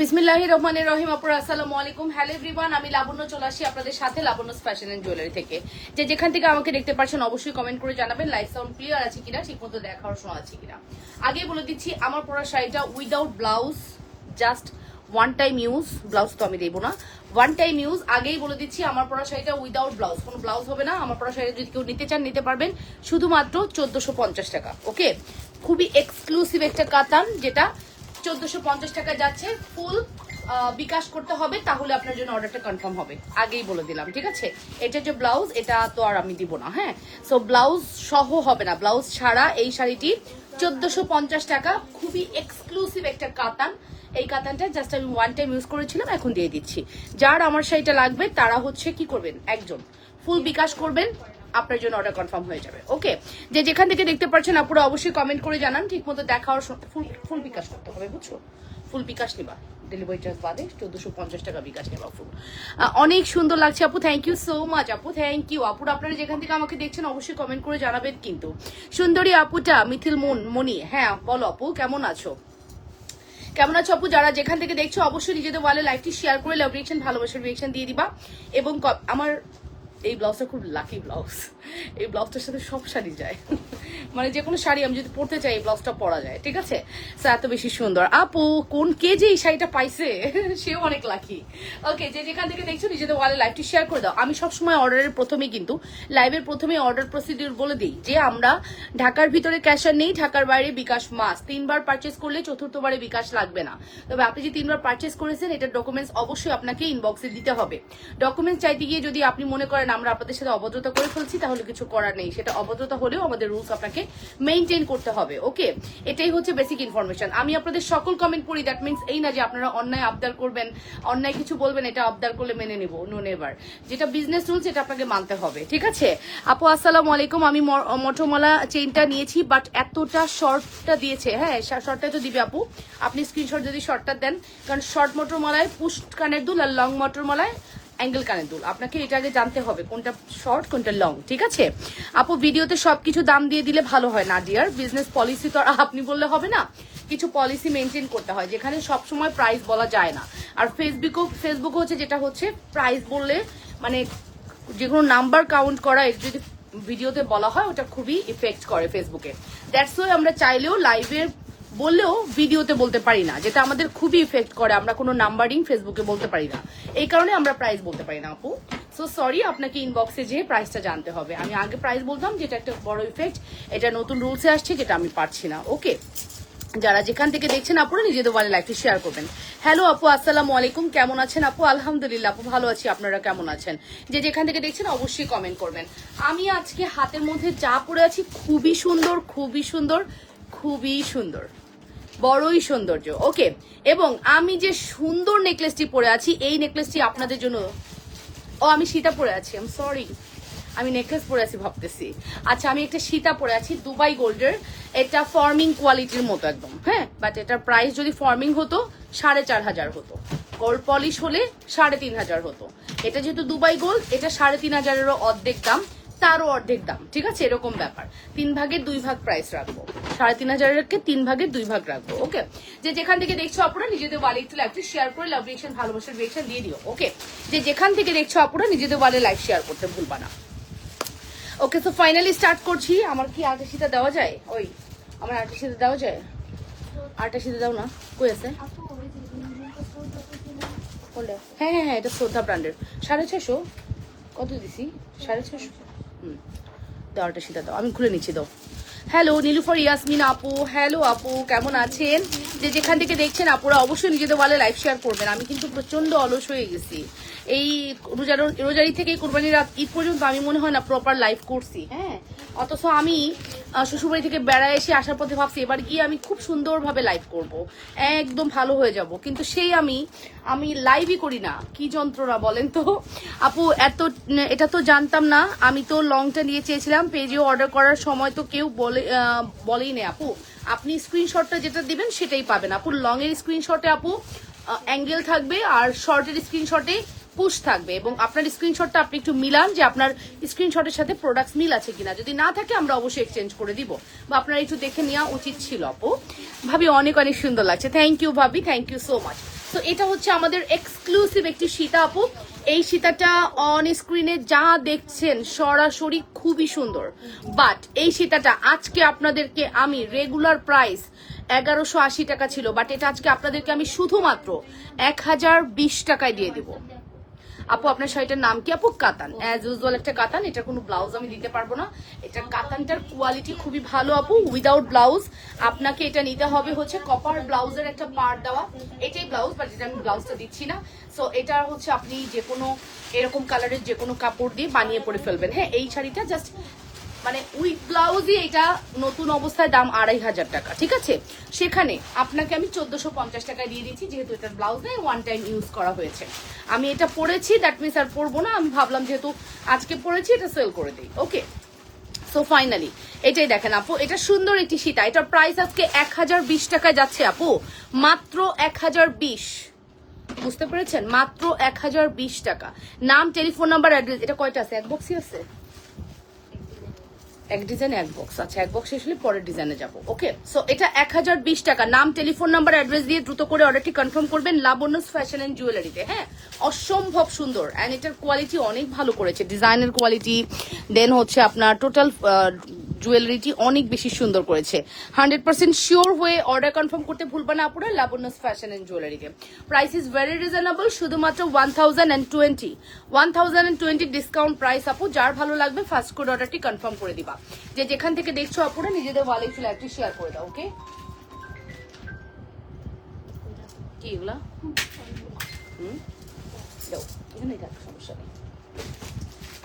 বিসমিল্লাহির রহমানির রহিম। আপুরা আসসালামু আলাইকুম। হ্যালো এভরিওয়ান, আমি লাবণ্য চলে আসি আপনাদের সাথে লাবণ্যস ফ্যাশন এন্ড জুয়েলারি থেকে। যে যেখান থেকে আমাকে দেখতে পাচ্ছেন অবশ্যই কমেন্ট করে জানাবেন লাইভ সাউন্ড ক্লিয়ার আছে কিনা, ঠিকমতো দেখার শোনা আছে কিনা। আগে বলে দিচ্ছি আমার পরা শাড়িটা without blouse, just one time use. Blouse তো আমি দেবো না, ওয়ান টাইম ইউজ। আগেই বলে দিচ্ছি আমার পরা শাড়িটা উইদাউট ব্লাউজ, কোনো ব্লাউজ হবে না। আমার পরা শাড়িটা যদি কেউ নিতে চান নিতে পারবেন, শুধুমাত্র 1450 টাকা। ওকে, খুবই এক্সক্লুসিভ একটা কাতান, যেটা 1450 টাকা যাচ্ছে। ফুল বিকাশ করতে হবে, তাহলে আপনার জন্য অর্ডারটা কনফার্ম হবে। আগেই বলে দিলাম, ঠিক আছে। এটা যে ব্লাউজ, এটা তো আর আমি দিব না। হ্যাঁ, সো ব্লাউজ সহ হবে না, ব্লাউজ ছাড়া এই শাড়িটি 1450 টাকা। খুবই এক্সক্লুসিভ একটা কাতান। এই কাতানটা জাস্ট আমি ওয়ান টাইম ইউজ করেছিলাম, এখন দিয়ে দিচ্ছি। যার আমার শাড়িটা লাগবে তারা হচ্ছে কি করবেন, একজন ফুল বিকাশ করবেন, আপনার জন্য অর্ডার কনফার্ম হয়ে যাবে। ওকে, যে যেখান থেকে দেখতে পাচ্ছেন আপুরা অবশ্যই কমেন্ট করে জানান, ঠিক মতো দেখার ফুল বিকাশ করতে হবে, বুঝছো। ফুল বিকাশ নিবা, ডেলিভারি চার্জ বাদে 1450 টাকা বিকাশ নেবা ফুল। অনেক সুন্দর লাগছে আপু, থ্যাংক ইউ সো মাচ আপু, থ্যাংক ইউ আপুরা। আপনারা যেখান থেকে আমাকে দেখছেন অবশ্যই কমেন্ট করে জানাবেন কিন্তু। সুন্দরী আপুটা মিথিল মনি, হ্যাঁ বলো আপু, কেমন আছো? কেমন আছো আপু? যারা যেখান থেকে দেখছো অবশ্যই নিজেদের ওয়ালে লাইভটি শেয়ার করে লাভ রিয়েকশন, ভালোবাসার রিয়েকশন দিয়ে দিবা। এবং আমার এই ব্লাউজটা খুব লাকি ব্লাউজ, এই ব্লাউজটার সাথে সব শাড়ি যায়, মানে যে কোনো শাড়ি আমি যদি পরতে চাই এই ব্লাউজটা পরা যায়, ঠিক আছে। এত বেশি সুন্দর আপু, কোন কে যে এই শাড়িটা পাইছে সেও অনেক লাকি। ওকে, যে যেখান থেকে দেখছো নিজেদের ওয়ালে লাইভটি শেয়ার করে দাও। আমি সবসময় অর্ডারের প্রথমেই কিন্তু লাইভের প্রথমেই অর্ডার প্রসিডিউর বলে দিই যে আমরা ঢাকার ভিতরে ক্যাশ আর নেই, ঢাকার বাইরে বিকাশ মাস। 3বার পারচেস করলে 4র্থবারে বিকাশ লাগবে না। তবে আপনি যে 3বার পারচেস করেছেন এটার ডকুমেন্টস অবশ্যই আপনাকে ইনবক্সে দিতে হবে। ডকুমেন্টস চাইতে গিয়ে যদি আপনি মনে করেন আমরা আপনাদের সাথে অভদ্রতা করে ফেলছি, তাহলে কিছু করার নেই। সেটা অভদ্রতা হলেও আমাদের রুলস আপনাকে মেইনটেইন করতে হবে। ওকে, এটাই হচ্ছে বেসিক ইনফরমেশন। আমি আপনাদের সকল কমেন্ট পড়ি, দ্যাট মিনস এই না যে আপনারা অন্যায় আবদার করবেন, অন্যায় কিছু বলবেন, এটা আবদার করলে মেনে নিব, নো নেভার। যেটা বিজনেস রুলস এটা আপনাকে মানতে হবে, ঠিক আছে। আপু আসসালামু আলাইকুম, আমি মটরমালা চেইনটা নিয়েছি, বাট এতটা শর্টটা দিয়েছে। হ্যাঁ, শর্টটা তো দিবে আপু, আপনি স্ক্রিনশট যদি শর্টটা দেন, কারণ শর্ট মটরমালায় পুশ কানের দুল আর লং মটরমালায় অ্যাঙ্গেল কানের দুল। আপনাকে এটা আগে জানতে হবে কোনটা শর্ট কোনটা লং, ঠিক আছে। আপু ভিডিওতে সবকিছু দাম দিয়ে দিলে ভালো হয় না ডিয়ার, বিজনেস পলিসি তো আর আপনি বললে হবে না, কিছু পলিসি মেনটেন করতে হয়, যেখানে সবসময় প্রাইস বলা যায় না। আর ফেসবুক হচ্ছে যেটা হচ্ছে প্রাইস বললে মানে যে কোনো নাম্বার কাউন্ট করা, যদি ভিডিওতে বলা হয় ওটা খুবই ইফেক্ট করে ফেসবুকে। দ্যাটস ওয়াই আমরা চাইলেও লাইভে বললেও ভিডিওতে বলতে পারি না, যেটা আমাদের খুবই ইফেক্ট করে। আমরা কোনো নাম্বারিং ফেসবুকে বলতে পারি না, এই কারণে আমরা প্রাইস বলতে পারি না আপু। সো সরি, আপনাকে ইনবক্সে যেয়ে প্রাইসটা জানতে হবে। আমি আগে প্রাইস বলতাম, যেটা একটা বড় ইফেক্ট, এটা নতুন রুলসে আসছে, যেটা আমি পারছি না। ওকে, যারা যেখান থেকে দেখছেন আপুরা নিজেদের ওয়ালে লাইভটি শেয়ার করবেন। হ্যালো আপু আসসালামু আলাইকুম, কেমন আছেন আপু? আলহামদুলিল্লাহ আপু, ভালো আছি, আপনারা কেমন আছেন? যে যেখান থেকে দেখছেন অবশ্যই কমেন্ট করবেন। আমি আজকে হাতের মধ্যে যা পরে আছি খুবই সুন্দর, খুবই সুন্দর, খুবই সুন্দর, বড়ই সৌন্দর্য। ওকে, এবং আমি যে সুন্দর নেকলেসটি পরে আছি, এই নেকলেসটি আপনাদের জন্য। ও আমি সীতা পরে আছি, আই এম সরি, আমি নেকলেস পরে আছি ভাবতেছি। আচ্ছা, আমি একটা সীতা পরে আছি দুবাই গোল্ডের, এটা ফর্মিং কোয়ালিটির মতো একদম। হ্যাঁ, বাট এটার প্রাইস যদি ফর্মিং হতো 4500 হতো, গোল্ড পলিশ হলে 3500 হতো। এটা যেহেতু দুবাই গোল্ড, এটা 3500-এরও অর্ধেক দাম, তারও অর্ধেক দাম, ঠিক আছে, এরকম ব্যাপার। 3 ভাগের 2 ভাগ প্রাইস রাখবো, 3500-কে 3 ভাগের 2 ভাগ রাখবো। ওকে, যে যেখান থেকে দেখছো আপুরা নিজেদের ওয়ালে একটু লাইভটি শেয়ার করে লাভ রিয়েকশন, ভালোবাসার রিয়েকশন দিয়ে দিও। ওকে, যে যেখান থেকে দেখছো আপুরা নিজেদের ওয়ালে লাইভ শেয়ার করতে ভুলবা না। ওকে, তো ফাইনালি স্টার্ট করছি। আমার কি আরেকটা সীতা দেওয়া যায়? ওই আমার আরেকটা সীতা দেওয়া যায়, আরেকটা সীতা দাও না, কই আছে? হ্যাঁ হ্যাঁ হ্যাঁ, এটা শ্রদ্ধা ব্র্যান্ডের, 650। কত দিছি? 650। দাও একটা সীতা দাও, আমি খুলে নিচ্ছি, দাও। হ্যালো নীলুফার ইয়াসমিন আপু, হ্যালো আপু, কেমন আছেন? যে যেখান থেকে দেখছেন আপুরা অবশ্যই নিজেদের ওয়ালে লাইভ শেয়ার করবেন। আমি কিন্তু প্রচন্ড অলস হয়ে গেছি, এই রোজারি থেকে কোরবানির রাত ঈদ পর্যন্ত আমি মনে হয় না প্রপার লাইভ করছি। হ্যাঁ, অথচ আমি শ্বশুরবাড়ি থেকে বেড়ায় এসে আসার পথে ভাবছি এবার গিয়ে আমি খুব সুন্দরভাবে লাইভ করব, একদম ভালো হয়ে যাব, কিন্তু সেই আমি লাইভই করি না। কি যন্ত্রণা বলেন তো আপু, এটা তো জানতাম না। আমি তো লংটা নিয়ে চেয়েছিলাম, পেজেও অর্ডার করার সময় তো কেউ বলেই নেই আপু। আপনি স্ক্রিনশটটা যেটা দিবেন সেটাই পাবেন আপু। লং এর স্ক্রিনশটে আপু অ্যাঙ্গেল থাকবে, আর শর্টের স্ক্রিনশটে পুশ থাকবে। এবং আপনার স্ক্রিনশটটা আপনি একটু মিলান যে আপনার স্ক্রিনশটের সাথে প্রোডাক্টস মিল আছে কিনা, যদি না থাকে আমরা অবশ্যই এক্সচেঞ্জ করে দিব, বা আপনার একটু দেখে নেওয়া উচিত ছিল আপু। ভাবি অনেক অনেক সুন্দর লাগছে, থ্যাংক ইউ ভাবি, thank you so much. So এটা হচ্ছে আমাদের এক্সক্লুসিভ একটি সীতা আপু। এই সীতাটা অন স্ক্রিনে যা দেখছেন সরাসরি খুবই সুন্দর, বাট এই সীতাটা আজকে আপনাদেরকে আমি রেগুলার প্রাইস 1180 টাকা ছিল, বাট এটা আজকে আপনাদেরকে আমি শুধুমাত্র 1020 টাকায় দিয়ে দিব। আপু আপনার শাড়িটার নাম কি আপু? কাতান, অ্যাজ ইউজুয়াল একটা কাতান। এটা কোনো ব্লাউজ আমি দিতে পারবো না। এটা কাতানটার কোয়ালিটি খুবই ভালো আপু, উইদাউট ব্লাউজ। আপনাকে এটা নিতে হবে হচ্ছে কপার ব্লাউজের একটা পার্ট দেওয়া, এটাই ব্লাউজ, বাট এটা আমি ব্লাউজটা দিচ্ছি না। সো এটা হচ্ছে আপনি যে কোনো এরকম কালারের যে কোনো কাপড় দিয়ে বানিয়ে পরে ফেলবেন। হ্যাঁ, এই শাড়িটা জাস্ট মানে উইথ ব্লাউজই এটা নতুন অবস্থায় দাম 2500 টাকা, ঠিক আছে? সেখানে আপনাকে আমি 1450 টাকায় দিয়ে দিচ্ছি, যেহেতু এটার ব্লাউজ নেই, ওয়ান টাইম ইউজ করা হয়েছে। আমি এটা পরেছি, দ্যাট মিনস আর পরবো না। আমি ভাবলাম যেহেতু আজকে পরেছি এটা সেল করে দিই। ওকে, সো ফাইনালি এটাই দেখেন আপু, এটা সুন্দর একটি সীতা। এটার প্রাইস আজকে 1020 টাকায় যাচ্ছে আপু, মাত্র 1020। বুঝতে পেরেছেন? মাত্র 1020 টাকা। নাম, টেলিফোন নাম্বার, অ্যাড্রেস। এটা কয়টা আছে? এক বক্সই আছে, এক ডিজাইনে এক বক্স। আচ্ছা, এক বক্স আসলে পরের ডিজাইনে যাবো। ওকে, সো এটা 1020 টাকা। নাম, টেলিফোন নাম্বার, অ্যাড্রেস দিয়ে দ্রুত করে অর্ডারটি কনফার্ম করবেন লাবণ্যস ফ্যাশন এন্ড জুয়েলারিতে। হ্যাঁ, অসম্ভব সুন্দর, অ্যান্ড এটার কোয়ালিটি অনেক ভালো করেছে, ডিজাইনের কোয়ালিটি, দেন হচ্ছে আপনার টোটাল জুয়েলারিটি অনেক বেশি সুন্দর করেছে। 100% শিওর হয়ে অর্ডার কনফার্ম করতে ভুলবেন না আপনারা লাবণ্যস ফ্যাশন এন্ড জুয়েলারিতে। প্রাইস ইজ ভেরি রিজনেবল, শুধুমাত্র 1020 ডিসকাউন্ট প্রাইস আপু। যার ভালো লাগবে ফার্স্ট কোড অর্ডারটি কনফার্ম করে দিবা। যে যেখান থেকে দেখছো আপুরা নিজেদের ওয়ালে একটু লাইভটি শেয়ার করে দাও। ওকে, কি এগুলা? দাও, এখানে থাক, সমস্যা নেই।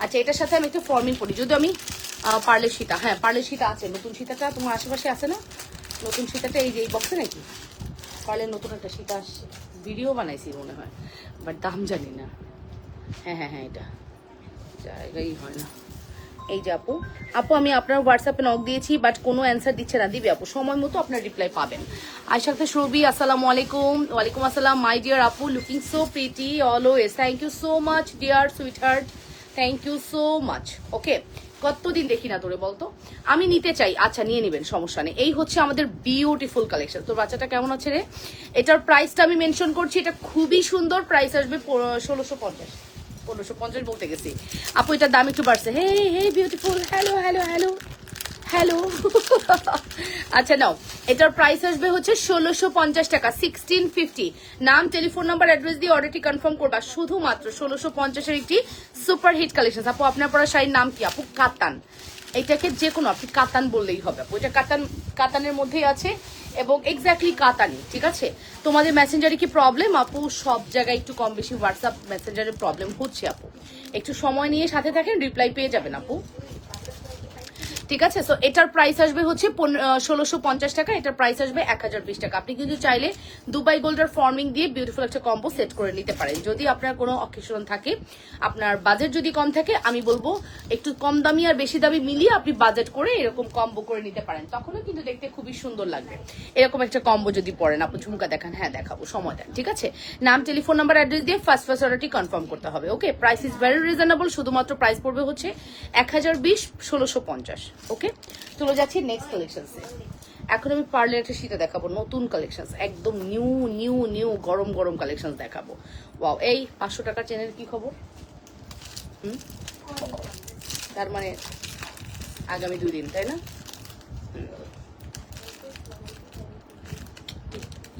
আচ্ছা, এটার সাথে আমি একটু ফর্মিং করি, যদি আমি পার্লের সীতা। হ্যাঁ, পার্লের সীতা আছে, নতুন সীতাটা তোমার আশেপাশে আছে না? নতুন সীতাটা এই যে এই বক্সে নাকি? পার্লের নতুন একটা সীতা আসছে, ভিডিও বানাইছি মনে হয়, বাট দাম জানি না। হ্যাঁ হ্যাঁ হ্যাঁ, এটা জায়গাই হয় না। এই যে আপু, আপু আমি আপনার হোয়াটসঅ্যাপে নক দিয়েছি, বাট কোনো অ্যান্সার দিচ্ছে না। দিবে আপু, সময় মতো আপনার রিপ্লাই পাবেন। আয়শা রবি, আসসালামু আলাইকুম। ওয়ালাইকুম আসসালাম। মাই ডিয়ার আপু, looking so pretty always. Thank you so much dear sweetheart, thank you so much. Okay, কতদিন দেখি না তোরে বলতো, আমি নিতে চাই। আচ্ছা, নিয়ে নিবেন, সমস্যা নেই। এই হচ্ছে আমাদের বিউটিফুল কালেকশন। তোর বাচ্চাটা কেমন আছে রে? এটার প্রাইসটা আমি মেনশন করছি, এটা খুবই সুন্দর। প্রাইস আসবে 1650। 1550 বলতে গেছি আপু, এটার দাম একটু বাড়ছে। Hey hey beautiful, hello hello hello hello. আচ্ছা নাও, এটার প্রাইস আসবে হচ্ছে 1650 টাকা, 1650। নাম, টেলিফোন নাম্বার, অ্যাড্রেস দিয়ে অর্ডারটি কনফার্ম করবা। শুধুমাত্র 1650-এর একটি সুপার হিট কালেকশন। আপু আপনার পরা শাড়ির নাম কি আপু? কাতান। এটাকে যে কোনো আপনি কাতান বললেই হবে আপু। এটা কাতান, কাতানের মধ্যেই আছে এবং এক্স্যাক্টলি কাতানি, ঠিক আছে? তোমাদের মেসেঞ্জারে কি প্রবলেম আপু? সব জায়গায় একটু কম বেশি হোয়াটসঅ্যাপ মেসেঞ্জারের প্রবলেম হচ্ছে আপু, একটু সময় নিয়ে সাথে থাকেন, রিপ্লাই পেয়ে যাবেন আপু, ঠিক আছে? সো এটার প্রাইস আসবে হচ্ছে 1650 টাকা, এটার প্রাইস আসবে 1020 টাকা। আপনি কিন্তু চাইলে দুবাই গোল্ডের ফর্মিং দিয়ে বিউটিফুল একটা কম্বো সেট করে নিতে পারেন। যদি আপনার কোনো অকেশন থাকে, আপনার বাজেট যদি কম থাকে, আমি বলবো একটু কম দামি আর বেশি দামি মিলিয়ে আপনি বাজেট করে এরকম কম্বো করে নিতে পারেন, তখনও কিন্তু দেখতে খুবই সুন্দর লাগবে। এরকম একটা কম্বো যদি পড়েন আপু, ঝুমকা দেখান। হ্যাঁ দেখাবো, সময় দেন, ঠিক আছে? নাম, টেলিফোন নাম্বার, অ্যাড্রেস দিয়ে ফার্স্ট অর্ডারটি কনফার্ম করতে হবে। ওকে, প্রাইস ইজ ভেরি রিজনেবল, শুধুমাত্র প্রাইস পড়বে হচ্ছে 1020, 1650। ওকে, চলে যাচ্ছি নেক্সট কালেকশনসে। এখন আমি পার্লের একটা শীতে দেখাবো, নতুন কালেকশন, একদম নিউ নিউ নিউ গরম গরম কালেকশন দেখাবো। ওয়াও, এই 500 টাকার চেনের কি খবর? তার মানে আগামী 2 দিন, তাই না?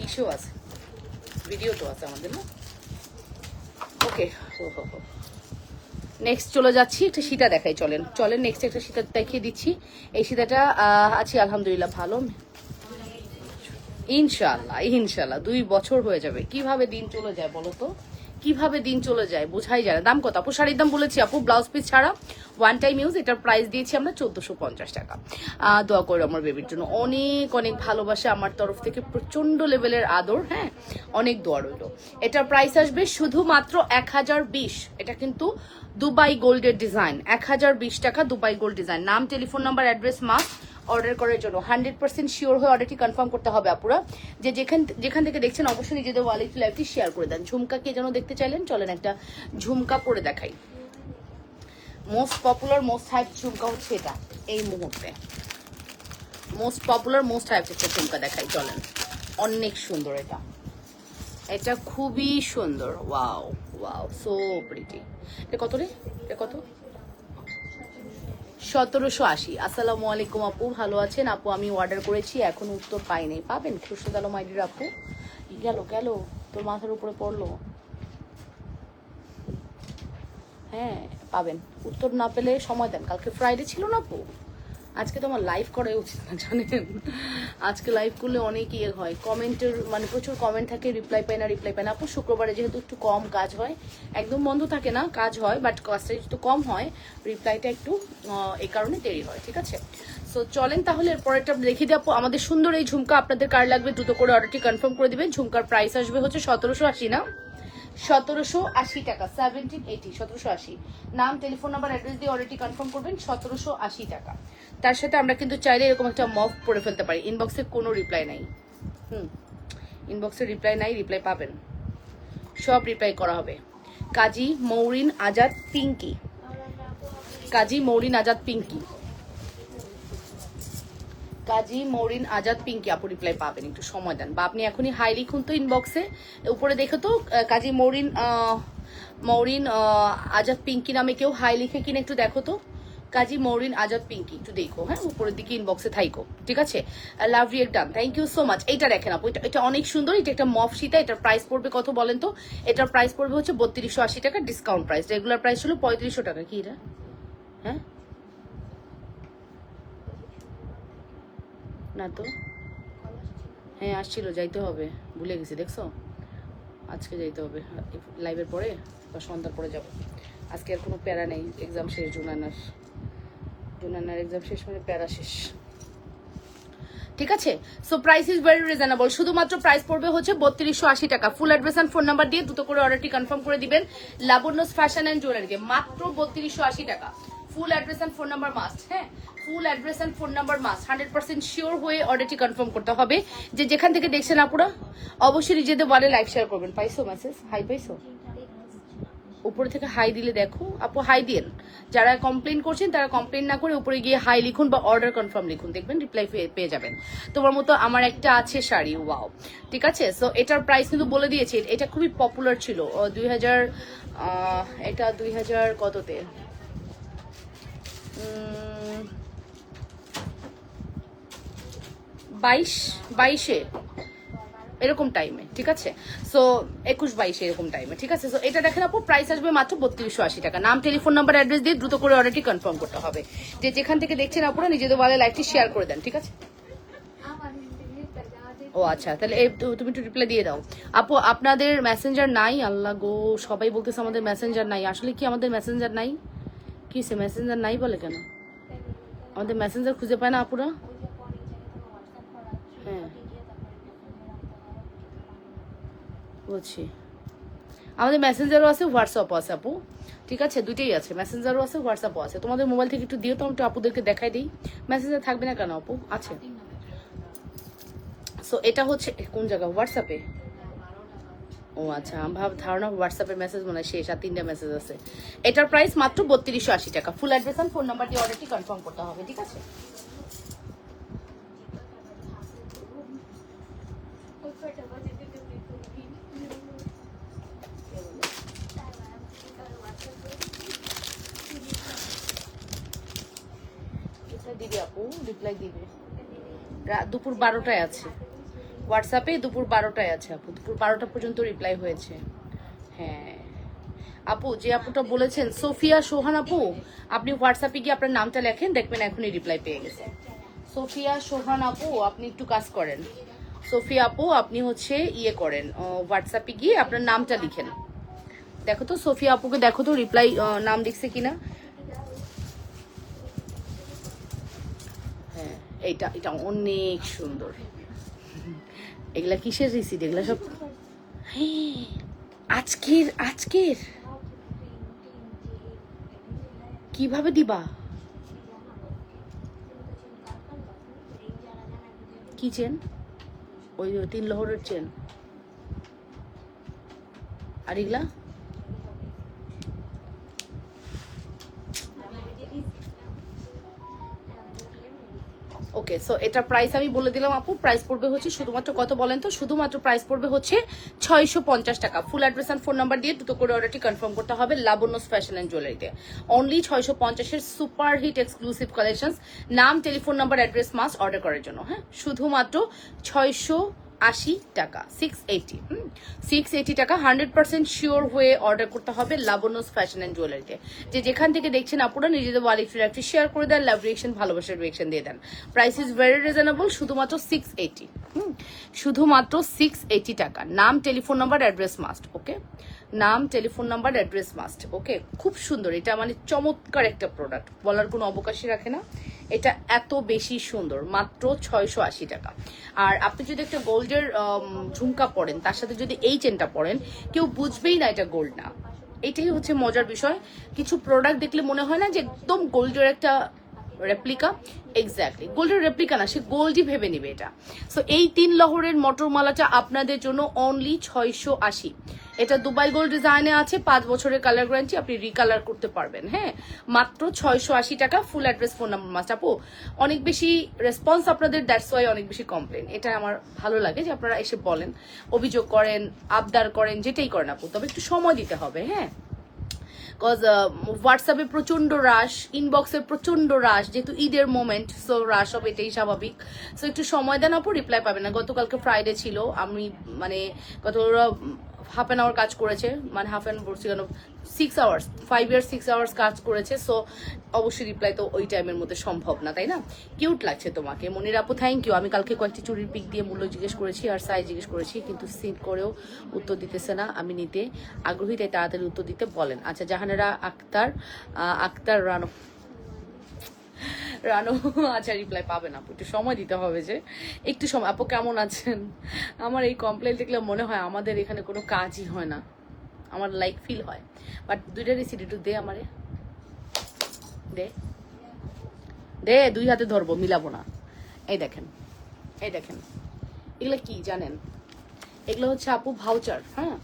ইস্যু আছে, ভিডিও তো আছে আমাদের না? ওকে, নেক্সট চলে যাচ্ছি, একটা সীতা দেখাই। চলেন চলেন, নেক্সট একটা সীতা দেখিয়ে দিচ্ছি। এই সীতাটা আছি আলহামদুলিল্লাহ ভালো, ইনশাল্লাহ ইনশাল্লাহ 2 বছর হয়ে যাবে। কিভাবে দিন চলে যায় বলো তো, কিভাবে দিন চলে যায় বোঝাই যায় না। দাম কত আপু? শাড়ির দাম বলেছি আপু, ব্লাউজ পিস ছাড়া ওয়ান টাইম ইউজ, এটার প্রাইস দিয়েছি আমরা 1450 টাকা। দোয়া করো আমার বেবির জন্য, অনেক অনেক ভালোবাসা আমার তরফ থেকে, প্রচন্ড লেভেলের আদর। হ্যাঁ, অনেক দোয়া রইল। এটার প্রাইস আসবে শুধুমাত্র 1020। এটা কিন্তু দুবাই গোল্ডের ডিজাইন, 1020 টাকা দুবাই গোল্ড ডিজাইন। নাম, telephone number, address must order করার জন্য 100% শিওর হয়ে অর্ডারটি কনফার্ম করতে হবে আপুরা। যে যেখান থেকে দেখছেন অবশ্যই নিজেদের ওয়ালেট লাইভটি শেয়ার করে দেন। ঝুমকা কে যেন দেখতে চাইলেন, চলেন একটা ঝুমকা পরে দেখাই। মোস্ট পপুলার মোস্ট হাইপ ঝুমকা হচ্ছে এটা, এই মুহূর্তে মোস্ট পপুলার মোস্ট হাইপ একটা ঝুমকা দেখাই, চলেন। অনেক সুন্দর এটা, এটা খুবই সুন্দর, ওয়াও ওয়াও, সো প্রিটি। এটা কত রে? এটা কত? 1780। আসসালামু আলাইকুম আপু, ভালো আছেন আপু? আমি অর্ডার করেছি, এখন উত্তর পাইনি। পাবেন খুরশেদ আলম আইডির আপু। গেল গেল, তোর মাথার উপরে পড়লো। হ্যাঁ পাবেন, উত্তর না পেলে সময় দেন। কালকে ফ্রাইডে ছিল না আপু, আজকে তো আমার লাইভ করাই উচিত না জানেন। আজকে লাইভ করলে অনেক ইয়ে হয়, কমেন্টের মানে প্রচুর কমেন্ট থাকে, রিপ্লাই পাই না আপু। শুক্রবারে যেহেতু একটু কম কাজ হয়, একদম বন্ধ থাকে না, কাজ হয় বাট কাজটা একটু কম হয়, রিপ্লাইটা একটু এই কারণে দেরি হয়, ঠিক আছে। সো চলেন তাহলে এরপরেরটা দেখিয়ে দিই আপু। আমাদের সুন্দর এই ঝুমকা আপনাদের কার লাগবে দ্রুত করে অর্ডারটি কনফার্ম করে দিবেন। ঝুমকার প্রাইস আসবে হচ্ছে 1780 না, 1780 টাকা, 1780, 1780। নাম, টেলিফোন নাম্বার, অ্যাড্রেস দিয়ে অর্ডারটি কনফার্ম করবেন, 1780 টাকা। তার সাথে আমরা কিন্তু চাইলে এরকম একটা মফ পরে ফেলতে পারি। ইনবক্সে কোনো রিপ্লাই নাই, ইনবক্সে রিপ্লাই নাই, রিপ্লাই পাবেন, সব রিপ্লাই করা হবে। কাজী মৌরিন আজাদ পিঙ্কি, কাজী মৌরিন আজাদ পিঙ্কি, কাজী মৌরিন আজাদ পিঙ্কি আপু রিপ্লাই পাবেন, একটু সময় দেন। বা আপনি এখনই হাই লিখুন তো ইনবক্সে, উপরে দেখো তো কাজী মৌরিন মৌরিন আজাদ পিঙ্কি নামে কেউ হাই লিখে কিনা একটু দেখো তো। কাজী মৌরিন আজাদ পিঙ্কি একটু দেখো, হ্যাঁ উপরের দিকে ইনবক্সে থাইকো, ঠিক আছে। Love react done, thank you so much. এইটা দেখেন আপু, এটা অনেক সুন্দর, এটা একটা মফ সীতা। এটার প্রাইস পড়বে কত বলেন তো? এটার প্রাইস পড়বে হচ্ছে 3280 টাকা, ডিসকাউন্ট প্রাইস। রেগুলার প্রাইস হলো 3500 টাকা। কি এটা? হ্যাঁ না তো, হ্যাঁ আসছিল, যাইতে হবে, ভুলে গেছি দেখছো। আজকে যাইতে হবে লাইভের পরে বা সন্ধ্যার পরে যাব। আজকে আর কোনো প্যারা নেই, এক্সাম শেষ, জুনানার এক্সাম শেষ মানে প্যারা শেষ, ঠিক আছে। So price is very reasonable, শুধুমাত্র প্রাইস পড়বে হচ্ছে 3280 টাকা। Full address and phone number দিয়ে দ্রুত করে অর্ডারটি কনফার্ম করে দিবেন লাবণ্যস ফ্যাশন এন্ড জুয়েলারিকে, মাত্র 3280 টাকা। Full address and phone number must, হ্যাঁ full address and phone number must, 100% sure হয়ে অর্ডারটি কনফার্ম করতে হবে। যে যেখান থেকে দেখছেন আপুরা অবশ্যই নিজেদের বলে লাইভ শেয়ার করবেন। পাইছো মেসেজ? হাই পাইছো? উপরে থেকে হাই দিলে দেখো আপু, হাই দিন। যারা কমপ্লেন করছেন তারা কমপ্লেন না করে উপরে গিয়ে হাই লিখুন বা অর্ডার কনফার্ম লিখুন, দেখবেন রিপ্লাই পেয়ে যাবেন। তোমার মতো আমার একটা আছে শাড়ি, ওয়াও, ঠিক আছে। সো এটার প্রাইস কিন্তু বলে দিয়েছি, এটা খুবই পপুলার ছিল 2000, এটা 2000 কততে, 22-22-এ এরকম টাইমে, ঠিক আছে। সো 21-22 এরকম টাইমে, ঠিক আছে। সো এটা দেখেন আপু, প্রাইস আসবে মাত্র 3280 টাকা। নাম, টেলিফোন নাম্বার, অ্যাড্রেস দিয়ে দ্রুত করে অর্ডারটি কনফার্ম করতে হবে। যে যেখান থেকে দেখছেন আপুরা নিজেদের ওয়ালে লাইভটি শেয়ার করে দেন, ঠিক আছে। ও আচ্ছা, তাহলে তুমি একটু রিপ্লাই দিয়ে দাও আপু। আপনাদের মেসেঞ্জার নাই? আল্লাহ গো, সবাই বলতেছে আমাদের মেসেঞ্জার নাই। আসলে কি আমাদের মেসেঞ্জার নাই? কি সে মেসেঞ্জার নাই বলে কেন? আমাদের মেসেঞ্জার খুঁজে পায় না আপুরা? হ্যাঁ বুঝছি, আমাদের মেসেঞ্জারও আছে, হোয়াটসঅ্যাপও আছে আপু, ঠিক আছে, দুইটাই আছে, মেসেঞ্জারও আছে, হোয়াটসঅ্যাপও আছে। তোমাদের মোবাইল থেকে একটু দিও তো, একটু আপুদেরকে দেখাই দিই। মেসেঞ্জার থাকবে না কেন আপু? আছে। সো এটা হচ্ছে কোন জায়গা? হোয়াটসঅ্যাপে? ও আচ্ছা, আমার ধারণা হোয়াটসঅ্যাপের মেসেজ মনে হয় শেষ, আর 3টা মেসেজ আছে। এটার প্রাইস মাত্র 3280 টাকা। ফুল অ্যাড্রেস আর ফোন নাম্বার দিয়ে অর্ডারটি কনফার্ম করতে হবে, ঠিক আছে। দিবে আপু, রিপ্লাই দিবে দুপুর 12টায় আছে, হোয়াটসঅ্যাপে দুপুর 12টায় আছে আপু, দুপুর 12টা পর্যন্ত রিপ্লাই হয়েছে। হ্যাঁ আপু, যে আপুটা বলেছেন সোফিয়া সোহান আপু, আপনি হোয়াটসঅ্যাপে গিয়ে আপনার নামটা লেখেন, দেখবেন এখনই রিপ্লাই পেয়ে গেছে। সোফিয়া সোহান আপু, আপনি একটু কাজ করেন। সোফিয়া আপু আপনি হচ্ছে ইয়ে করেন, হোয়াটসঅ্যাপে গিয়ে আপনার নামটা লিখেন। দেখো তো সোফিয়া আপুকে, দেখো তো রিপ্লাই নাম লিখছে কিনা। হ্যাঁ এটা এটা অনেক সুন্দর। এগুলা কিসের রিসিট? এগুলা সব আজকের আজকের কিভাবে দিবা? কি চেন? ওই 3 লহরের চেন। আর এগুলা ওকে, সো এটা প্রাইস আমি বলে দিলাম আপু। প্রাইস পড়বে হচ্ছে শুধুমাত্র কত বলেন তো? শুধুমাত্র প্রাইস পড়বে হচ্ছে 650 টাকা। Full address and phone number দিয়ে দুটো করে অর্ডারটি কনফার্ম করতে হবে লাবণ্যস ফ্যাশন অ্যান্ড জুয়েলারিতে। অনলি 650-এর সুপার হিট এক্সক্লুসিভ কালেকশন। নাম, telephone number, address must order করার জন্য। হ্যাঁ, শুধুমাত্র 680 টাকা, 680 টাকা। 100% শিওর হয়ে অর্ডার করতে হবে লাবণ্যস ফ্যাশন অ্যান্ড জুয়েলারিতে। যে যেখান থেকে দেখছেন আপনারা নিজেদের ওয়ালেট একটু শেয়ার করে দেন, লাভ রিয়েকশন, ভালোবাসার রিয়েকশন দিয়ে দেন। প্রাইস ইজ ভেরি রিজনেবল, শুধুমাত্র 680। শুধুমাত্র 680 টাকা। নাম, টেলিফোন নাম্বার, অ্যাড্রেস মাস্ট। ওকে, নাম, টেলিফোন নাম্বার, অ্যাড্রেস মাস্ট। ওকে, খুব সুন্দর। এটা মানে চমৎকার একটা প্রোডাক্ট, বলার কোনো অবকাশই রাখে না। এটা এত বেশি সুন্দর, মাত্র 680 টাকা। আর আপনি যদি একটা গোল্ডের ঝুমকা পরেন, তার সাথে যদি এই চেনটা পরেন, কেউ বুঝবেই না এটা গোল্ড না। এটাই হচ্ছে মজার বিষয়। কিছু প্রোডাক্ট দেখলে মনে হয় না যে একদম গোল্ডের একটা রেপ্লিকা। এক্স্যাক্টলি গোল্ডের রেপ্লিকা না, সে গোল্ডই ভেবে নিবে এটা। সো এই 3 লহরের মটরমালাটা আপনাদের জন্য অনলি 680। এটা দুবাই গোল্ড ডিজাইনে আছে, 5 বছরের কালার গ্যারান্টি, আপনি রিকালার করতে পারবেন। হ্যাঁ, মাত্র 680 টাকা। Full address, phone number must. আপু অনেক বেশি রেসপন্স আপনাদের, দ্যাটস ওয়াই অনেক বেশি কমপ্লেন। এটা আমার ভালো লাগে যে আপনারা এসে বলেন, অভিযোগ করেন, আবদার করেন, যেটাই করেন আপু, তবে একটু সময় দিতে হবে। হ্যাঁ, বিকজ হোয়াটসঅ্যাপে প্রচন্ড রাশ, ইনবক্সে প্রচন্ড রাশ, যেহেতু ঈদের মোমেন্ট, সো রাশ হবে, এটাই স্বাভাবিক। সো একটু সময় দেন আপু, রিপ্লাই পাবেন না। গতকালকে ফ্রাইডে ছিল, আমি মানে গত হাফ অ্যান আওয়ার কাজ করেছে, মানে হাফ অ্যান বলছি কেন, 6 আওয়ার্স, 5 ইয়ার্স 6 আওয়ার্স কাজ করেছে। সো অবশ্যই রিপ্লাই তো ওই টাইমের মধ্যে সম্ভব না, তাই না? কিউট লাগছে তোমাকে মনির আপু, থ্যাংক ইউ। আমি কালকে কয়েকটি চুরির পিক দিয়ে মূল্য জিজ্ঞেস করেছি আর সাইজ জিজ্ঞেস করেছি, কিন্তু সিট করেও উত্তর দিতেছে না। আমি নিতে আগ্রহী, তাই তাড়াতাড়ি উত্তর দিতে বলেন। আচ্ছা, জাহানারা আক্তার রানো রানো, আচ্ছা রিপ্লাই পাবেন আপু, একটু সময় দিতে হবে, যে একটু সময়। আপু কেমন আছেন? আমার এই কমপ্লেন দেখলে মনে হয় আমাদের এখানে কোনো কাজই হয় না, আমার লাইক ফিল হয়। বাট দুইটা রিসিট একটু দে আমারে, দে দে, 2 হাতে ধরবো, মিলাবো না। এই দেখেন, এই দেখেন, এগুলো কি জানেন? এগুলো হচ্ছে আপু ভাউচার। হ্যাঁ,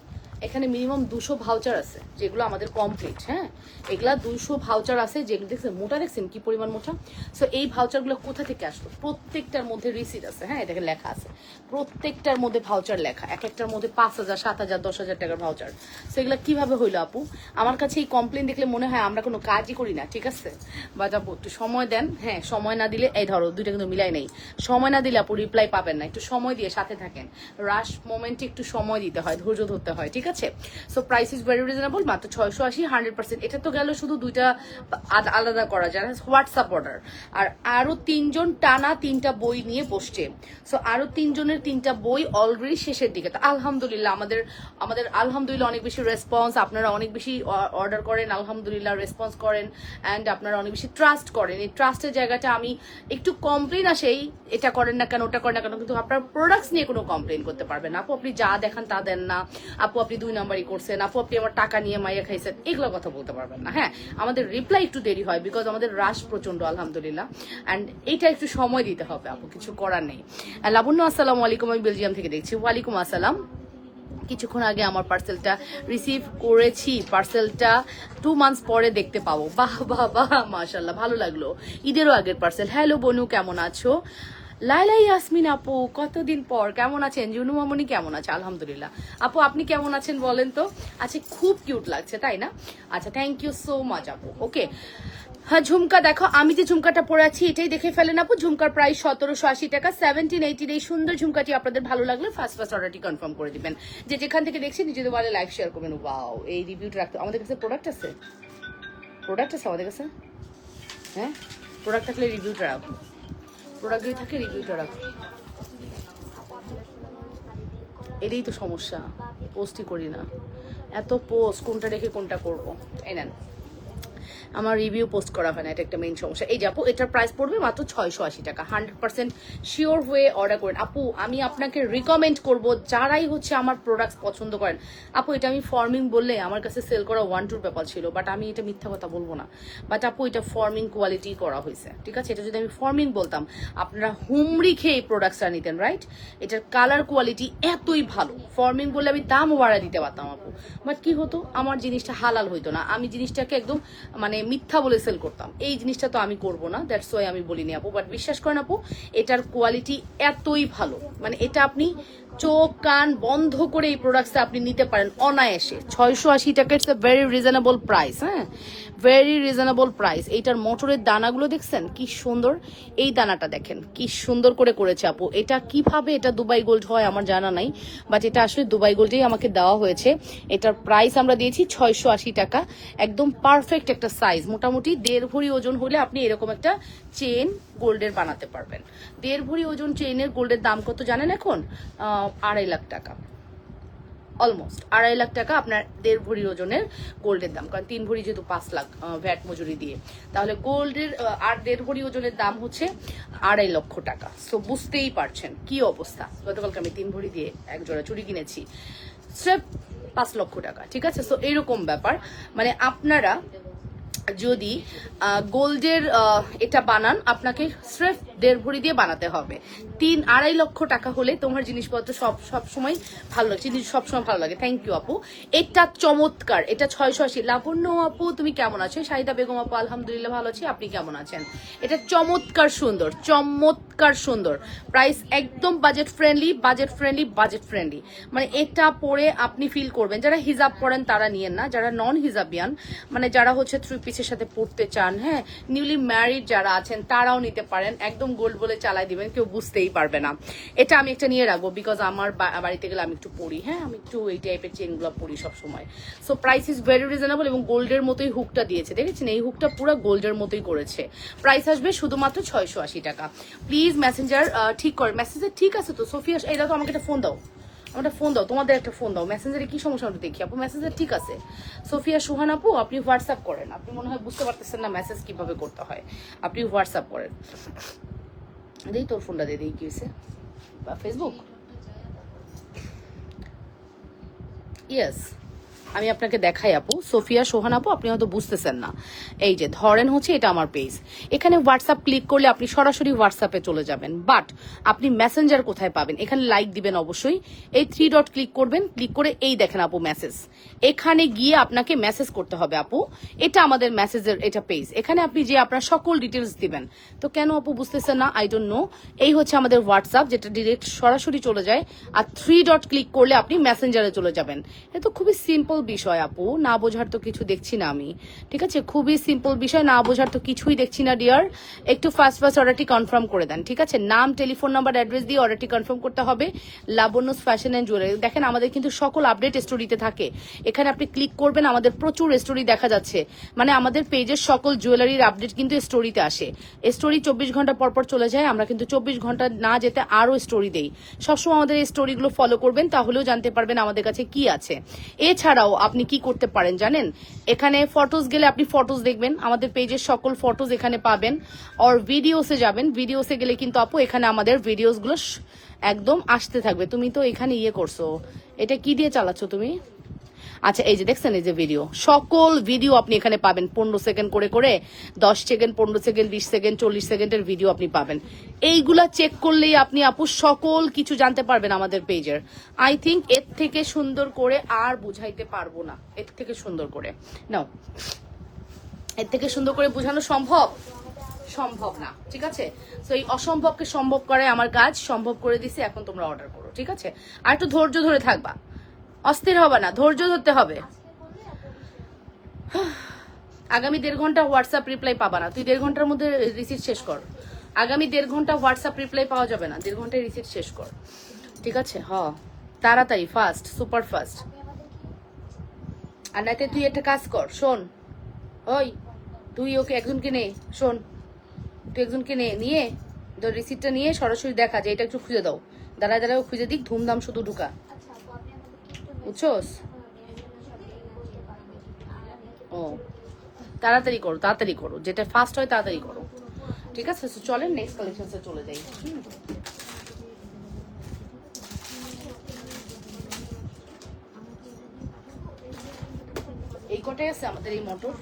এখানে মিনিমাম 200 ভাউচার আছে, যেগুলো আমাদের কমপ্লিট। হ্যাঁ, এগুলা 200 ভাউচার আছে, যেগুলো দেখছেন মোটা, দেখছেন কি পরিমাণ মোটা। সো এই ভাউচারগুলো কোথা থেকে আসলো? প্রত্যেকটার মধ্যে রিসিট আছে। হ্যাঁ, দেখেন লেখা আছে, প্রত্যেকটার মধ্যে ভাউচার লেখা, এক একটার মধ্যে 5,000, 7,000, 10,000 টাকার ভাউচার। সো এগুলো কিভাবে হইলো আপু? আমার কাছে এই কমপ্লেন দেখলে মনে হয় আমরা কোনো কাজই করি না, ঠিক আছে? বাট আপু একটু সময় দেন। হ্যাঁ, সময় না দিলে, এই ধরো দুইটা কিন্তু মিলাই নেই, সময় না দিলে আপু রিপ্লাই পাবেন না। একটু সময় দিয়ে সাথে থাকেন, রাশ মোমেন্টে একটু সময় দিতে হয়, ধৈর্য ধরতে হয়, ঠিক আছে? So price is very reasonable, মাত্র 680, 100%। এটা তো গেল শুধু দুইটা আলাদা করা যায়, হোয়াটসঅ্যাপ অর্ডার। আর আরো 3 জন টানা 3টা বই নিয়ে বসছে। সো আরো 3 জনের 3টা বই অলরেডি শেষের দিকে। তো আলহামদুলিল্লাহ, আমাদের আলহামদুলিল্লাহ অনেক বেশি রেসপন্স, আপনারা অনেক বেশি অর্ডার করেন, আলহামদুলিল্লাহ রেসপন্স করেন, অ্যান্ড আপনারা অনেক বেশি ট্রাস্ট করেন। এই ট্রাস্টের জায়গাটা আমি একটু কমপ্লেন আসেই, এটা করেন না কেন, ওটা করেন না কেন, কিন্তু আপনার প্রোডাক্টস নিয়ে কোনো কমপ্লেন করতে পারবেন না। আপু আপনি যা দেখান তা দেন না, আপু আপনি 2 নাম্বারই করছেন, আপু আপনি আমার টাকা নিয়ে মাইয়া খাইছেন, এগুলো কথা বলতে পারবেন না। হ্যাঁ, আমাদের রিপ্লাই একটু দেরি হয়, বিকজ আমাদের রাশ প্রচন্ড আলহামদুলিল্লাহ, অ্যান্ড এইটা একটু সময় দিতে হবে আপু, কিছু করার নেই। লাবণ্য, আসসালামু আলাইকুম, আমি বেলজিয়াম থেকে দেখছি। ওয়ালাইকুম আসসালাম। কিছুক্ষণ আগে আমার পার্সেলটা রিসিভ করেছি, পার্সেলটা 2 মান্থস পরে দেখতে পাবো। বাহ বাহ বাহ, মাশাল্লাহ, ভালো লাগলো। ঈদেরও আগের পার্সেল। হ্যালো বনু, কেমন আছো? লাইলা ইয়াসমিন আপু, কতদিন পর, কেমন আছেন? জুনু মামনি কেমন আছে? আলহামদুলিল্লাহ। আপু আপনি কেমন আছেন বলেন তো? আচ্ছা, খুব কিউট লাগছে, তাই না? আচ্ছা, থ্যাংক ইউ সো মাচ আপু। ওকে, হ্যাঁ, ঝুমকা দেখো, আমি যে ঝুমকাটা পরে আছি এটাই দেখে ফেলেন আপু। ঝুমকার প্রাইস 1780 টাকা, 1780। এই সুন্দর ঝুমকাটি আপনাদের ভালো লাগলে ফার্স্ট অর্ডারটি কনফার্ম করে দিবেন। যে যেখান থেকে দেখছি নিজেদের বলে লাইক শেয়ার করবেন। ওয়াও, এই রিভিউটা রাখতে আমাদের কাছে প্রোডাক্ট আছে, আমাদের কাছে। হ্যাঁ, প্রোডাক্ট থাকলে রিভিউটা রাখুন, প্রোডাক্ট যদি থাকে রিভিউটা রাখুন। এটাই তো সমস্যা, পোস্টই করি না, এত পোস্ট, কোনটা রেখে কোনটা করবো। এই নেন, আমার রিভিউ পোস্ট করা হয় না, এটা একটা মেইন সমস্যা। এই যে আপু, এটার প্রাইস পড়বে মাত্র 680 টাকা। 100% শিওর হয়ে অর্ডার করেন আপু। আমি আপনাকে রিকমেন্ড করব, যারাই হচ্ছে আমার প্রোডাক্টস পছন্দ করেন আপু, এটা আমি ফর্মিং বললে আমার কাছে সেল করা 1-2 পেপার ছিল, বাট আমি এটা মিথ্যা কথা বলবো না। বাট আপু, এটা ফর্মিং কোয়ালিটি করা হয়েছে, ঠিক আছে? এটা যদি আমি ফর্মিং বলতাম, আপনারা হুমড়ি খেয়ে প্রোডাক্টসটা নিতেন, রাইট? এটার কালার কোয়ালিটি এতই ভালো, ফর্মিং বললে আমি দামও বাড়া দিতে পারতাম আপু। বাট কি হতো, আমার জিনিসটা হালাল হইতো না, আমি জিনিসটাকে একদম মানে মিথ্যা বলে সেল করতাম। এই জিনিসটা তো আমি করব না, দ্যাটস ওয়াই আমি বলিনি আপু। বাট বিশ্বাস করেন আপু, এটার কোয়ালিটি এতই ভালো, মানে এটা আপনি চোখ কান বন্ধ করে এই প্রোডাক্টসটা আপনি নিতে পারেন অনায়াসে। 680 টাকা, it's a very reasonable price. হ্যাঁ, ভেরি রিজনেবল প্রাইস। এইটার মোটরের দানাগুলো দেখছেন কি সুন্দর, এই দানাটা দেখেন কি সুন্দর করে করেছে আপু। এটা কিভাবে এটা দুবাই গোল্ড হয় আমার জানা নাই, বাট এটা আসলে দুবাই গোল্ডেই আমাকে দেওয়া হয়েছে। এটার প্রাইস আমরা দিয়েছি 680 টাকা। একদম পারফেক্ট একটা সাইজ, মোটামুটি 1.5 ভরি ওজন হলে আপনি এরকম একটা চেন গোল্ডের বানাতে পারবেন। 1.5 ভরি ওজন চেইনের গোল্ডের দাম কত জানেন এখন? 2.5 লাখ টাকা, অলমোস্ট 2.5 লাখ টাকা আপনার 1.5 ভরি ওজনের গোল্ডের দাম। কারণ 3 ভরি যেহেতু 5 লাখ ভ্যাট মজুরি দিয়ে, তাহলে গোল্ডের আর 1.5 ভরি ওজনের দাম হচ্ছে 2.5 লক্ষ টাকা। সো বুঝতেই পারছেন কি অবস্থা। গতকালকে আমি 3 ভরি দিয়ে এক জোড়া চুড়ি কিনেছি, স্রেফ 5 লক্ষ টাকা। ঠিক আছে, সো এইরকম ব্যাপার। মানে আপনারা যদি গোল্ডের এটা বানান, আপনাকে স্রেফ 1.5 ভরি দিয়ে বানাতে হবে। 3-2.5 লক্ষ টাকা হলে তোমার জিনিসপত্র সব সময় ভালো লাগে, জিনিস সবসময় ভালো লাগে। থ্যাংক ইউ আপু, এটা চমৎকার। এটা 680। লাবণ্য আপু তুমি কেমন আছো? শাহিদা বেগম আপু আলহামদুলিল্লাহ ভালো আছি, আপনি কেমন আছেন? এটা চমৎকার সুন্দর, চমৎকার সুন্দর। প্রাইস একদম budget friendly, budget friendly, budget friendly. মানে এটা পরে আপনি ফিল করবেন, যারা হিজাব পরেন তারা নিয়েন না, যারা নন হিজাবিয়ান মানে যারা হচ্ছে 3 পিসের সাথে পড়তে চান, হ্যাঁ, নিউলি ম্যারিড যারা আছেন তারাও নিতে পারেন। একদম গোল্ড বলে চালাই দিবেন, কেউ বুঝতেই পারবে না। এটা আমি একটা নিয়ে রাখবো, বিকজ আমার বাড়িতে গেলে আমি একটু পড়ি। হ্যাঁ, আমি একটু এই টাইপের চেনগুলো পড়ি সবসময়। So price is very reasonable এবং গোল্ডের মতোই হুকটা দিয়েছে, দেখেছেন? এই হুকটা পুরো গোল্ডের মতোই করেছে। প্রাইস আসবে শুধুমাত্র 680 টাকা। প্লিজ মেসেঞ্জার ঠিক করে, মেসেঞ্জার ঠিক আছে তো? সোফিয়া এই দাও তো, আমাকে একটা ফোন দাও, আমাকে ফোন দাও, তোমাদের একটা ফোন দাও। মেসেঞ্জারে কি সমস্যা ওটা দেখি আপু। মেসেঞ্জার ঠিক আছে। সোফিয়া সুহান আপু আপনি হোয়াটসঅ্যাপ করেন, আপনি মনে হয় বুঝতে পারতেছেন না মেসেজ কিভাবে করতে হয়, আপনি হোয়াটসঅ্যাপ করেন। দেই তোর ফোনটা দিয়ে দিই, কি হয়েছে? বা ফেসবুক? ইয়েস, আমি আপনাকে দেখাই আপু। সোফিয়া সোহান আপু আপনি হয়তো বুঝতেছেন না। এই যে ধরেন হচ্ছে এটা আমার পেজ, এখানে হোয়াটসঅ্যাপ ক্লিক করলে আপনি সরাসরি হোয়াটসঅ্যাপে চলে যাবেন। বাট আপনি মেসেঞ্জার কোথায় পাবেন? এখানে লাইক দিবেন অবশ্যই, এই 3 ডট ক্লিক করবেন, ক্লিক করে এই দেখেন আপু মেসেজ, এখানে গিয়ে আপনাকে মেসেজ করতে হবে আপু। এটা আমাদের মেসেজের এটা পেজ, এখানে আপনি যে আপনার সকল ডিটেলস দিবেন। তো কেন আপু বুঝতেছেন না? I don't know. এই হচ্ছে আমাদের হোয়াটসঅ্যাপ, যেটা ডিরেক্ট সরাসরি চলে যায়। আর 3 ডট ক্লিক করলে আপনি মেসেঞ্জারে চলে যাবেন। এটা তো খুবই সিম্পল বিষয় আপু, না বোঝার তো কিছু দেখছি না আমি। ঠিক আছে, খুবই সিম্পল বিষয়, না বোঝার তো কিছুই দেখছি না ডিয়ার। একটু ফার্স্ট অর্ডারটি কনফার্ম করে দেন। ঠিক আছে, নাম, টেলিফোন নাম্বার, অ্যাড্রেস দিয়ে অর্ডারটি কনফার্ম করতে হবে। Labanya's fashion and jewellery. দেখেন আমাদের কিন্তু সকল আপডেট স্টোরিতে থাকে, এখানে আপনি ক্লিক করবেন, আমাদের প্রচুর স্টোরি দেখা যাচ্ছে। মানে আমাদের পেজের সকল জুয়েলারির আপডেট কিন্তু স্টোরিতে আসে। স্টোরি 24 ঘন্টা পর পর চলে যায়, আমরা কিন্তু 24 ঘন্টা না যেতে আরো স্টোরি দেই। সবসময় আমাদের এই স্টোরিগুলো ফলো করবেন, তাহলেও জানতে পারবেন আমাদের কাছে কি আছে। এছাড়াও আপনি কি করতে পারেন জানেন? এখানে ফটোস গেলে আপনি ফটোস দেখবেন, আমাদের পেজের সকল ফটোস এখানে পাবেন। আর ভিডিওসে যাবেন, ভিডিওসে গেলে কিন্তু আপু এখানে আমাদের ভিডিওস গুলো একদম আসতে থাকবে। তুমি তো এখানে ইয়ে করছো, এটা কি দিয়ে চালাচ্ছ তুমি? আচ্ছা, এই যে দেখছেন, এই যে ভিডিও, সকল ভিডিও আপনি এখানে পাবেন। 15 সেকেন্ড করে করে 10 সেকেন্ড, 15 সেকেন্ড, 20 সেকেন্ড, 40 সেকেন্ডের ভিডিও আপনি পাবেন। এইগুলা চেক করলেই আপনি আপু সকল কিছু জানতে পারবেন আমাদের পেজের। আই থিঙ্ক এর থেকে সুন্দর করে আর বুঝাইতে পারবো না, এর থেকে সুন্দর করে নাও, এর থেকে সুন্দর করে বোঝানো সম্ভব সম্ভব না। ঠিক আছে, তো এই অসম্ভবকে সম্ভব করে আমার কাজ, সম্ভব করে দিছি। এখন তোমরা অর্ডার করো। ঠিক আছে, আর একটু ধৈর্য ধরে থাকবা, অস্থির হবে না, ধৈর্য ধরতে হবে। আগামী 1.5 ঘন্টা হোয়াটসঅ্যাপ রিপ্লাই পাবা না, তুই 1.5 ঘন্টার মধ্যে রিসিট শেষ কর। আগামী 1.5 ঘন্টা হোয়াটসঅ্যাপ রিপ্লাই পাওয়া যাবে না, 1.5 ঘন্টায় রিসিট শেষ কর। ঠিক আছে, তাড়াতাড়ি, ফাস্ট, সুপার ফাস্ট। আর নাইতে তুই একটা কাজ কর, শোন, ওই তুই ওকে একজনকে নে, শোন, তুই একজনকে নিয়ে তোর রিসিটটা নিয়ে সরাসরি দেখা যায়, এটা একটু খুঁজে দাও, দাঁড়ায় দাঁড়ায় খুঁজে দিক, ধুমধাম শুধু ঢুকা, বুঝছোস? ও তাড়াতাড়ি করো, তাড়াতাড়ি করো, যেটা ফাস্ট হয় তাড়াতাড়ি করো। ঠিক আছে, চলেন নেক্সট কালেকশনসে চলে যাই। এই কটাই আছে আমাদের এই মোটর,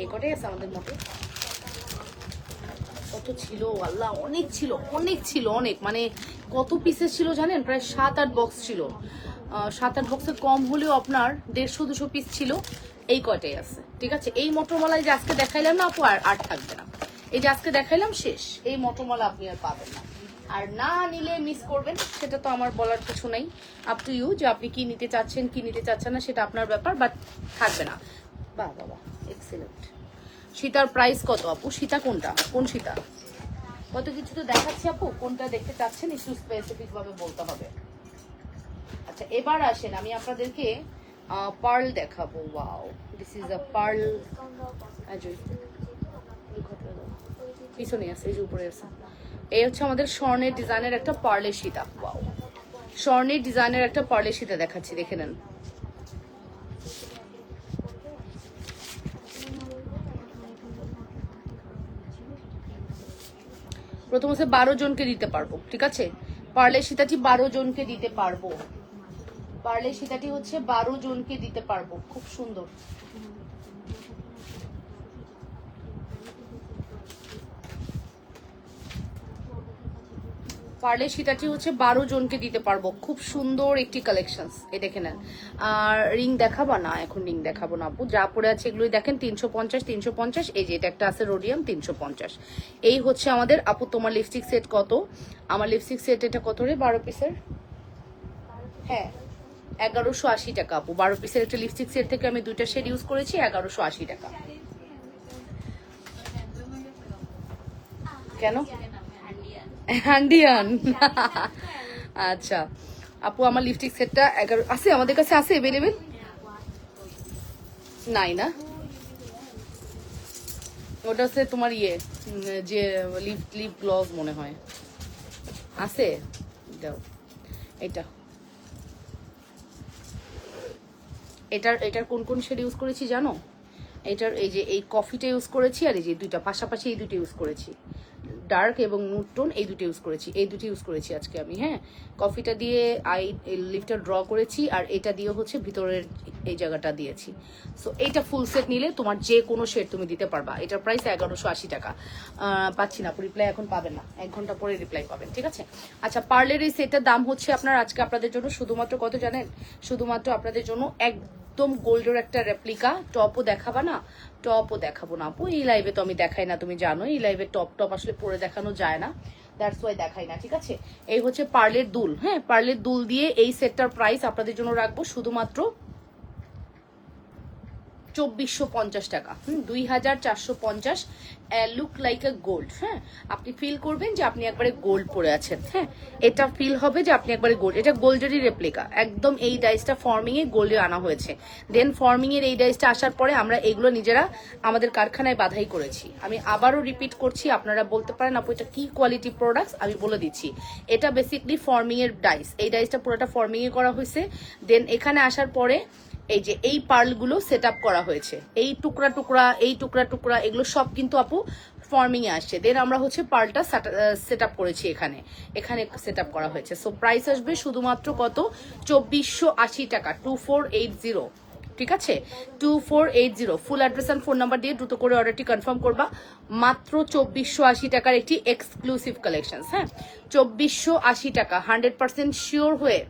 এই কটাই আছে আমাদের মোটর। কত ছিল আল্লাহ, অনেক ছিল, অনেক ছিল, অনেক। মানে কত পিসেস ছিল জানেন? প্রায় 7-8 বক্স ছিল। 7-8 বক্সে কম হলেও আপনার 150-200 পিস ছিল। এই কয়টাই আছে, ঠিক আছে। এই মটরমালাই যে আজকে দেখাইলাম না আপু, আর আর থাকবে না। এই যে আজকে দেখাইলাম শেষ, এই মটরমালা আপনি আর পাবেন না। আর না নিলে মিস করবেন, সেটা তো আমার বলার কিছু নেই। আপ টু ইউ যে আপনি কি নিতে চাচ্ছেন কি নিতে চাচ্ছেন না, সেটা আপনার ব্যাপার, বাট থাকবে না। বাহ বাবা, এক্সিলেন্ট। সীতার প্রাইস কত আপু? সীতা কোনটা, কোন সীতা? কত কিছু তো দেখাচ্ছি আপু, কোনটা দেখতে চাচ্ছেন একটু স্পেসিফিক ভাবে বলতে হবে। আচ্ছা এবার আসেন, আমি আপনাদেরকে পার্ল দেখাবো। Wow, this is a pearl. পিছনে আছে, এই যে উপরে আছে। এই হচ্ছে আমাদের স্বর্ণের ডিজাইনের একটা পার্লের সীতা। ওয়াও, স্বর্ণের ডিজাইনের একটা পার্লের সীতা দেখাচ্ছি, দেখে নেন। প্রথম হচ্ছে 12 জনকে দিতে পারবো, ঠিক আছে। পার্লের সীতাটি 12 জনকে দিতে পারবো। পার্লের সীতাটি হচ্ছে 12 জনকে দিতে পারবো, খুব সুন্দর। পার্লের সীতাটি হচ্ছে 12 জনকে দিতে পারবো, খুব সুন্দর একটি কালেকশন। এই দেখে নেন। আর রিং দেখাবো না, এখন রিং দেখাবো না আপু, যা পরে আছে এগুলোই দেখেন। 350 350। এই যে এটা একটা আছে রোডিয়াম, 350। এই হচ্ছে আমাদের আপু। তোমার লিপস্টিক সেট কত? আমার লিপস্টিক সেট এটা কত রে? 12 পিসের, হ্যাঁ 1180 টাকা আপু। 12 পিসের একটা লিপস্টিক সেট থেকে আমি 2টা শেড ইউজ করেছি, 1180 টাকা। কেন? হ্যান্ডিয়ান। আচ্ছা আপু, আমার লিপস্টিক সেটটা 11 আছে, আমাদের কাছে আছে অ্যাভেলেবেল। নাই না, ওটা হচ্ছে তোমার ইয়ে যে লিপ লিপ গ্লস মনে হয় আছে। দাও এটা, এটার কোন কোন শেড ইউজ করেছি জানো? এটার এই যে এই কফিটা ইউজ করেছি, আর এই যে দুইটা পাশাপাশি এই দুটো ইউজ করেছি, ডার্ক এবং নুড টোন, এই দুটো ইউজ করেছি। এই দুটো ইউজ করেছি আজকে আমি। হ্যাঁ, কফিটা দিয়ে লিপটা ড্র করেছি, আর এটা দিয়ে হচ্ছে ভিতরের এই জায়গাটা দিয়েছি। সো এইটা ফুল সেট নিলে তোমার যে কোনো শেড তুমি দিতে পারবা। এটার প্রাইস 1180 টাকা। পাচ্ছি না, রিপ্লাই এখন পাবেন না, 1 ঘন্টা পরে রিপ্লাই পাবেন, ঠিক আছে। আচ্ছা, পার্লের এই সেটটার দাম হচ্ছে আপনার আজকে আপনাদের জন্য শুধুমাত্র কত জানেন? শুধুমাত্র আপনাদের জন্য একদম গোল্ডের একটা রেপ্লিকা। টপও দেখাবা না? টপও দেখাবো না আপু, এই লাইভে তো আমি দেখাই না, তুমি জানো এই লাইভে টপ আসলে পরে দেখানো যায় না, দ্যাটস ওয়াই দেখাই না, ঠিক আছে। এই হচ্ছে পার্লের দুল। হ্যাঁ, পার্লের দুল দিয়ে এই সেটটার প্রাইস আপনাদের জন্য রাখবো শুধুমাত্র 2450 টাকা। 2450। Look like a gold. হ্যাঁ, আপনি ফিল করবেন যে আপনি একবারে গোল্ড পরে আছেন। হ্যাঁ, এটা ফিল হবে যে আপনি একবারে গোল্ড। এটা গোল্ডেরই রেপ্লিকা, একদম এই ডাইসটা ফর্মিং এ গোল্ডে আনা হয়েছে। দেন ফর্মিং এর এই ডাইসটা আসার পরে আমরা এগুলো নিজেরা আমাদের কারখানায় বাধাই করেছি। আমি আবারও রিপিট করছি, আপনারা বলতে পারেন আপু এটা কি কোয়ালিটি প্রোডাক্টস, আমি বলে দিচ্ছি। এটা বেসিকলি ফর্মিং এর ডাইস, এই ডাইসটা পুরোটা ফর্মিং এ করা হয়েছে। দেন এখানে আসার পরে এই যে এই পার্লগুলো সেট আপ করা হয়েছে, এই টুকরা টুকরা এই টুকরা টুকরা এগুলো সব কিন্তু আপু ফর্মিং এ আসছে। দেন আমরা হচ্ছে পার্লটা সেট আপ করেছি, এখানে এখানে সেট আপ করা হয়েছে। সো প্রাইস আসবে শুধুমাত্র কত? 2480 টাকা, 2480, ঠিক আছে। 2480। ফুল অ্যাড্রেস অ্যান্ড ফোন নাম্বার দিয়ে দ্রুত করে অর্ডারটি কনফার্ম করবা। মাত্র 2480 টাকার একটি এক্সক্লুসিভ কালেকশন। হ্যাঁ, 2480 টাকা, 100% শিওর হয়ে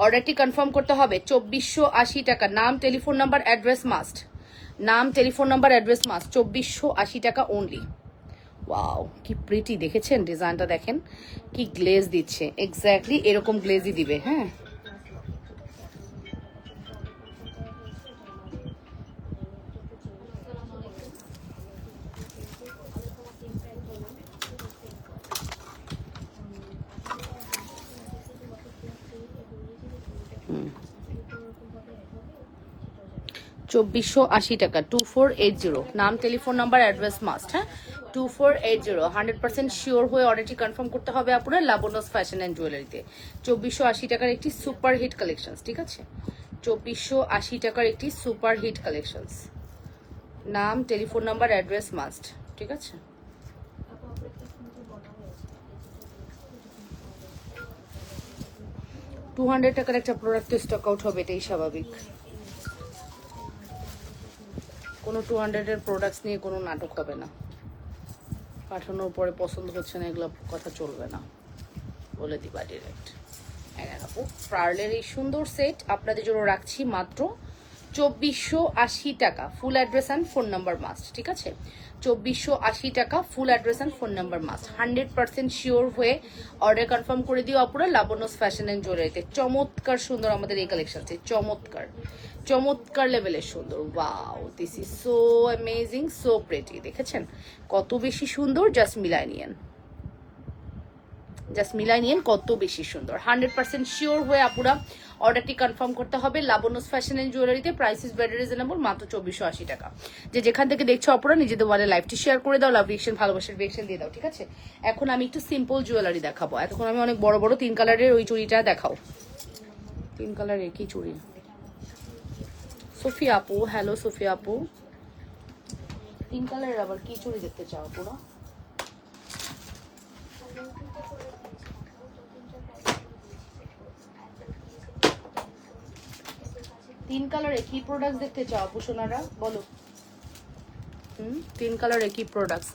অর্ডারটি কনফার্ম করতে হবে। 2480 টাকা। নাম, টেলিফোন নাম্বার, অ্যাড্রেস মাস্ট। নাম, টেলিফোন নাম্বার, অ্যাড্রেস মাস্ট। 2480 টাকা অনলি। ওয়াও, কি প্রিটি, দেখেছেন ডিজাইনটা? দেখেন কি গ্লেজ দিচ্ছে, এক্স্যাক্টলি এরকম গ্লেজই দিবে। হ্যাঁ, হুম, 2480 টাকা, 2480। নাম, টেলিফোন নাম্বার, অ্যাড্রেস মাস্ট। হ্যাঁ, 2480। 100% শিওর হয়ে অর্ডারটি কনফার্ম করতে হবে আপনার লাবণ্যস ফ্যাশন অ্যান্ড জুয়েলারিতে। 2480 টাকার একটি সুপার হিট কালেকশন, ঠিক আছে। 2480 টাকার একটি সুপার হিট কালেকশন। নাম, টেলিফোন নাম্বার, অ্যাড্রেস মাস্ট, ঠিক আছে। $200 টাকার একটা প্রোডাক্ট স্টক আউট হবে, এটাই স্বাভাবিক। কোনো 200 এর প্রোডাক্টস নিয়ে কোনো নাটক হবে না। পাঠানোর পরে পছন্দ হচ্ছে না, এগুলো কথা চলবে না, বলে দিবা ডিরেক্ট। আপু, পার্লের এই সুন্দর সেট আপনাদের জন্য রাখছি মাত্র 2480 টাকা, full address and phone number must, ঠিক আছে? 2480 টাকা, full address and phone number must. 100% sure হয়ে অর্ডার কনফার্ম করে দিও আপুরা লাবণ্যস ফ্যাশন অ্যান্ড জুয়েলারিতে। চমৎকার সুন্দর আমাদের এই কালেকশন, চমৎকার চমৎকার লেভেলের সুন্দর। Wow, this is so amazing, so pretty. দেখেছেন কত বেশি সুন্দর, জাস্ট মিলাই নিয়েন, কত বেশি সুন্দর। 100% শিওর হয়ে আপুরা অর্ডারটি কনফার্ম করতে হবে লাবণ্যস ফ্যাশন এন্ড জুয়েলারিতে। প্রাইস ইজ ভেরি রিজনেবল, মাত্র 2480 টাকা। যে যেখান থেকে দেখছো আপুরা নিজেদের ওয়ালে লাইভটি শেয়ার করে দাও, লাভ রিয়েকশন, ভালোবাসার রিয়েকশন দিয়ে দাও, ঠিক আছে? এখন আমি একটু সিম্পল জুয়েলারি দেখাবো। এতক্ষণ আমি অনেক বড় বড় 3 কালারের ওই চুড়িটা দেখাও। 3 কালারের কি চুড়ি? সোফিয়া আপু, হ্যালো সোফিয়া আপু। 3 কালারের আবার কি চুড়ি দেখতে চাও আপুরা? তিন কালারে কি প্রোডাক্ট দেখতে চাও আপু সোনারা, বলো। 3 কালারে কি প্রোডাক্টস?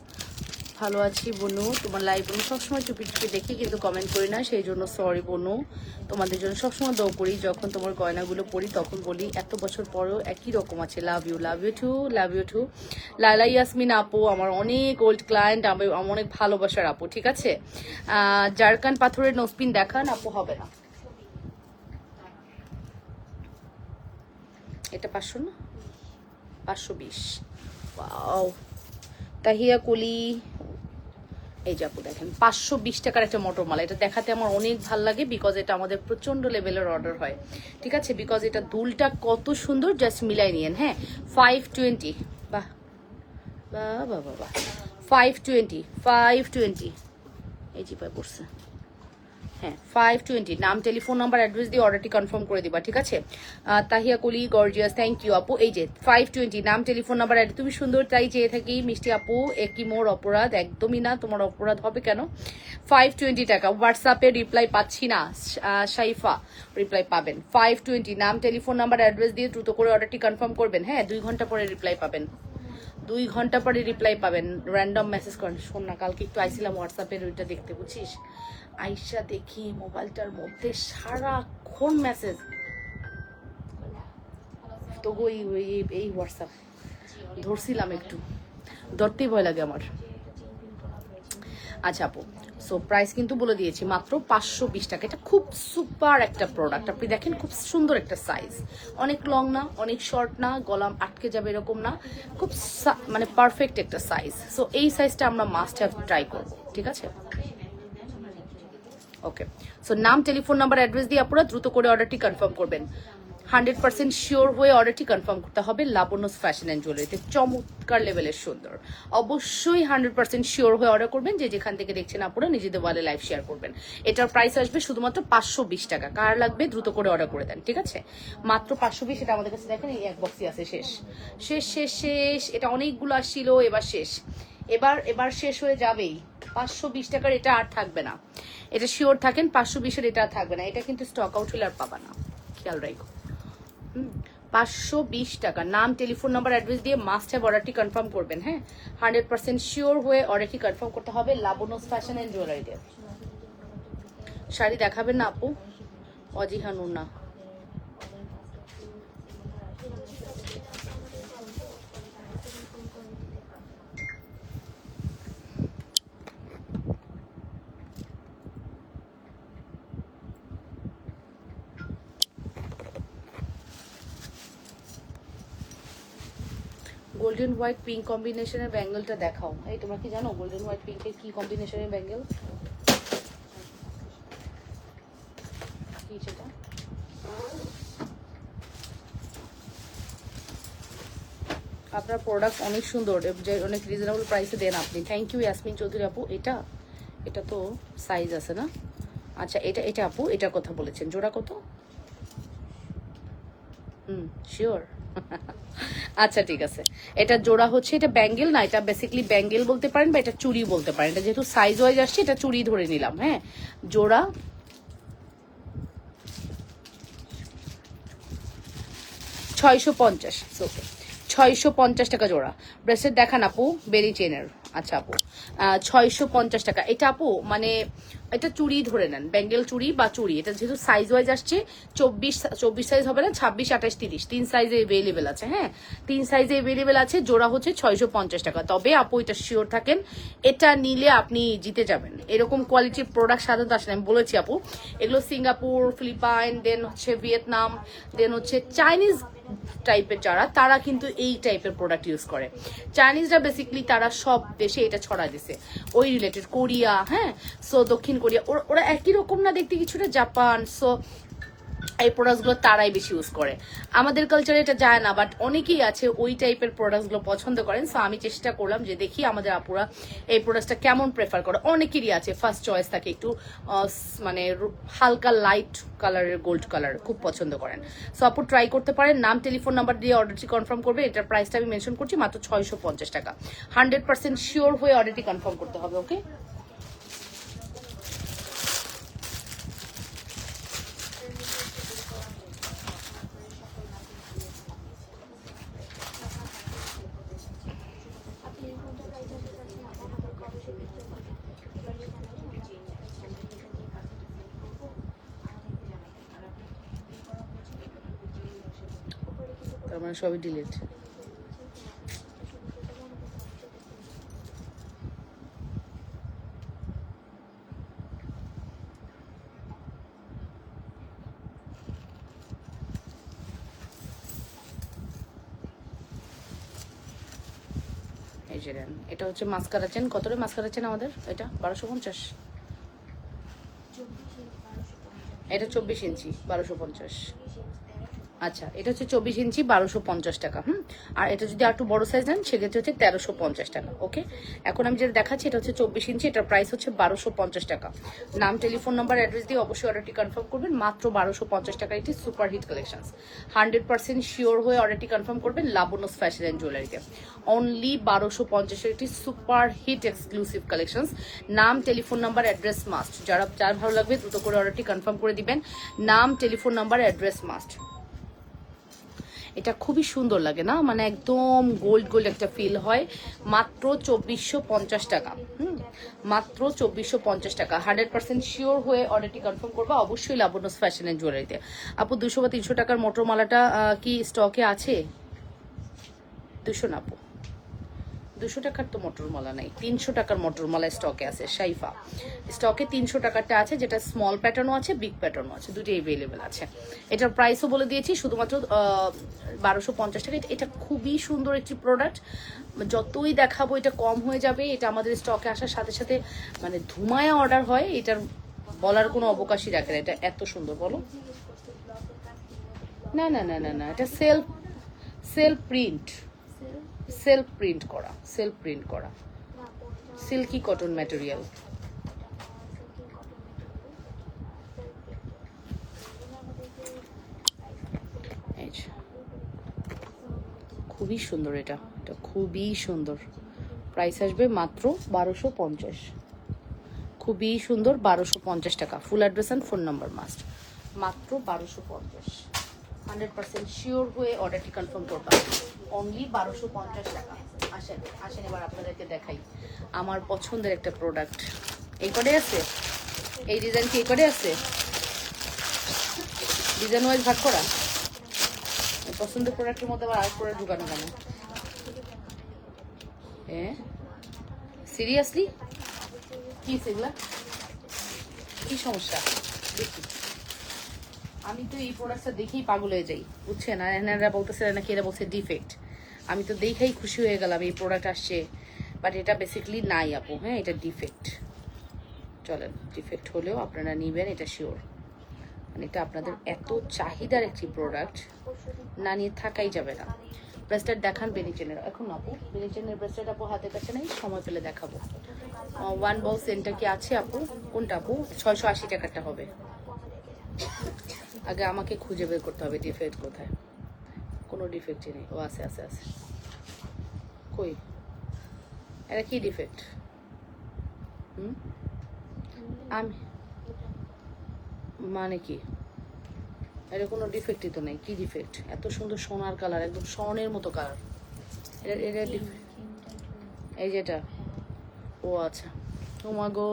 ভালো আছি বনু, তোমার লাইভ বনু সবসময় চুপি চুপি দেখি কিন্তু কমেন্ট করি না, সেই জন্য সরি বনু। তোমাদের জন্য সবসময় দোয়া করি, যখন তোমার গয়নাগুলো পরি তখন বলি এত বছর পরেও একই রকম আছে। Love you, love you too, love you too. Lala Yasmin আপু আমার অনেক ওল্ড ক্লায়েন্ট, আমার অনেক ভালোবাসার আপু, ঠিক আছে? জারকান পাথরের নোসপিন দেখান আপু, হবে না। এটা 500 না, 520। ওয়াও, তাহিয়া কলি। এই যে আপু দেখেন 520 টাকার একটা মটর মালা। এটা দেখাতে আমার অনেক ভালো লাগে, বিকজ এটা আমাদের প্রচন্ড লেভেলের অর্ডার হয়, ঠিক আছে? বিকজ এটা দুলটা কত সুন্দর, জাস্ট মিলাই নিয়েন। হ্যাঁ, 520। বাহ বাহ বাহ বাহ, 520 এই জি পাই পড়ছে। হ্যাঁ, 520। নাম, টেলিফোন নাম্বার, অ্যাড্রেস দিয়ে অর্ডারটি কনফার্ম করে দিবা, ঠিক আছে? তাহিয়া কলি, গর্জিয়াস, থ্যাংক ইউ আপু। এই যে 520, নাম, টেলিফোন নাম্বার, অ্যাড্রেস। তুমি সুন্দর তাই চেয়ে থাকি মিষ্টি আপু, একই মোর অপরাধ? একদমই না, তোমার অপরাধ হবে কেন? 520 টাকা। হোয়াটসঅ্যাপে রিপ্লাই পাচ্ছি না, শাইফা রিপ্লাই পাবেন। 520, নাম, টেলিফোন নাম্বার, অ্যাড্রেস দিয়ে দ্রুত করে অর্ডারটি কনফার্ম করবেন। হ্যাঁ, 2 ঘন্টা পরে রিপ্লাই পাবেন, 2 ঘন্টা পরে রিপ্লাই পাবেন। র্যান্ডম মেসেজ করেন। শোন না, কালকে একটু আইছিলাম হোয়াটসঅ্যাপের ওইটা দেখতে, বুঝছিস? আইসা দেখি মোবাইলটার মধ্যে সারাক্ষণ মেসেজ তো এই হোয়াটসঅ্যাপ ধরছিলাম, একটু ধরতেই ভয় লাগে আমার। আচ্ছা আপু, সো প্রাইস কিন্তু বলে দিয়েছি, মাত্র 520 টাকা। এটা খুব সুপার একটা প্রোডাক্ট, আপনি দেখেন খুব সুন্দর একটা সাইজ, অনেক লং না, অনেক শর্ট না, গলাম আটকে যাবে এরকম না, খুব মানে পারফেক্ট একটা সাইজ। সো এই সাইজটা আমরা মাস্ট হ্যাভ ট্রাই করবো, ঠিক আছে? ওকে, সো নাম, টেলিফোন নাম্বার, অ্যাড্রেস দিয়ে আপনারা দ্রুত করে অর্ডারটি কনফার্ম করবেন। 100% শিওর হয়ে অর্ডারটি কনফার্ম করতে হবে লাবণ্যস ফ্যাশন অ্যান্ড জুয়েলারিতে। চমৎকার লেভেলের সুন্দর, অবশ্যই 100% শিওর হয়ে অর্ডার করবেন। যে যেখান থেকে দেখছেন আপনারা নিজেদের ওয়ালে লাইভ শেয়ার করবেন। এটার প্রাইস আসবে শুধুমাত্র 520 টাকা। কার লাগবে দ্রুত করে অর্ডার করে দেন, ঠিক আছে? মাত্র 520। এটা আমাদের কাছে দেখেন এই এক বক্সই আছে, শেষ শেষ শেষ শেষ। এটা অনেকগুলো আসছিল, এবার শেষ, এবার শেষ হয়ে যাবেই। 520 টাকার এটা আর থাকবে না, এটা শিওর থাকেন। 520-এর এটা আর থাকবে না, এটা কিন্তু স্টক আউট হলে আর পাবা না, খেয়াল রাখো। 520 টাকা। নাম, টেলিফোন নাম্বার, অ্যাড্রেস দিয়ে মাস্ট হ্যাভ অর্ডারটি কনফার্ম করবেন। হ্যাঁ, 100% শিওর হয়ে অর্ডারটি কনফার্ম করতে হবে লাবণ্যস ফ্যাশন অ্যান্ড জুয়েলারিতে। শাড়ি দেখাবেন না আপু? অজিহানুর না, গোল্ডেন হোয়াইট পিঙ্ক কম্বিনেশনের ব্যাঙ্গেলটা দেখাও। এই তোমরা কি জানো গোল্ডেন হোয়াইট পিঙ্কের কি কম্বিনেশনের ব্যাঙ্গেল? কি সেটা? আপনার প্রোডাক্ট অনেক সুন্দর, অনেক রিজনেবল প্রাইসে দেন আপনি। থ্যাংক ইউ ইয়াসমিন চৌধুরী আপু। এটা তো সাইজ আছে না? আচ্ছা, এটা আপু এটার কথা বলেছেন, জোড়া কত? শিওর। আচ্ছা ঠিক আছে, এটা জোড়া হচ্ছে, এটা ব্যাঙ্গেল না, এটা বেসিক্যালি ব্যাঙ্গেল বলতে পারেন বা এটা চুড়ি বলতে পারেন। এটা যেহেতু সাইজ ওয়াইজ আসছে, এটা চুড়ি ধরে নিলাম। হ্যাঁ, জোড়া 650। ওকে, 650 টাকা জোড়া। ব্রেসলেট দেখান আপু, বেরি চেনের। আচ্ছা আপু, 650 টাকা। এটা আপু মানে এটা চুড়ি ধরে নেন, ব্যাঙ্গেল চুড়ি বা চুড়ি। এটা যেহেতু সাইজ ওয়াইজ আসছে 24 সাইজ হবে না, 26, 28, 30 3 সাইজে এভেলেবেল আছে। হ্যাঁ, 3 সাইজে এভেলেবেল আছে। জোড়া হচ্ছে 650 টাকা। তবে আপু এটা শিওর থাকেন, এটা নিলে আপনি জিতে যাবেন। এরকম কোয়ালিটির প্রোডাক্ট সাধারণত আসলে আমি বলেছি আপু, এগুলো সিঙ্গাপুর, ফিলিপাইন, দেন হচ্ছে ভিয়েতনাম, দেন হচ্ছে চাইনিজ টাইপের যারা, তারা কিন্তু এই টাইপের প্রোডাক্ট ইউজ করে। চাইনিজরা বেসিক্যালি তারা সব দেশে এটা ছড়া দিছে, ওই রিলেটেড। কোরিয়া, হ্যাঁ, সো দক্ষিণ কোরিয়া, ওরা একই রকম না দেখতে কিছুটা, জাপান। সো এই প্রোডাক্টসগুলো তারাই বেশি ইউজ করে। আমাদের কালচারে এটা যায় না, বাট অনেকেই আছে ওই টাইপের প্রোডাক্টসগুলো পছন্দ করেন। সো আমি চেষ্টা করলাম যে দেখি আমাদের আপুরা এই প্রোডাক্টসটা কেমন প্রেফার করে। অনেকেরই আছে ফার্স্ট চয়েস থাকে একটু মানে হালকা লাইট কালারের, গোল্ড কালার খুব পছন্দ করেন। সো আপু ট্রাই করতে পারেন। নাম, টেলিফোন নাম্বার দিয়ে অর্ডারটি কনফার্ম করবে। এটার প্রাইসটা আমি মেনশন করছি, মাত্র 650 টাকা। 100% শিওর হয়ে অর্ডারটি কনফার্ম করতে হবে। ওকে, তার মানে সবই ডিলিট। এই যে দেন, এটা হচ্ছে মাস্কারা চেন। কত রে মাস্কারা চেন আমাদের? এটা 1250। এটা 24 ইঞ্চি 1250। আচ্ছা, এটা হচ্ছে 24 ইঞ্চি 1250 টাকা। আর এটা যদি আর একটু বড় সাইজ নেন সেক্ষেত্রে হচ্ছে 1350 টাকা। ওকে, এখন আমি যেটা দেখাচ্ছি এটা হচ্ছে 24 ইঞ্চি, এটার প্রাইস হচ্ছে 1250 টাকা। নাম, টেলিফোন নাম্বার, অ্যাড্রেস দিয়ে অবশ্যই অর্ডারটি কনফার্ম করবেন। মাত্র 1250 টাকা। এটি সুপার হিট কালেকশন। 100% শিওর হয়ে অর্ডারটি কনফার্ম করবেন লাবণ্যস ফ্যাশন অ্যান্ড জুয়েলারিতে। অনলি 1250 একটি সুপার হিট এক্সক্লুসিভ কালেকশন। নাম, টেলিফোন নাম্বার, অ্যাড্রেস মাস্ট। যার ভালো লাগবে দ্রুত করে অর্ডারটি কনফার্ম করে দিবেন। নাম, টেলিফোন নাম্বার, অ্যাড্রেস মাস্ট। এটা খুবই সুন্দর লাগে না, মানে একদম গোল্ড গোল্ড একটা ফিল হয়। মাত্র 2450 টাকা। মাত্র 2450 টাকা। 100% শিওর হয়ে অর্ডারটি কনফার্ম করবা অবশ্যই লাবণ্যস ফ্যাশন এন্ড জুয়েলারিতে। আপু 200 বা 300 টাকার মোটর মালাটা কি স্টকে আছে? 200 না আপু, 200 টাকার তো মোটর মালা নাই, 300 টাকার মোটর মালা স্টকে আছে। শাইফা, স্টকে 300 টাকারটা আছে, যেটা স্মল প্যাটার্নও আছে, বিগ প্যাটার্নও আছে, দুটোই অ্যাভেলেবেল আছে। এটার প্রাইসও বলে দিয়েছি, শুধুমাত্র 1250 টাকা। এটা খুবই সুন্দর একটি প্রোডাক্ট, যতই দেখাবো এটা কম হয়ে যাবে। এটা আমাদের স্টকে আসার সাথে সাথে মানে ধুমায়া অর্ডার হয়, এটার বলার কোনো অবকাশই রাখে না। এটা এত সুন্দর, বলো। না না না না না, এটা সেলফ প্রিন্ট, সেলফ প্রিন্ট করা, সেলফ প্রিন্ট করা সিল্কি কটন ম্যাটেরিয়াল। খুবই সুন্দর, এটা খুবই সুন্দর। প্রাইস আসবে মাত্র 1250। খুবই সুন্দর, 1250 টাকা। Full address and phone number must. মাত্র 1250। 100% শিওর হয়ে অর্ডারটি কনফার্ম করবা। অনলি 1250 টাকা। আসেন আসেন, এবার আপনাদেরকে দেখাই আমার পছন্দের একটা প্রোডাক্ট। এই কಡೆ আছে, এই ডিজাইন কি এই কಡೆ আছে? ডিজাইন ওয়াইজ ভাগ করা। পছন্দের প্রোডাক্টের মধ্যে আবার আর প্রোডাক্ট ঢুকানো কেন? হ্যাঁ সিরিয়াসলি, কি সেগুলা, কি সমস্যা? দেখি, আমি তো এই প্রোডাক্টটা দেখেই পাগল হয়ে যাই, বুঝছেন? আর এনারা বলতেছে নাকি এরা বলছে ডিফেক্ট। আমি তো দেখেই খুশি হয়ে গেলাম এই প্রোডাক্ট আসছে, বাট এটা বেসিক্যালি নাই আপু। হ্যাঁ, এটা ডিফেক্ট। চলেন, ডিফেক্ট হলেও আপনারা নিবেন, এটা শিওর। মানে এটা আপনাদের এত চাহিদার একটি প্রোডাক্ট, না নিয়ে থাকাই যাবে না। ব্রেসলেট দেখান বেনিচেনের। এখন আপু বেনিচেনের ব্রেসলেট আপু হাতের কাছে নেই, সময় পেলে দেখাবো। ওয়ান বল সেন্টার কি আছে আপু? কোনটা আপু? 680 টাকারটা হবে। আগে আমাকে খুঁজে বের করতে হবে ডিফেক্ট কোথায়। কোনো ডিফেক্টই নেই। ও আছে আছে আছে, কই? এটা কি ডিফেক্ট? আমি মানে কি, এটা কোনো ডিফেক্টই তো নেই। কি ডিফেক্ট? এত সুন্দর সোনার কালার, একদম স্বর্ণের মতো কালার। এটা এই যেটা। ও আচ্ছা, ও মা গো,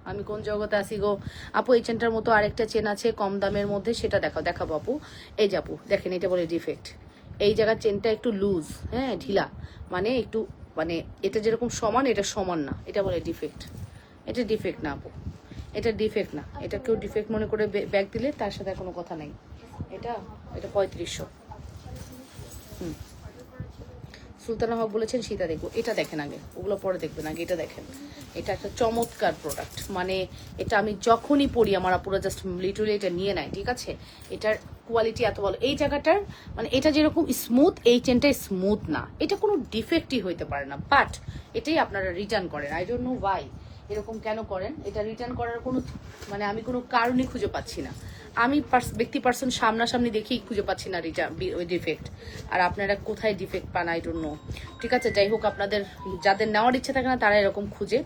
আমি কোন জগতে আছি গো আপু। এই চেনটার মতো আরেকটা চেন আছে কম দামের মধ্যে, সেটা দেখাবো আপু। এই যে আপু দেখেন, এটা বলে ডিফেক্ট। এই জায়গার চেনটা একটু লুজ, হ্যাঁ ঢিলা, মানে একটু মানে এটা যেরকম সমান এটা সমান না, এটা বলে ডিফেক্ট। এটা ডিফেক্ট না আপু, এটা ডিফেক্ট না। এটা কেউ ডিফেক্ট মনে করে ব্যাগ দিলে তার সাথে কোনো কথা নাই। এটা এটা 3500। সুলতানা হক বলেছেন সীতা দেখবো। এটা দেখেন আগে, ওগুলো পরে দেখবেন, আগে এটা দেখেন। এটা একটা চমৎকার প্রোডাক্ট, মানে এটা আমি যখনই পরি আমার আপুরা জাস্ট লিটারালি এটা নিয়ে নেয়, ঠিক আছে। এটার কোয়ালিটি এত ভালো। এই জায়গাটার মানে এটা যেরকম স্মুথ, এই চেনটা স্মুথ না। এটা কোনো ডিফেক্টই হইতে পারে না, বাট এটাই আপনারা রিটার্ন করেন। আই ডোন্ট নো ওয়াই এরকম কেন করেন। এটা রিটার্ন করার কোনো মানে আমি কোনো কারণই খুঁজে পাচ্ছি না। আমি ব্যক্তি পার্সন সামনাসামনি দেখেই খুঁজে পাচ্ছি না ওই ডিফেক্ট। আর আপনারা কোথায় ডিফেক্ট পান আই ডোন্ট নো। ঠিক আছে, যাই হোক, আপনাদের যাদের নেওয়ার ইচ্ছা থাকে না তারা এরকম খুঁজে,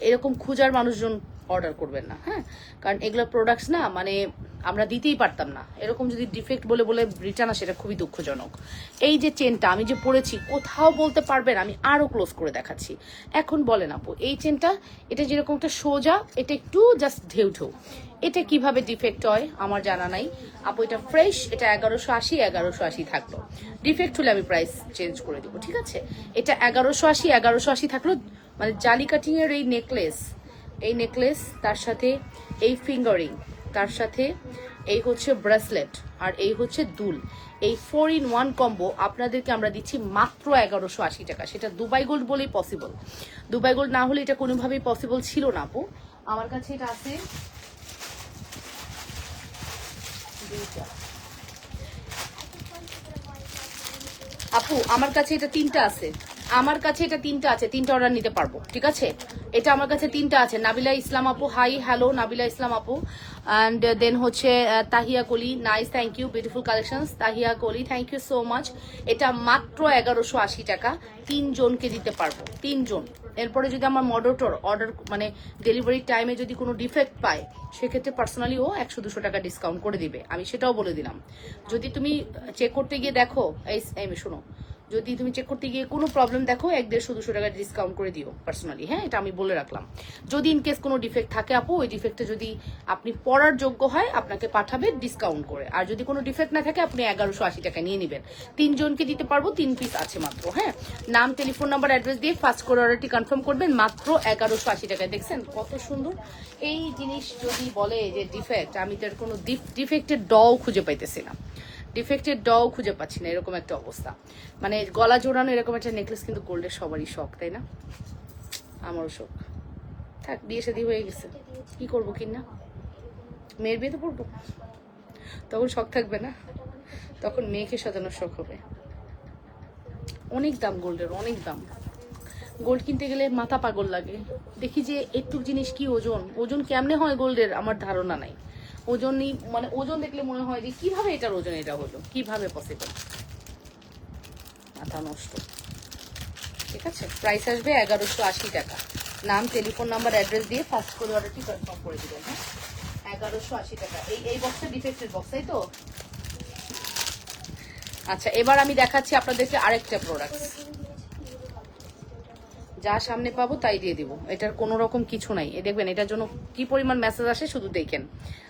এরকম খুঁজার মানুষজন অর্ডার করবেন না, হ্যাঁ। কারণ এগুলো প্রোডাক্টস না, মানে আমরা দিতেই পারতাম না। এরকম যদি ডিফেক্ট বলে বলে রিটার্ন আসে, এটা খুবই দুঃখজনক। এই যে চেনটা আমি যে পরেছি, কোথাও বলতে পারবেন আমি আরো ক্লোজ করে দেখাচ্ছি। এখন বলেন আপু, এই চেনটা এটা যেরকম একটা সোজা, এটা একটু জাস্ট ঢেউ ঢেউ। এটা কিভাবে ডিফেক্ট হয় আমার জানা নাই আপু। এটা ফ্রেশ, এটা 1180 থাকলো। ডিফেক্ট হলে আমি প্রাইস চেঞ্জ করে দিব, ঠিক আছে। এটা 1180 থাকলো। মানে জালি কাটিং এর এই নেকলেস, তার সাথে এই ফিঙ্গারিং, তার সাথে এই হচ্ছে ব্রেসলেট, আর এই হচ্ছে দুল। এই 4-in-1 কম্বো আপনাদেরকে আমরা দিচ্ছি মাত্র 1180 টাকা। সেটা দুবাই গোল্ড বলেই পসিবল। দুবাই গোল্ড না হলে এটা কোনোভাবেই পসিবল ছিল না আপু। আমার কাছে এটা আছে আপু, আমার কাছে এটা তিনটা আছে। তিনটা অর্ডার নিতে পারবো, ঠিক আছে। এটা আমার কাছে তিনটা আছে। নাবিলা ইসলাম আপু, হাই হ্যালো নাবিলা ইসলাম আপু। অ্যান্ড দেন হচ্ছে Tahiya Koli, nice, thank you, beautiful collections Tahiya Koli, thank you so much. এটা মাত্র 1180 টাকা, 3 জনকে দিতে পারবো, 3 জন। এরপরে যদি আমার অর্ডার মানে ডেলিভারি টাইমে যদি কোনো ডিফেক্ট পায়, সেক্ষেত্রে পার্সোনালি ও 100-200 টাকা ডিসকাউন্ট করে দিবে, আমি সেটাও বলে দিলাম। যদি তুমি চেক করতে গিয়ে দেখো, এই শোনো, যদি তুমি চেক করতে গিয়ে কোনো প্রবলেম দেখো, 100-150-200 টাকা ডিসকাউন্ট করে দিও পার্সোনালি, হ্যাঁ, এটা আমি বলে রাখলাম। যদি ইনকেস কোনো ডিফেক্ট থাকে আপু, ওই ডিফেক্টে যদি আপনি পড়ার যোগ্য হয় আপনাকে পাঠাবে ডিসকাউন্ট করে। আর যদি কোনো ডিফেক্ট না থাকে আপনি 1180 টাকা নিয়ে নেবেন। 3 জনকে দিতে পারবো, 3 পিস আছে মাত্র, হ্যাঁ। নাম, টেলিফোন নাম্বার, অ্যাড্রেস দিয়ে ফার্স্ট করে অর্ডারটি কনফার্ম করবেন, মাত্র 1180 টাকায়। দেখছেন কত সুন্দর এই জিনিস। যদি বলে যে ডিফেক্ট, আমি তো কোনো ডিফেক্টের ডও খুঁজে পাইতেছি না, ডিফেক্টেড ডও খুঁজে পাচ্ছি না, এরকম একটা অবস্থা। মানে গলা জোড়ানো এরকম একটা নেকলেস কিন্তু গোল্ডের সবারই শখ, তাই না? আমারও শখ। থাক, বিয়ে শাদী হয়ে গেছে, কি করবো কিনা, মেয়ের বিয়েতে পড়বো, তখন শখ থাকবে না, তখন মেয়েকে সাজানোর শখ হবে। অনেক দাম গোল্ডের, অনেক দাম। গোল্ড কিনতে গেলে মাথা পাগল লাগে। দেখি যে একটু জিনিস কি ওজন কেমনে হয় গোল্ডের, আমার ধারণা নাই। ওজনই মানে ওজন দেখলে মনে হয় যে কিভাবে এটার ওজন এটা হলো, কিভাবে পসিবল, মাথা নষ্ট। ঠিক আছে, প্রাইস আসবে 1180 টাকা। নাম, টেলিফোন নাম্বার, অ্যাড্রেস দিয়ে ফার্স্ট করে অর্ডারটি কনফার্ম করে দিবেন, হ্যাঁ। 1180 টাকা। এই বক্সটা ডিফেক্টেড বক্স, তাই তো? আচ্ছা, এবার আমি দেখাচ্ছি আপনাদেরকে আরেকটা প্রোডাক্ট। যা সামনে পাবো তাই দিয়ে দিব, এটার কোনো রকম কিছু নাই। দেখবেন এটার জন্য কি পরিমাণ মেসেজ আসে, শুধু দেখেন।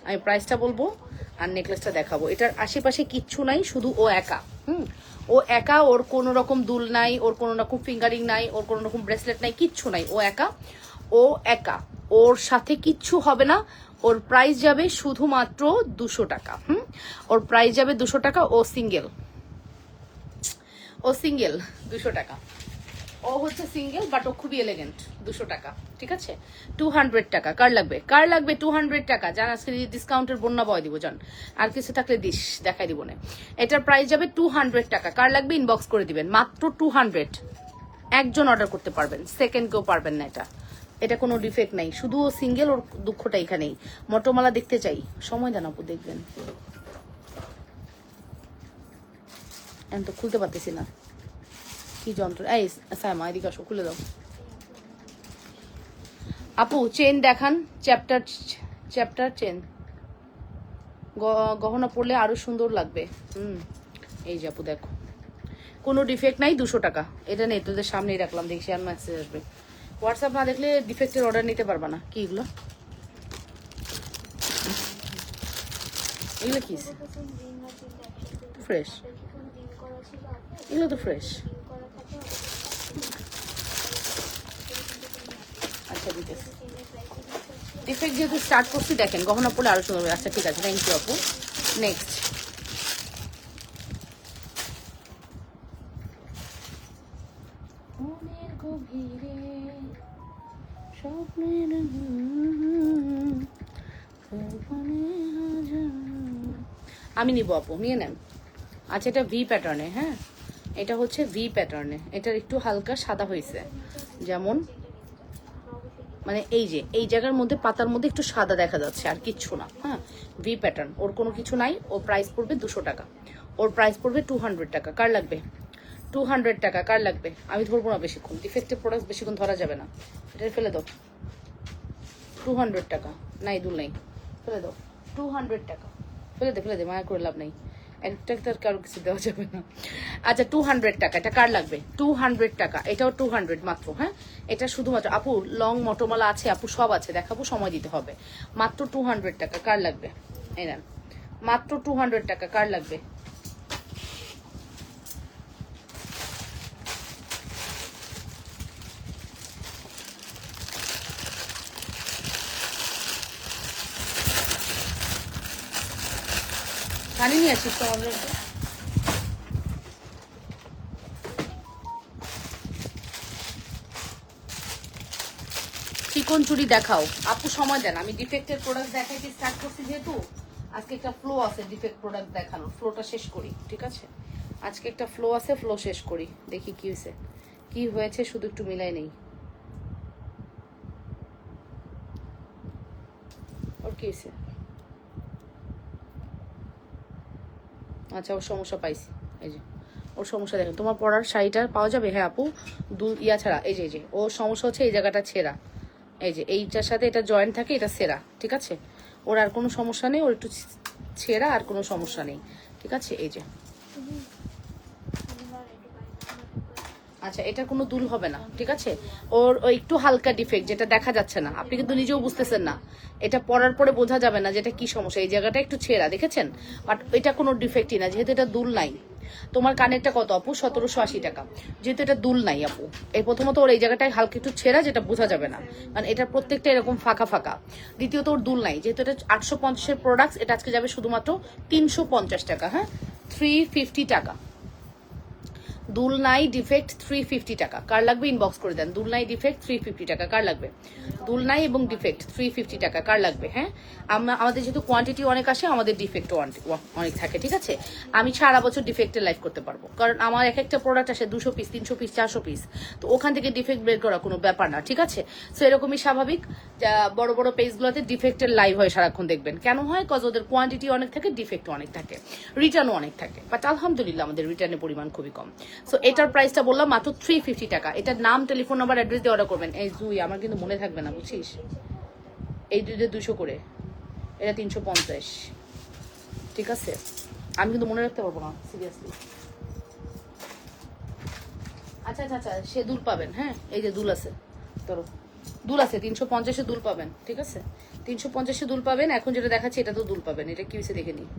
আমি প্রাইসটা বলবো আর নেকলেসটা দেখাবো। এটার আশেপাশে কিচ্ছু নাই, শুধু ও একা। ও একা, ওর কোনো রকম দুল নাই, ওর কোনো রকম ফিঙ্গারিং নাই, ওর কোনো রকম ব্রেসলেট নাই, কিচ্ছু নাই। ও একা, ওর সাথে কিচ্ছু হবে না। ওর প্রাইস যাবে শুধুমাত্র 200 টাকা। ওর প্রাইস যাবে 200 টাকা। ও সিঙ্গেল 200 টাকা। ও হচ্ছে সিঙ্গেল, বাট ও খুবই এলিগেন্ট। 200 টাকা, ঠিক আছে। 200 টাকা। কার লাগবে 200 টাকা। জান, আজকে ডিসকাউন্টের বন্যা বয় দিব, জান। আর কিছু থাকলে দেখাই দিব না। এটার প্রাইস যাবে 200 টাকা। কার লাগবে ইনবক্স করে দিবেন, মাত্র 200। একজন অর্ডার করতে পারবেন, সেকেন্ড কেউ পারবেন না। এটা কোনো ডিফেক্ট নাই, শুধু ও সিঙ্গেল। ওর দুঃখটা এখানেই। মটোমালা দেখতে চাই, সময় দেন আপু, দেখবেন। এখন তো খুলতে পারতেছি না, কি যন্ত্র। এই সাইমা, এদিকে আসো, খুলে দাও। আপু চেন দেখান, চ্যাপ্টার চেন। গহনা পরলে আরো সুন্দর লাগবে। এই যে আপু দেখো, কোনো ডিফেক্ট নাই, 200 টাকা। এটা নেই, তোদের সামনেই রাখলাম, দেখছি আর মেসেজ আসবে। হোয়াটসঅ্যাপ না দেখলে ডিফেক্টের অর্ডার নিতে পারবা না। কি এগুলো? এগুলো কি ফ্রেশ, এগুলো তো ফ্রেশ। আচ্ছা ঠিক আছে, ডিফেক্ট যেহেতু স্টার্ট করছি দেখেন গহনা পড়লে আরো সুন্দর হবে। আচ্ছা ঠিক আছে, থ্যাংক ইউ আপু। নেক্সট আমি নিব আপু, নিয়ে নেন। আচ্ছা এটা ভি প্যাটার্নে, হ্যাঁ এটা হচ্ছে ভি প্যাটার্নে, এটার একটু হালকা সাদা হয়েছে, যেমন মানে এই যে এই জায়গার মধ্যে পাতার মধ্যে একটু সাদা দেখা যাচ্ছে, আর কিচ্ছু না। হ্যাঁ ভি প্যাটার্ন, ওর কোনো কিছু নাই। ওর প্রাইস পড়বে 200 টাকা, ওর প্রাইস পড়বে 200 টাকা। কার লাগবে? 200 টাকা। কার লাগবে? আমি ধরবো না বেশিক্ষণ, ডিফেক্টিভ প্রোডাক্ট বেশিক্ষণ ধরা যাবে না। এটা ফেলে দাও। 200 টাকা। নাই দুল নাই, ফেলে দাও। 200 টাকা, ফেলে দে, মায়া করে লাভ নেই, একটা তার কারো কিছু দেওয়া যাবে না। আচ্ছা 200 টাকা, এটা কার লাগবে? 200 টাকা, এটাও 200 মাত্র। হ্যাঁ এটা শুধুমাত্র আপু লং মটোমালা আছে আপু, সব আছে, দেখাবো, সময় দিতে হবে। মাত্র 200 টাকা। কার লাগবে? এই নেন, মাত্র 200 টাকা। কার লাগবে? পানি নিয়ে আসিস তো আমাদের। চিকন চুড়ি দেখাও আপু, সময় দেন। আমি ডিফেক্টের প্রোডাক্ট দেখাইতে স্টার্ট করছি যেহেতু, আজকে একটা ফ্লো আছে ডিফেক্ট প্রোডাক্ট দেখানোর, ফ্লোটা শেষ করি, ঠিক আছে? আজকে একটা ফ্লো আছে, ফ্লো শেষ করি, দেখি কি হয়েছে, কি হয়েছে শুধু একটু মিলাই নেই। ওর কি হয়েছে? আচ্ছা ওর সমস্যা পাইছি, এই যে ওর সমস্যা দেখেন। তোমার পরার শাড়িটা পাওয়া যাবে? হ্যাঁ আপু, ইয়া ছাড়া, এই যে ওর সমস্যা হচ্ছে এই জায়গাটা ছেঁড়া, এই যে এইটার সাথে এটা জয়েন্ট থাকে, এটা ছেঁড়া, ঠিক আছে? ওর আর কোনো সমস্যা নেই, ওর একটু ছেঁড়া, আর কোনো সমস্যা নেই, ঠিক আছে? এই যে আচ্ছা এটা কোনো দুল হবে না, ঠিক আছে? ওর ওই একটু হালকা ডিফেক্ট, যেটা দেখা যাচ্ছে না, আপনি কিন্তু নিজেও বুঝতেছেন না, এটা পরার পরে বোঝা যাবে না যেটা কি সমস্যা। এই জায়গাটা একটু ছেঁড়া দেখেছেন, বাট এটা কোনো ডিফেক্টই না, যেহেতু এটা দুল নাই। তোমার কানেরটা কত আপু? 1780 টাকা। যেহেতু এটা দুল নাই আপু, এই প্রথমত ওর এই জায়গাটায় হালকা একটু ছেঁড়া, যেটা বোঝা যাবে না, কারণ এটা প্রত্যেকটা এরকম ফাঁকা ফাঁকা। দ্বিতীয়ত ওর দুল নাই, যেহেতু এটা 850-এর প্রোডাক্ট, এটা আজকে যাবে শুধুমাত্র 350 টাকা। হ্যাঁ 350 টাকা। দুল নাই ডিফেক্ট 350 টাকা। কার লাগবে? ইনবক্স করে দেন। দুল নাই ডিফেক্ট 350 টাকা। কার লাগবে? দুল নাই এবং ডিফেক্ট 350 টাকা। কার লাগবে? হ্যাঁ আমাদের যেহেতু কোয়ান্টিটি অনেক আসে, আমাদের ডিফেক্টও অনেক থাকে, ঠিক আছে? আমি সারা বছর ডিফেক্টের লাইফ করতে পারবো, কারণ আমার এক একটা প্রোডাক্ট আসে 200 পিস, 300 পিস, 400 পিস, তো ওখান থেকে ডিফেক্ট বের করা কোনো ব্যাপার না, ঠিক আছে? সো এরকমই স্বাভাবিক, বড় বড় পেজগুলোতে ডিফেক্টের লাইভ হয় সারাক্ষণ, দেখবেন কেন হয়? কজ ওদের কোয়ান্টিটি অনেক থাকে, ডিফেক্টও অনেক থাকে, রিটার্নও অনেক থাকে, বাট আলহামদুলিল্লাহ আমাদের রিটার্নের পরিমাণ খুবই কম। সো এটার প্রাইসটা বললাম মাত্র 350 টাকা। এটার নাম, টেলিফোন নাম্বার, অ্যাড্রেস দিয়ে অর্ডার করবেন। এই জুই আমার কিন্তু মনে থাকবে না, বুঝছিস? এই দুইটা 200 করে, এটা 350, ঠিক আছে? আমি কিন্তু মনে রাখতে পারবো না সিরিয়াসলি। আচ্ছা আচ্ছা আচ্ছা, সে দুল পাবেন। হ্যাঁ এই যে দুল আছে, ধরো দুল আছে 350-এ দুল পাবেন, ঠিক আছে? 350-এ দুল পাবেন। এখন যেটা দেখাচ্ছি এটা তো দুল পাবেন। এটা কি হয়েছে দেখে নিই।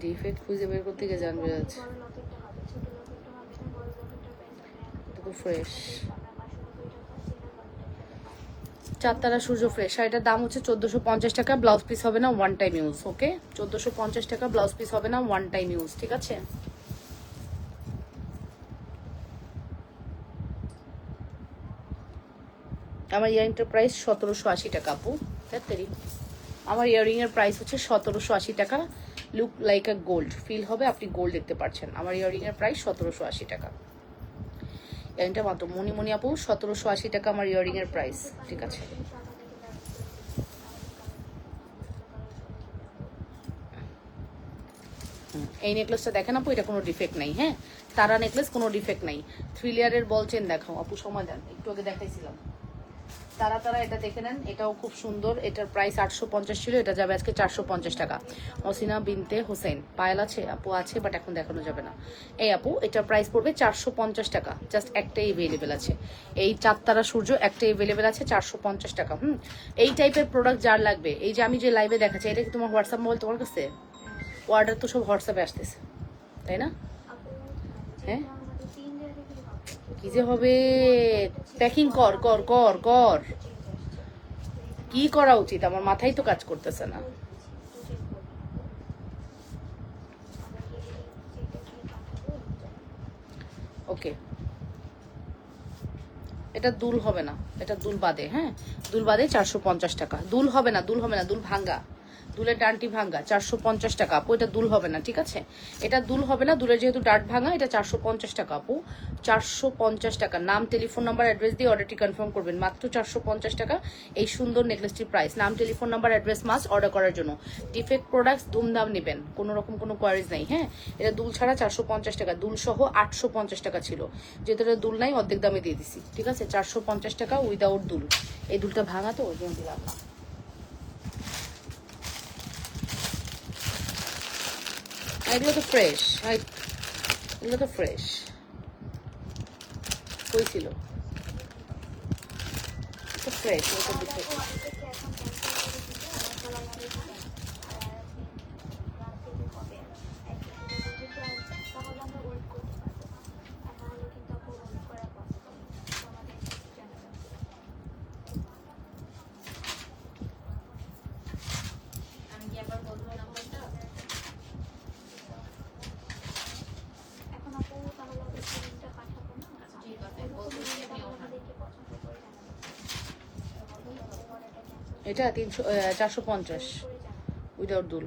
ডিফেক্ট খুঁজে বের করতে গিয়ে জানবে যাচ্ছে, তো ফ্রেশ চারতারা সূর্য ফ্রেশ। শাড়িটার দাম হচ্ছে 1450 টাকা। ব্লাউজ পিস হবে না, ওয়ান টাইম ইউজ। ওকে 1450 টাকা, ব্লাউজ পিস হবে না, ওয়ান টাইম ইউজ, ঠিক আছে? আমার ইয়ারিংটার প্রাইস 1780 টাকা আপু। তাড়াতাড়ি, আমার ইয়ারিং এর প্রাইস হচ্ছে 1780 টাকা। Look like a gold, feel হবে আপনি গোল্ড দেখতে পাচ্ছেন। আমার ইয়ারিং এর প্রাইস 1780 টাকা। ইয়ারিংটা মাত্র মনি আপু 1780 টাকা আমার ইয়ারিং এর প্রাইস, ঠিক আছে? এই নেকলেসটা দেখেন আপু, এটা কোনো ডিফেক্ট নাই। হ্যাঁ তারা নেকলেস, কোনো ডিফেক্ট নাই। 3 লেয়ারের বল চেন দেখাও আপু, সময় দেন, একটু আগে দেখাইছিলাম। তারা তারা এটা দেখে নেন, এটাও খুব সুন্দর। এটার প্রাইস 850 ছিল, এটা যাবে আজকে 450 টাকা। মসিনা বিনতে হোসেন, পায়েল আছে আপু? আছে, বাট এখন দেখানো যাবে না। এই আপু, এটার প্রাইস পড়বে 450 টাকা। জাস্ট একটাই অ্যাভেলেবেল আছে, এই চারতারা সূর্য একটাই অ্যাভেলেবেল আছে, 450 টাকা। এই টাইপের প্রোডাক্ট যার লাগবে, এই যে আমি যে লাইভে দেখাচ্ছি, এটা কি তোমার হোয়াটসঅ্যাপ মোবাইল তোমার কাছে? অর্ডার তো সব হোয়াটসঅ্যাপে আসতেছে, তাই না? হ্যাঁ, কি যে হবে, প্যাকিং কর কর কর কর। কি করা উচিত আমার মাথায় তো কাজ করতেছে না। ওকে, এটা দুল হবে না, এটা দুল বাদে। হ্যাঁ, দুল বাদে 450 টাকা। দুল হবে না, দুল হবে না, দুল ভাঙ্গা, দুলের ডানটি ভাঙ্গা, 450 টাকা আপু। এটা দুল হবে না, ঠিক আছে? এটা দুল হবে না, দুলের যেহেতু ডাট ভাঙা, এটা 450 টাকা আপু। 450 টাকা। নাম, টেলিফোন নাম্বার, অ্যাড্রেস দিয়ে অর্ডারটি কনফার্ম করবেন। মাত্র 450 টাকা এই সুন্দর নেকলেসটির প্রাইস। নাম, telephone number, address must order করার জন্য। ডিফেক্ট প্রোডাক্টস ধুমধাম নেবেন, কোনো রকম কোনো কোয়ারিজ নাই। হ্যাঁ, এটা দুল ছাড়া 450 টাকা, দুল সহ 850 টাকা ছিল। যেহেতু এটা দুল নাই, অর্ধেক দামে দিয়ে দিছি, ঠিক আছে? 450 টাকা উইদাউট দুল। এই দুলটা ভাঙা তো ওই জন্য দিলাম না। এগুলো তো ফ্রেশ, এগুলো তো ফ্রেশ। কই ছিল? তো ফ্রেশ, ওটা দিতে। এটা 450 উইদাউট দুল।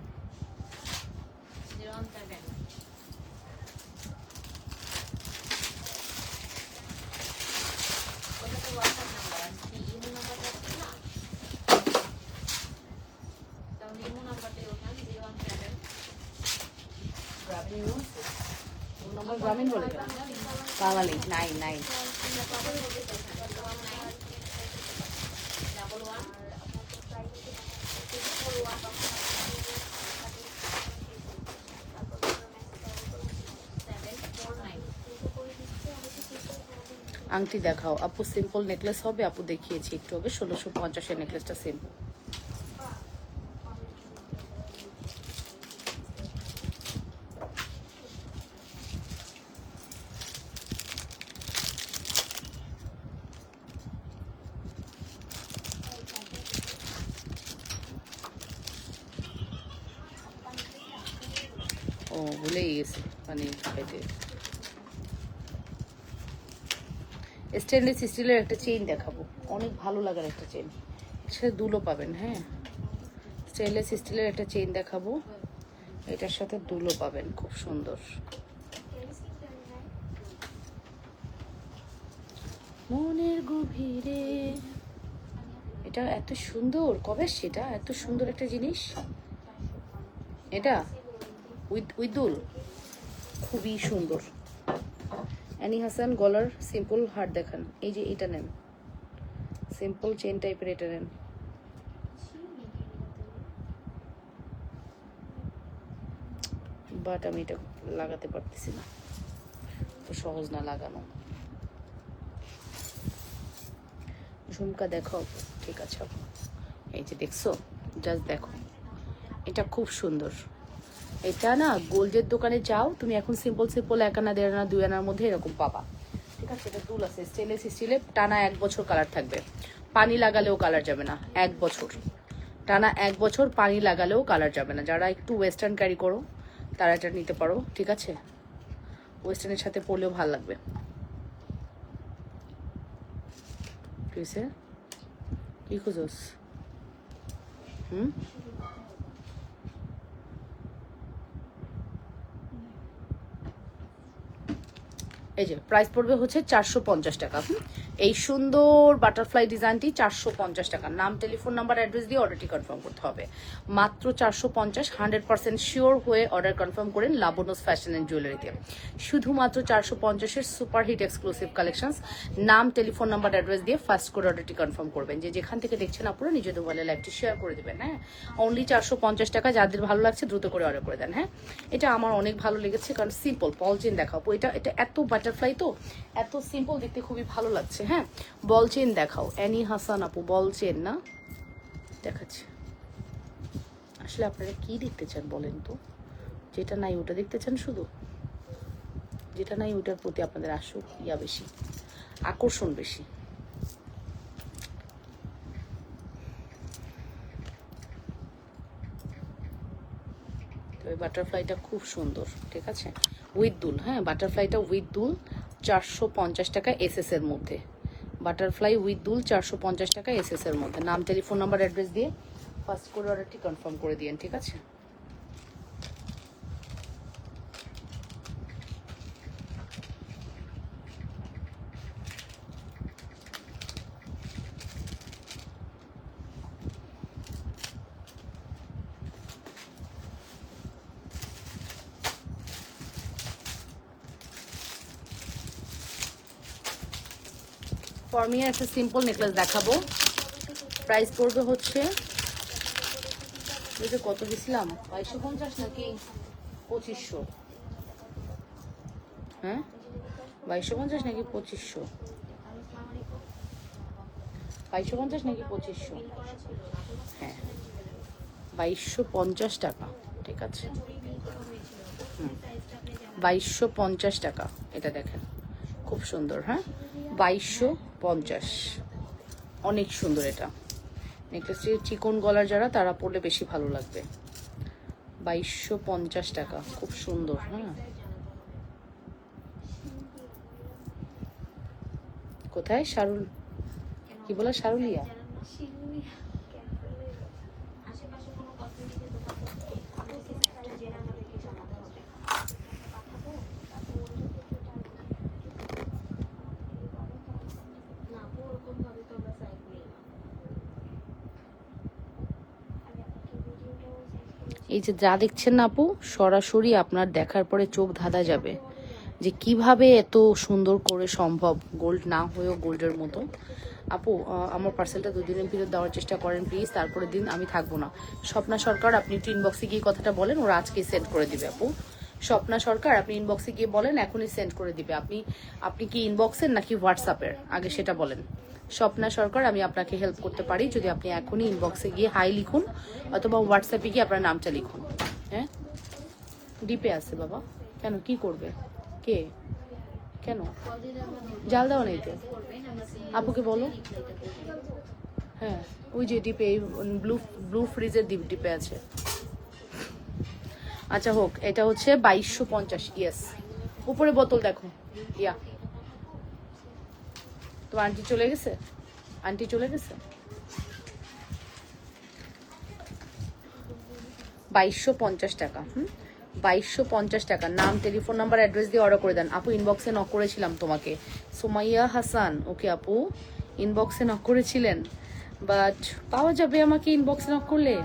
গ্রামীণ বলে বাঙালি 99। আংটি দেখাও আপু, সিম্পল নেকলেস হবে আপু? দেখিয়েছি একটু আগে, 1650-এর নেকলেসটা সিম্পল। ও, ভুলেই গেছি মানে খাইতে। স্টেনলেস স্টিলের একটা চেইন দেখাবো, অনেক ভালো লাগার একটা চেইন, সেটা দুলও পাবেন। হ্যাঁ, স্টেনলেস স্টিলের একটা চেইন দেখাবো, এটার সাথে দুলও পাবেন, খুব সুন্দর। মনের গভীরে, এটা এত সুন্দর, কবে সেটা এত সুন্দর একটা জিনিস, এটা উইথ দুল, খুবই সুন্দর। অ্যানি হাসান, গলার সিম্পল হার্ট দেখান। এই যে এটা নেন, সিম্পল চেন টাইপের, এটা নেন। বাট আমি এটা লাগাতে পারতেছি না, তো সহজ না লাগানো। ঝুমকা দেখো, ঠিক আছে আপু। এই যে দেখছো, জাস্ট দেখো, এটা খুব সুন্দর। এটা না গোল্ডের দোকানে যাও তুমি এখন, সিম্পল সিম্পল 1 আনা 1.5 আনা 2 আনার মধ্যে এরকম পাবা, ঠিক আছে? এটা দুল আছে, স্টেনলেস স্টিলের, টানা 1 বছর কালার থাকবে, পানি লাগালেও কালার যাবে না। 1 বছর, টানা 1 বছর পানি লাগালেও কালার যাবে না। যারা একটু ওয়েস্টার্ন ক্যারি করো তারা এটা নিতে পারো, ঠিক আছে? ওয়েস্টার্নের সাথে পরলেও ভালো লাগবে। কি খুঁজোস? এই যে প্রাইস পড়বে হচ্ছে 450 টাকা। এই সুন্দর বাটারফ্লাই ডিজাইনটি 450 টাকা। নাম, টেলিফোন নাম্বার, অ্যাড্রেস দিয়ে অর্ডারটি কনফার্ম করতে হবে। মাত্র 450, 100% শিওর হয়ে অর্ডার কনফার্ম করেন লাবণ্যস ফ্যাশন অ্যান্ড জুয়েলারিতে। শুধুমাত্র 450-এর সুপার হিট এক্সক্লুসিভ কালেকশনস। নাম, টেলিফোন নাম্বার, অ্যাড্রেস দিয়ে ফার্স্ট করে অর্ডারটি কনফার্ম করবেন। যে যেখান থেকে দেখছেন আপনারা নিজেদের মোবাইলে লাইভটি শেয়ার করে দেবেন। হ্যাঁ, অনলি 450 টাকা। যাদের ভালো লাগছে দ্রুত করে অর্ডার করে দেন। হ্যাঁ, এটা আমার অনেক ভালো লেগেছে, কারণ সিম্পল বল চেন দেখাবো। এটা এত বাটারফ্লাই তো এত সিম্পল, দেখতে খুবই ভালো লাগছে। হ্যাঁ, বল চেন দেখাও। অ্যানি হাসান আপু, বল চেন না দেখাচ্ছে। আসলে আপনারা কি দেখতে চান বলেন তো? যেটা নাই ওটা দেখতে চান শুধু? যেটা নাই ওটার প্রতি আপনাদের আসুক বেশি, আকর্ষণ বেশি। তো এই বাটারফ্লাইটা খুব সুন্দর, ঠিক আছে, উইথ দুল। হ্যাঁ, বাটারফ্লাইটা উইথ দুল 450 টাকা এসএস এর মধ্যে। বাটারফ্লাই উইথ দুল 450 টাকা এসএস এর মধ্যে। নাম, টেলিফোন নাম্বার, অ্যাড্রেস দিয়ে ফার্স্ট করে অর্ডারটি কনফার্ম করে দিয়েন, ঠিক আছে। ফর্মিয়া একটা সিম্পল নেকলেস দেখাবো। প্রাইস পড়বে হচ্ছে, কত দিছিলাম, 2250 নাকি 2500? হ্যাঁ, 2250 নাকি 2500? 2250 নাকি 2500? হ্যাঁ, 2250 টাকা, ঠিক আছে। 2250 টাকা। এটা দেখেন, খুব সুন্দর। হ্যাঁ, 2250, অনেক সুন্দর। এটা নেকলেসটি চিকন গলার যারা, তারা পরলে বেশি ভালো লাগবে। 2250 টাকা, খুব সুন্দর। হ্যাঁ, কোথায় শারুল, কি বলে, শারুলিয়া? এই যে যা দেখছেন না আপু, সরাসরি আপনার দেখার পরে চোখ ধাঁধা যাবে যে কিভাবে এত সুন্দর করে সম্ভব, গোল্ড না হয়েও গোল্ডের মতো। আপু, আমার পার্সেলটা 2 দিনের ভিতর দেওয়ার চেষ্টা করেন প্লিজ, তারপরের দিন আমি থাকবো না। স্বপ্না সরকার, আপনি একটু ইনবক্সে গিয়ে কথাটা বলেন, ওরা আজকেই সেন্ড করে দিবে। আপু স্বপ্না সরকার, আপনি ইনবক্সে গিয়ে বলেন, এখনই সেন্ড করে দিবে। আপনি কি ইনবক্সের নাকি হোয়াটসঅ্যাপের, আগে সেটা বলেন। স্বপ্না সরকার, আমি আপনাকে হেল্প করতে পারি যদি আপনি এখনই ইনবক্সে গিয়ে হাই লিখুন, অথবা হোয়াটসঅ্যাপে গিয়ে আপনার নামটা লিখুন। হ্যাঁ, ডিপে আছে বাবা, কেন, কি করবে, কে, কেন জাল দেওয়া নেই তো? আপুকে বলো। হ্যাঁ, ওই যে ডিপে, ব্লু ফ্রিজের ডিপে আছে। আচ্ছা হোক, এটা হচ্ছে 2250। ইয়েস, উপরে বোতল দেখো। ইয়া, তো আন্টি চলে গেছে, আন্টি চলে গেছে। 2250 টাকা। 2250 টাকা। নাম, টেলিফোন নাম্বার, অ্যাড্রেস দিয়ে অর্ডার করে দেন। আপু ইনবক্সে নক করেছিলাম তোমাকে, সুমাইয়া হাসান। ওকে আপু, ইনবক্সে নক করেছিলেন, বাট পাওয়া যাবে আমাকে ইনবক্সে নক করলে?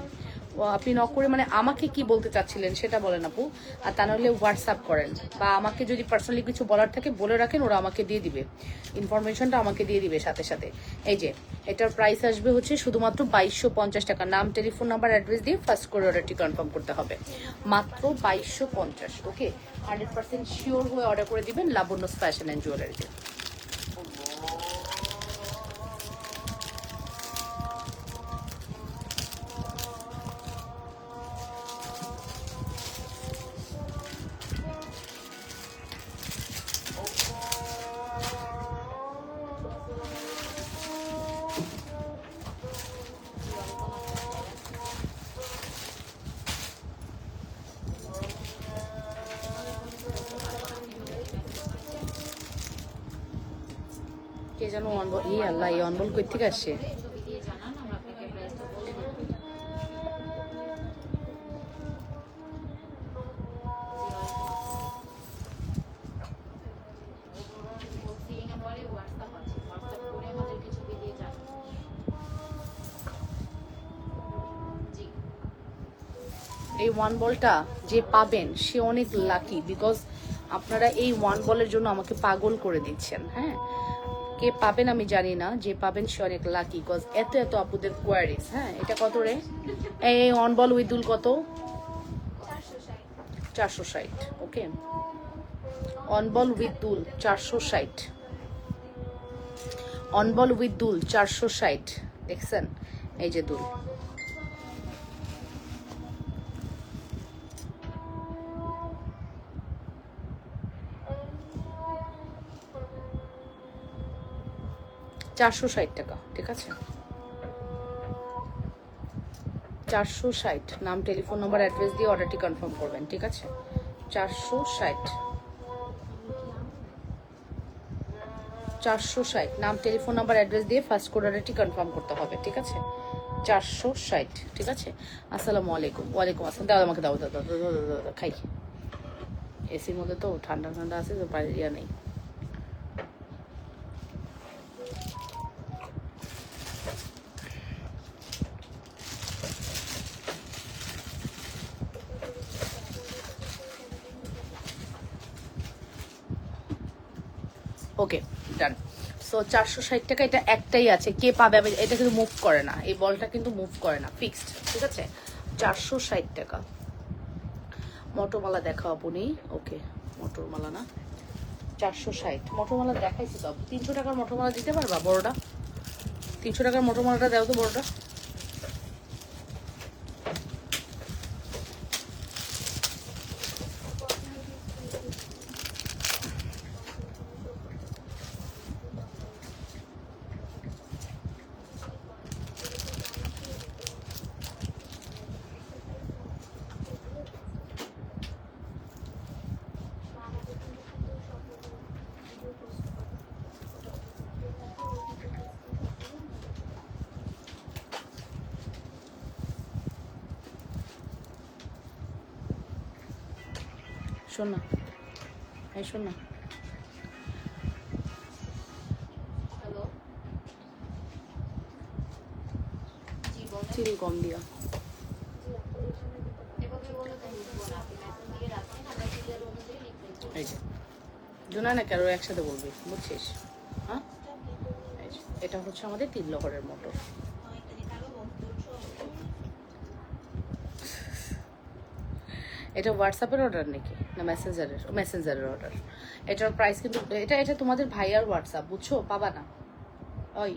আপনি নক করে মানে আমাকে কি বলতে চাচ্ছিলেন সেটা বলেন আপু, আর তা নাহলে হোয়াটসঅ্যাপ করেন, বা আমাকে যদি পার্সোনালি কিছু বলার থাকে বলে রাখেন, ওরা আমাকে দিয়ে দিবে, ইনফরমেশনটা আমাকে দিয়ে দিবে সাথে সাথে। এই যে এটার প্রাইস আসবে হচ্ছে শুধুমাত্র 2250 টাকা। নাম, টেলিফোন নাম্বার, অ্যাড্রেস দিয়ে ফার্স্ট করে অর্ডারটি কনফার্ম করতে হবে। মাত্র 2250। ওকে, 100% শিওর হয়ে অর্ডার করে দিবেন লাবণ্যস ফ্যাশন অ্যান্ড জুয়েলারিতে। কে যেন অনবল, ই আল্লাহ, এই অনবল কই থেকে আসছে? এই ওয়ান বলটা যে পাবেন সে অনেক লাকি, বিকজ আপনারা এই ওয়ান বলের জন্য আমাকে পাগল করে দিচ্ছেন। হ্যাঁ, কে পাবেন আমি জানি না, যে পাবেন সে অনেক লাকি, বিকজ এত এত আপুদের কোয়ারিজ। হ্যাঁ, এটা কত রে? এই ওয়ান বল উইথ দুল কত? 460। ওকে, অন বল উইথ দুল 460, অন বল উইথ দুল 460। দেখছেন, এই যে দুল। টাকা, ঠিক আছে? 460। নাম, টেলিফোন নাম্বার, অ্যাড্রেস দিয়ে অর্ডারটি কনফার্ম করবেন, ঠিক আছে? 460 নাম, টেলিফোন নাম্বার, অ্যাড্রেস দিয়ে ফার্স্ট অর্ডারটি কনফার্ম করতে হবে, ঠিক আছে? 460, ঠিক আছে? আসসালামু আলাইকুম। ওয়ালাইকুম আসসালাম। দাও আমাকে, দাও দাও দাও দাও দাও দাও, খাই। এসির মধ্যে তো ঠান্ডা ঠান্ডা আছে, তো বাইরে ইয়া নেই। ওকে, ডান। সো 460 টাকা, এটা একটাই আছে, কে পাবে? এটা কিন্তু মুভ করে না, এই বলটা কিন্তু মুভ করে না, ফিক্সড, ঠিক আছে? 460 টাকা। মটরমালা দেখাও আপনি। ওকে, মটরমালা না, 460। মটরমালা দেখাইছি তো। 300 টাকার মটরমালা দিতে পারবা বড়টা? 300 টাকার মটরমালাটা দাও তো, বড়টা। শোন না, এই শোন না, চিনি কম দিয়া। এই যে জোনা না কারো একসাথে বলবি, বুঝছিস? হ্যাঁ, এটা হচ্ছে আমাদের 3 লহরের মোটর। এটা হোয়াটসঅ্যাপের অর্ডার নাকি না মেসেঞ্জারের? মেসেঞ্জারের অর্ডার। এটার প্রাইস কিন্তু, এটা তোমাদের ভাইয়ার হোয়াটসঅ্যাপ, বুঝছো? পাবা না। ওই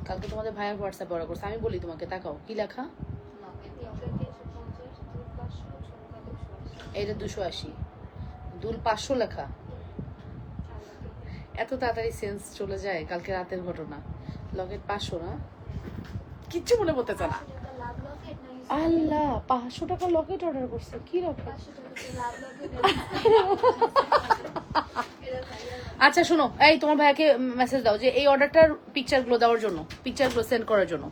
কালকে তোমাদের ভাইয়ার হোয়াটসঅ্যাপে অর্ডার করছে, আমি বলি তোমাকে, তাকাও কি লেখা। এটা 280, দুল 500 লেখা। এত তাড়াতাড়ি সেন্স চলে যায়, কালকে রাতের ঘটনা। লকেট 500 না, কিচ্ছু মনে পড়তেছে না। আল্লাহ, 500 টাকা লকেট অর্ডার করছে, কি লকেট? আচ্ছা শোনো, এই তোমার ভাইয়াকে মেসেজ দাও যে এই অর্ডারটার পিকচারগুলো দেওয়ার জন্য, পিকচারগুলো সেন্ড করার জন্য।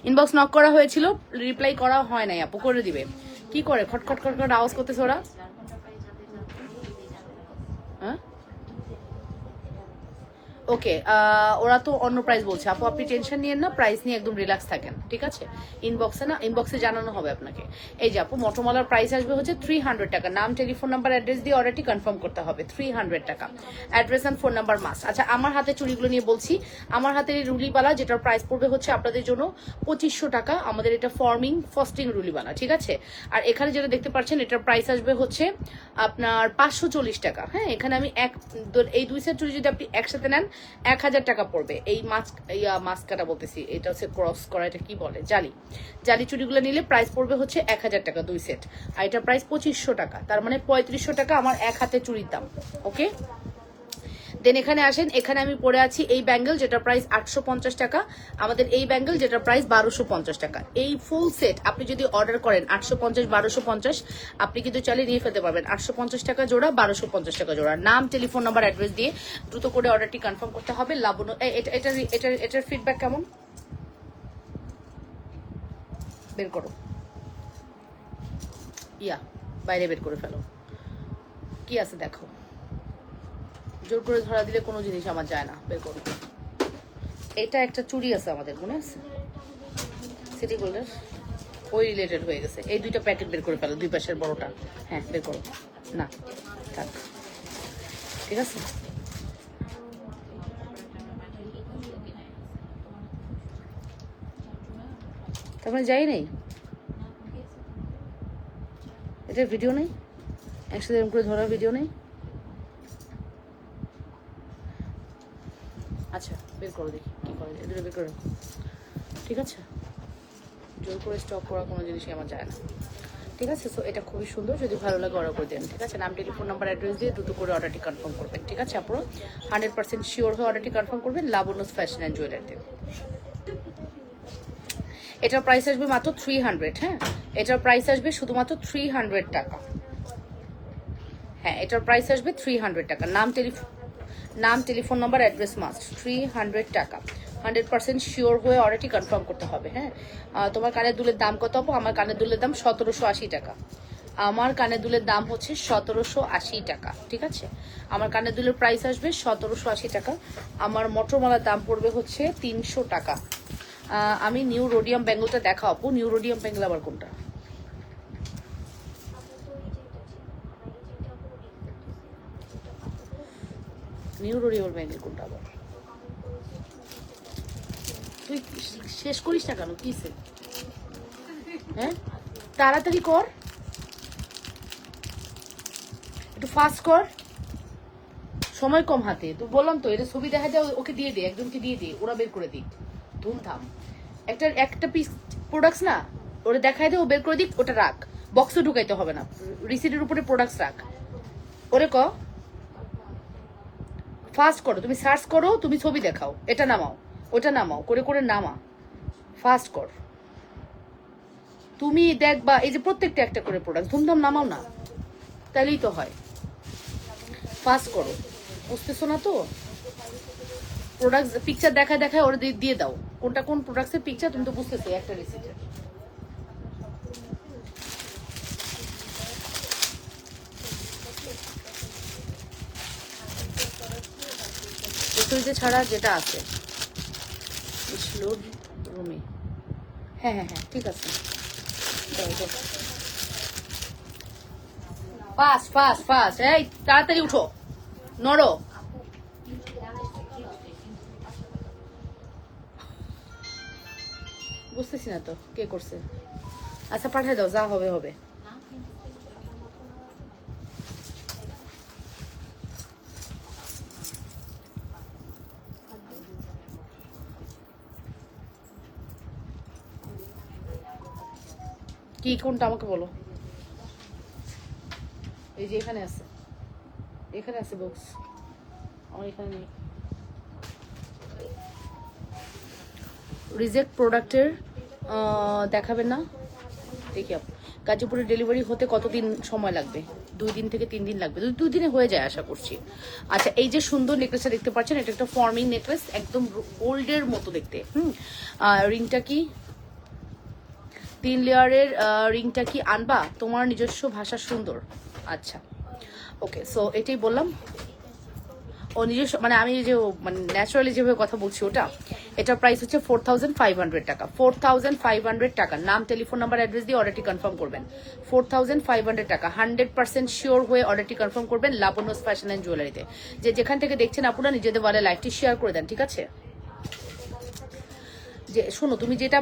ইনবক্স নক করা হয়েছিল, রিপ্লাই করা হয় নাই, আপু করে দিবে। কি করে খটখট খটখট আওয়াজ করতেছে ওরা? হ্যাঁ, ওকে, ওরা তো অন্য প্রাইস বলছে। আপু আপনি টেনশন নিয়েন না, প্রাইস নিয়ে একদম রিল্যাক্স থাকেন, ঠিক আছে? ইনবক্সে না, ইনবক্সে জানানো হবে আপনাকে। এই যে আপু, মটরমালার প্রাইস আসবে হচ্ছে 300 টাকা। নাম, টেলিফোন নাম্বার, অ্যাড্রেস দিয়ে অর্ডারটি কনফার্ম করতে হবে, 300 টাকা। Address and phone number must. আচ্ছা, আমার হাতে চুড়িগুলো নিয়ে বলছি। আমার হাতের এই রুলিবালা, যেটার প্রাইস পড়বে হচ্ছে আপনাদের জন্য 2500 টাকা। আমাদের এটা ফর্মিং ফস্টিং রুলিবালা, ঠিক আছে? আর এখানে যেটা দেখতে পাচ্ছেন, এটার প্রাইস আসবে হচ্ছে আপনার 540 টাকা। হ্যাঁ, এখানে আমি এই 2 সেট চুড়ি যদি আপনি একসাথে নেন 1000 টাকা পড়বে। এই মাস্কাটা বলতেছি, এটা হচ্ছে ক্রস করা, এটা কি বলে, জালি জালি চুড়িগুলো নিলে প্রাইস পড়বে হচ্ছে 1000 টাকা 2 সেট। আর এটা প্রাইস 2500 টাকা, তার মানে 3500 টাকা আমার এক হাতে চুড়ির দাম। ওকে, দেন এখানে আসেন, এখানে আমি পরে আছি এই ব্যাঙ্গেল, যেটা প্রাইস 850 টাকা। আমাদের এই ব্যাঙ্গেল, যেটা প্রাইস 1250 টাকা। এই ফুল সেট আপনি যদি অর্ডার করেন 850 1250, আপনি কিন্তু চাইলে নিয়ে ফেলতে পারবেন। 850 টাকা জোড়া, 1250 টাকা জোড়া। নাম, টেলিফোন নাম্বার, অ্যাড্রেস দিয়ে দ্রুত করে অর্ডারটি কনফার্ম করতে হবে। লাবণ্য, এটার ফিডব্যাক কেমন বের করো, ইয়া বাইরে বের করে ফেলো, কি আছে দেখো। জোর করে ধরা দিলে কোনো জিনিস আমার যায় না, বের করো। এটা একটা চুড়ি আছে আমাদের, মনে আছে? সিটি গোল্ডের ওই রিলেটেড হয়ে গেছে। এই দুইটা প্যাকেট বের করে ফেলো, দুই পাশের বড়টা। হ্যাঁ বের করো। না থাক, ঠিক আছে। তারপরে যাই নাই, এটা ভিডিও নেই, একসাথে এরকম করে ধরা ভিডিও নেই। আচ্ছা বের করো, দেখি কি করে, এদের বের করো, ঠিক আছে। জোর করে স্টপ করা কোনো জিনিসই আমার যায় না, ঠিক আছে। সো এটা খুবই সুন্দর, যদি ভালো লাগে অর্ডার করে দেন, ঠিক আছে। নাম, টেলিফোন নাম্বার, অ্যাড্রেস দিয়ে দ্রুত করে অর্ডারটি কনফার্ম করবেন, ঠিক আছে। আপনারা 100% শিওর হয়ে অর্ডারটি কনফার্ম করবেন লাবণ্যস ফ্যাশন অ্যান্ড জুয়েলারিতে। এটার প্রাইস আসবে মাত্র 300। হ্যাঁ, এটার প্রাইস আসবে শুধুমাত্র 300 টাকা। হ্যাঁ, এটার প্রাইস আসবে 300 টাকা। নাম, টেলিফোন নাম্বার, অ্যাড্রেস মাস্ট, 300 টাকা। 100% শিওর হয়ে অর্ডারটি কনফার্ম করতে হবে। হ্যাঁ, তোমার কানের দুলের দাম কত হবে? আমার কানের দুলের দাম 1780 টাকা। আমার কানের দুলের দাম হচ্ছে 1780 টাকা, ঠিক আছে। আমার কানের দুলের প্রাইস আসবে 1780 টাকা। আমার মটরমালার দাম পড়বে হচ্ছে 300 টাকা। আমি নিউ রোডিয়াম ব্যাঙ্গলটা দেখা আপু। নিউ রোডিয়াম ব্যাঙ্গল আবার কোনটা? নিউ রোডিয়াম ব্যাঙ্গল কোনটা আবার? তুই শেষ করিস না কেন, কিসে? হ্যাঁ তাড়াতাড়ি কর, একটু ফাস্ট কর, সময় কম হাতে। তো বললাম তো, এটা ছবি দেখা যায়, ওকে দিয়ে দে, একজনকে দিয়ে দে, ওরা বের করে দিক। ধুমধাম একটা পিস প্রোডাক্টস না, ওরা দেখায় দে, ও বের করে দিক, ওটা রাখ, বক্সে ঢুকাইতে হবে না, রিসিটের উপরে প্রোডাক্টস রাখ। ওরে ক ফাস্ট করো, তুমি সার্চ করো, তুমি ছবি দেখাও, এটা নামাও, ওটা নামাও, করে করে নামা, ফাস্ট কর। তুমি দেখবা এই যে প্রত্যেকটা একটা করে প্রোডাক্ট ধুমধাম নামাও না, তাহলেই তো হয়। ফাস্ট করো, বুঝতেছো না তো? প্রোডাক্ট পিকচার দেখায় দেখায় ওরা দিয়ে দাও, কোনটা কোন প্রোডাক্টসের পিকচার, তুমি তো বুঝতেছো একটা রিসিটের। ছাড়া যেটা আছে রুমে। হ্যাঁ হ্যাঁ হ্যাঁ ঠিক আছে, ফাস্ট ফাস্ট ফাস্ট, এই তাড়াতাড়ি উঠো, নড়ো। বুঝতেছি না তো কে করছে। আচ্ছা পাঠিয়ে দাও, যা হবে হবে। কি কোনটা আমাকে বলো। এই যে এখানে আছে, এখানে আছে বক্স, আমার এখানে নেই। রিজেক্ট প্রোডাক্টের দেখাবেন না, দেখি আপু। গাজীপুরে ডেলিভারি হতে কতদিন সময় লাগবে? 2 দিন থেকে 3 দিন লাগবে, 2 দিনে হয়ে যায় আশা করছি। আচ্ছা এই যে সুন্দর নেকলেসটা দেখতে পাচ্ছেন, এটা একটা ফর্মিং নেকলেস, একদম গোল্ডের মতো দেখতে। রিংটা কি 3 লেয়ারের? রিংটা কি আনবা? তোমার নিজস্ব ভাষা সুন্দর। আচ্ছা ওকে, সো এটাই বললাম, ও নিজস্ব মানে আমি যে মানে ন্যাচারালি যেভাবে কথা বলছি ওটা। এটার প্রাইস হচ্ছে 4500 টাকা। 4500 টাকা। নাম, টেলিফোন নাম্বার, অ্যাড্রেস দিয়ে অর্ডারটি কনফার্ম করবেন। 4500 টাকা। 100% শিওর হয়ে অর্ডারটি কনফার্ম করবেন লাবণ্যস ফ্যাশন অ্যান্ড জুয়েলারিতে। যে যেখান থেকে দেখছেন আপনারা নিজেদের ওয়ালে লাইভটি শেয়ার করে দেন, ঠিক আছে। যে শোনো, তুমি যেটা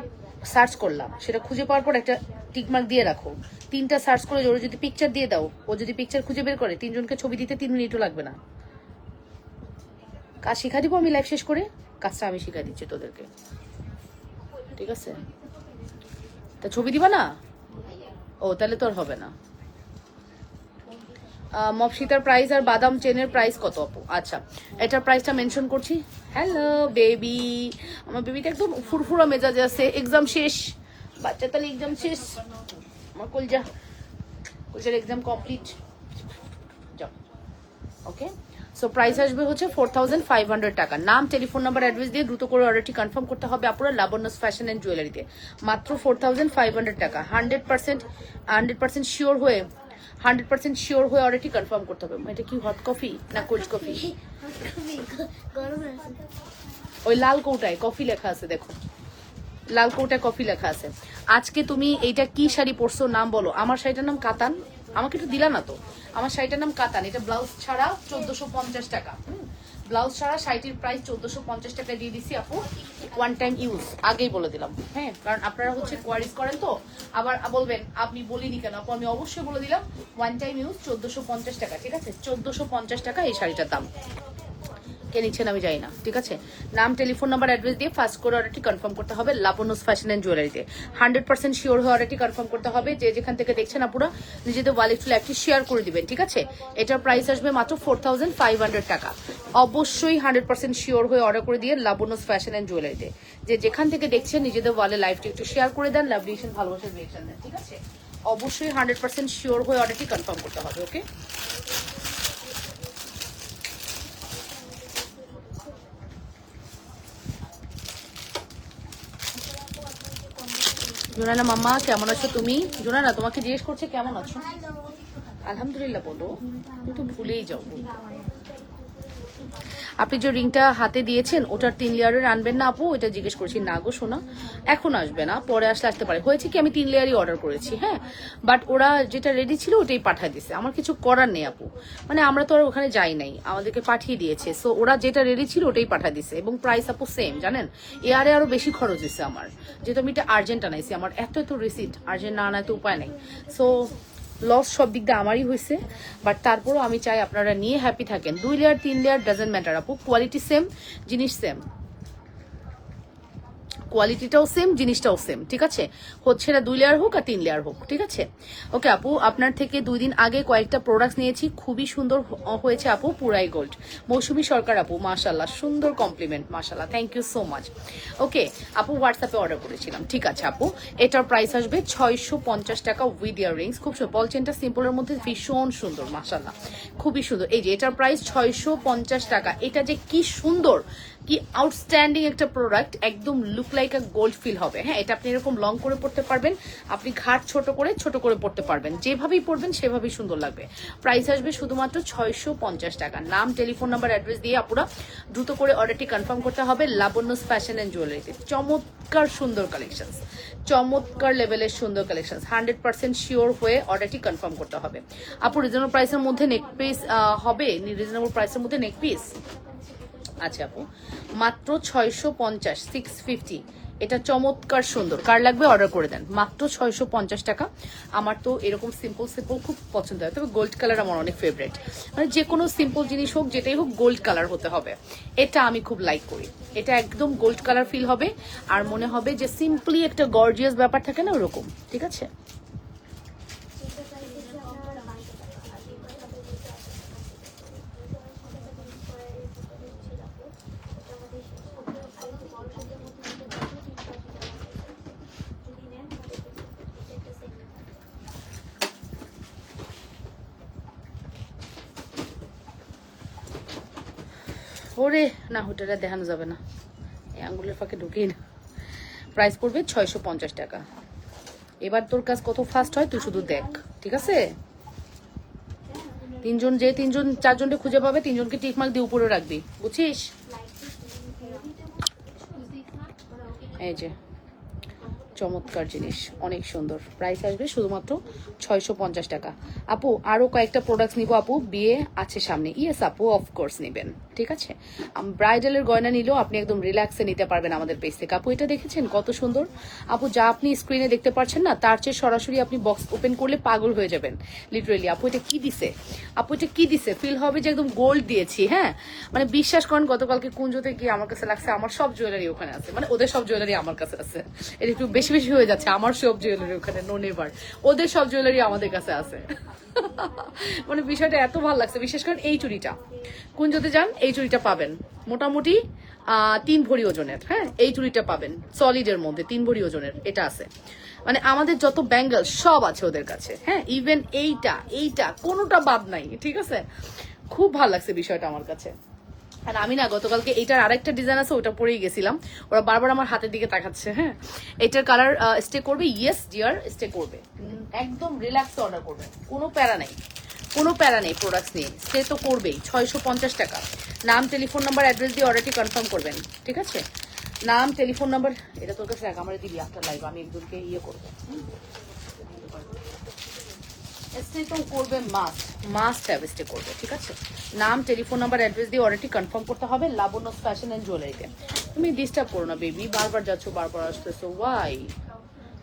সার্চ করলাম সেটা খুঁজে পাওয়ার পর একটা টিকমার্ক দিয়ে রাখো। 3টা সার্চ করে ওর যদি পিকচার দিয়ে দাও, ও যদি পিকচার খুঁজে বের করে, 3 জনকে ছবি দিতে 3 মিনিটও লাগবে না। কাজ শিখা দিব আমি লাইভ শেষ করে, কাজটা আমি শিখা দিচ্ছি তোদেরকে, ঠিক আছে। তা ছবি দিবা না? ও তাহলে তো আর হবে না। মপসিতার প্রাইস আর বাদাম চেনের প্রাইস কত আপু? আচ্ছা এটার প্রাইসটা মেনশন করছি। হ্যালো বেবি, আমার বেবিটা একদম ফুরফুরা মেজাজে আছে, এক্সাম শেষ, বাচ্চা তাহলে এক্সাম শেষ, আমার কলজার এক্সাম কমপ্লিট। যাও ওকে, সো প্রাইস আসবে হচ্ছে 4500 টাকা। নাম, টেলিফোন নাম্বার, অ্যাড্রেস দিয়ে দ্রুত করে অর্ডারটি কনফার্ম করতে হবে আপনারা লাবণ্যস ফ্যাশন অ্যান্ড জুয়েলারিতে। মাত্র 4500 টাকা। 100% শিওর হয়ে 100% শিওর হয়ে অর্ডারটি কনফার্ম করতে হবে। এটা কি হট কফি না কোল্ড কফি? ওই লাল কৌটায় কফি লেখা আছে, দেখো লাল কৌটায় কফি লেখা আছে। আজকে তুমি এইটা কি শাড়ি পরছো নাম বলো। আমার শাড়িটার নাম কাতান, আমাকে একটু দিলা না তো। আমার শাড়িটার নাম কাতান, এটা ব্লাউজ ছাড়া 1450 টাকা। ব্লাউজ ছাড়া শাড়িটির প্রাইস 1450 টাকা দিয়ে দিছি আপু। ওয়ান টাইম ইউজ, আগেই বলে দিলাম, হ্যাঁ, কারণ আপনারা হচ্ছে কোয়ারিজ করেন তো, আবার বলবেন আপনি বলিনি কেন আপু। আমি অবশ্যই বলে দিলাম, ওয়ান টাইম ইউজ 1450 টাকা, ঠিক আছে? 1450 টাকা এই শাড়িটার দাম। কে নিচ্ছেন আমি জানি না, ঠিক আছে? নাম, টেলিফোন নাম্বার, অ্যাড্রেস দিয়ে ফার্স্ট করে অর্ডারটি কনফার্ম করতে হবে লাবণ্যস ফ্যাশন অ্যান্ড জুয়েলারিতে। 100% শিওর হয়ে অর্ডারটি কনফার্ম করতে হবে। যে যেখান থেকে দেখছেন আপুরা নিজেদের ওয়ালেট ফ্ল্যাগটি শেয়ার করে দিবেন, ঠিক আছে? এটার প্রাইস আসবে মাত্র 4500 টাকা। অবশ্যই 100% শিওর হয়ে অর্ডার করে দিয়ে লাবণ্যস ফ্যাশন অ্যান্ড জুয়েলারিতে। যে যেখান থেকে দেখছেন নিজেদের ওয়ালে লাইভটি একটু শেয়ার করে দেন, লাভ রিয়েকশন, ভালোবাসার রিয়েকশন দেন, ঠিক আছে? অবশ্যই 100% শিওর হয়ে অর্ডারটি কনফার্ম করতে হবে, ওকে? জোনানা মাম্মা কেমন আছো তুমি? জোনানা তোমাকে জিজ্ঞেস করছে কেমন আছো। আলহামদুলিল্লাহ বলো, তুমি তো ভুলেই যাও। আপনি যে রিংটা হাতে দিয়েছেন ওটার 3 লেয়ারের আনবেন না আপু? এটা জিজ্ঞেস করছি। না গো শোনা, এখন আসবে না, পরে আসলে আসতে পারে। হয়েছে কি আমি 3 লেয়ারই অর্ডার করেছি, হ্যাঁ, বাট ওরা যেটা রেডি ছিল ওটাই পাঠিয়ে দিছে। আমার কিছু করার নেই আপু, মানে আমরা তো আর ওখানে যাই নাই, আমাদেরকে পাঠিয়ে দিয়েছে। সো ওরা যেটা রেডি ছিল ওটাই পাঠিয়ে দিছে, এবং প্রাইস আপু সেম, জানেন? এয়ারে আরো বেশি খরচ হয়েছে আমার, যেহেতু আমি এটা আর্জেন্ট আনাইছি। আমার এত রিসিট, আর্জেন্ট না আনায় তো উপায় নেই। সো লস সব দিক দিয়ে আমারই হয়েছে, বাট তারপরও আমি চাই আপনারা নিয়ে হ্যাপি থাকেন। 2 লেয়ার 3 লেয়ার ডাজেন্ট ম্যাটার আপু, কোয়ালিটি সেম, জিনিস সেম, কোয়ালিটিটাও সেম, জিনিসটাও সেম, ঠিক আছে? হচ্ছে না 2 লেয়ার হোক আর 3 লেয়ার হোক, ঠিক আছে? ওকে আপু, আপনার থেকে 2 দিন আগে কয়েকটা প্রোডাক্ট নিয়েছি, খুবই সুন্দর হয়েছে আপু, পুরাই গোল্ড। মৌসুমী সরকার আপু, মাশাল্লাহ, সুন্দর কমপ্লিমেন্ট, মাশাল্লাহ, থ্যাংক ইউ সো মাচ। ওকে আপু, হোয়াটসঅ্যাপে অর্ডার করেছিলাম, ঠিক আছে আপু। এটার প্রাইস আসবে 650 টাকা উইথ ইয়াররিংস। খুব সুন্দর, বল চেনটা সিম্পলের মধ্যে ভীষণ সুন্দর, মাশাল্লাহ, খুবই সুন্দর। এই যে এটার প্রাইস 650 টাকা। এটা যে কি সুন্দর, কি আউটস্ট্যান্ডিং একটা প্রোডাক্ট, একদম look like a gold feel হবে, হ্যাঁ। এটা আপনি এরকম লং করে পড়তে পারবেন, আপনি ঘাট ছোট করে পড়তে পারবেন, যেভাবেই পড়বেন সেভাবেই সুন্দর লাগবে। প্রাইস আসবে শুধুমাত্র 650 টাকা। নাম, টেলিফোন নাম্বার, অ্যাড্রেস দিয়ে আপুরা দ্রুত করে অর্ডারটি কনফার্ম করতে হবে লাবণ্যস ফ্যাশন অ্যান্ড জুয়েলারিতে। চমৎকার সুন্দর কালেকশন, চমৎকার লেভেলের সুন্দর কালেকশন। 100% শিওর হয়ে অর্ডারটি কনফার্ম করতে হবে আপু। রিজনেবল প্রাইসের মধ্যে নেক পিস হবে, রিজনেবল প্রাইসের মধ্যে নেক পিস। আচ্ছা আপু, মাত্র 650, 650। এটা চমৎকার সুন্দর, কার লাগবে অর্ডার করে দেন, মাত্র 650 টাকা। আমার তো এরকম সিম্পল সিম্পল খুব পছন্দ হয়, তবে গোল্ড কালার আমার অনেক ফেভারিট। মানে যে কোনো সিম্পল জিনিস হোক, যেটাই হোক, গোল্ড কালার হতে হবে, এটা আমি খুব লাইক করি। এটা একদম গোল্ড কালার ফিল হবে, আর মনে হবে যে সিম্পলি একটা গর্জিয়াস ব্যাপার থাকে না, ওরকম, ঠিক আছে? ওরে না, হোটেলে দেখানো যাবে না, এই আঙ্গুলের ফাঁকে ঢুকিয়ে না। প্রাইস পড়বে 650 টাকা। এবার তোর কাজ কত ফাস্ট হয় তুই শুধু দেখ, ঠিক আছে? তিনজন 4জনকে খুঁজে পাবে, 3জনকে টিক মার্ক দিয়ে উপরে রাখবি, বুঝছিস? এই যে চমৎকার জিনিস, অনেক সুন্দর। প্রাইস আসবে শুধুমাত্র 650 টাকা। আপু আরো কয়েকটা প্রোডাক্টস নিবো আপু, বিয়ে আছে সামনে। ইয়েস আপু, অফকোর্স নিবেন, ঠিক আছে? ব্রাইডালের গয়না নিলেও আপনি একদম রিল্যাক্সে নিতে পারবেন আমাদের পেজ থেকে। আপু এটা দেখেছেন কত সুন্দর আপু, যা আপনি স্ক্রিনে দেখতে পাচ্ছেন না, তার চেয়ে সরাসরি আপনি বক্স ওপেন করলে পাগল হয়ে যাবেন লিটারেলি। আপু এটা কি দিছে, আপু এটা কি দিছে, ফিল হবে যে একদম গোল্ড দিয়েছি, হ্যাঁ। মানে বিশ্বাস করেন, গতকালকে কুঞ্জতে গিয়ে আমার কাছে লাগছে আমার সব জুয়েলারি ওখানে আছে, মানে ওদের সব জুয়েলারি আমার কাছে আছে। এটা একটু বেশি বেশি হয়ে যাচ্ছে, আমার সব জুয়েলারি ওখানে, নো নেভার, ওদের সব জুয়েলারি আমাদের কাছে আছে। মানে বিষয়টা এত ভালো লাগছে। বিশেষ করে এই চুড়িটা, কুঞ্জতে যান, এই চুড়িটা পাবেন মোটামুটি 3 ভরি ওজনের, হ্যাঁ। এই চুড়িটা পাবেন সলিডের মধ্যে 3 ভরি ওজনের, এটা আছে। মানে আমাদের যত ব্যাঙ্গেল সব আছে ওদের কাছে, হ্যাঁ। ইভেন এইটা কোনোটা বাদ নাই, ঠিক আছে? খুব ভালো লাগছে বিষয়টা আমার কাছে। আর আমি না গতকালকে এইটার আরেকটা ডিজাইন আছে, ওটা পরেই গেছিলাম, ওরা বারবার আমার হাতের দিকে তাকাচ্ছে, হ্যাঁ। এটার কালার স্টে করবে, ইয়েস ডিয়ার স্টে করবে, একদম রিল্যাক্স অর্ডার করবে, কোনো প্যারা নেই, কোনো প্যারা নেই প্রোডাক্টস নিয়ে, স্টে তো করবেই। 650 টাকা। নাম, টেলিফোন নাম্বার, অ্যাড্রেস দিয়ে অর্ডারটি কনফার্ম করবেন, ঠিক আছে? নাম টেলিফোন নাম্বার এটা তোর কাছে রাখ, আমার দিবি আফটার লাইভ, আমি একজনকে ইয়ে করবো। স্টে তো করবে, মাস্ট হ্যাভ স্টে করবে, ঠিক আছে। নাম টেলিফোন নাম্বার অ্যাড্রেস দিয়ে অর্ডারটি কনফার্ম করতে হবে লাবণ্য ফ্যাশন অ্যান্ড জুয়েলারিতে। তুমি ডিস্টার্ব করো না বেবি, বারবার যাচ্ছ বারবার আসতেছো, ওয়াই?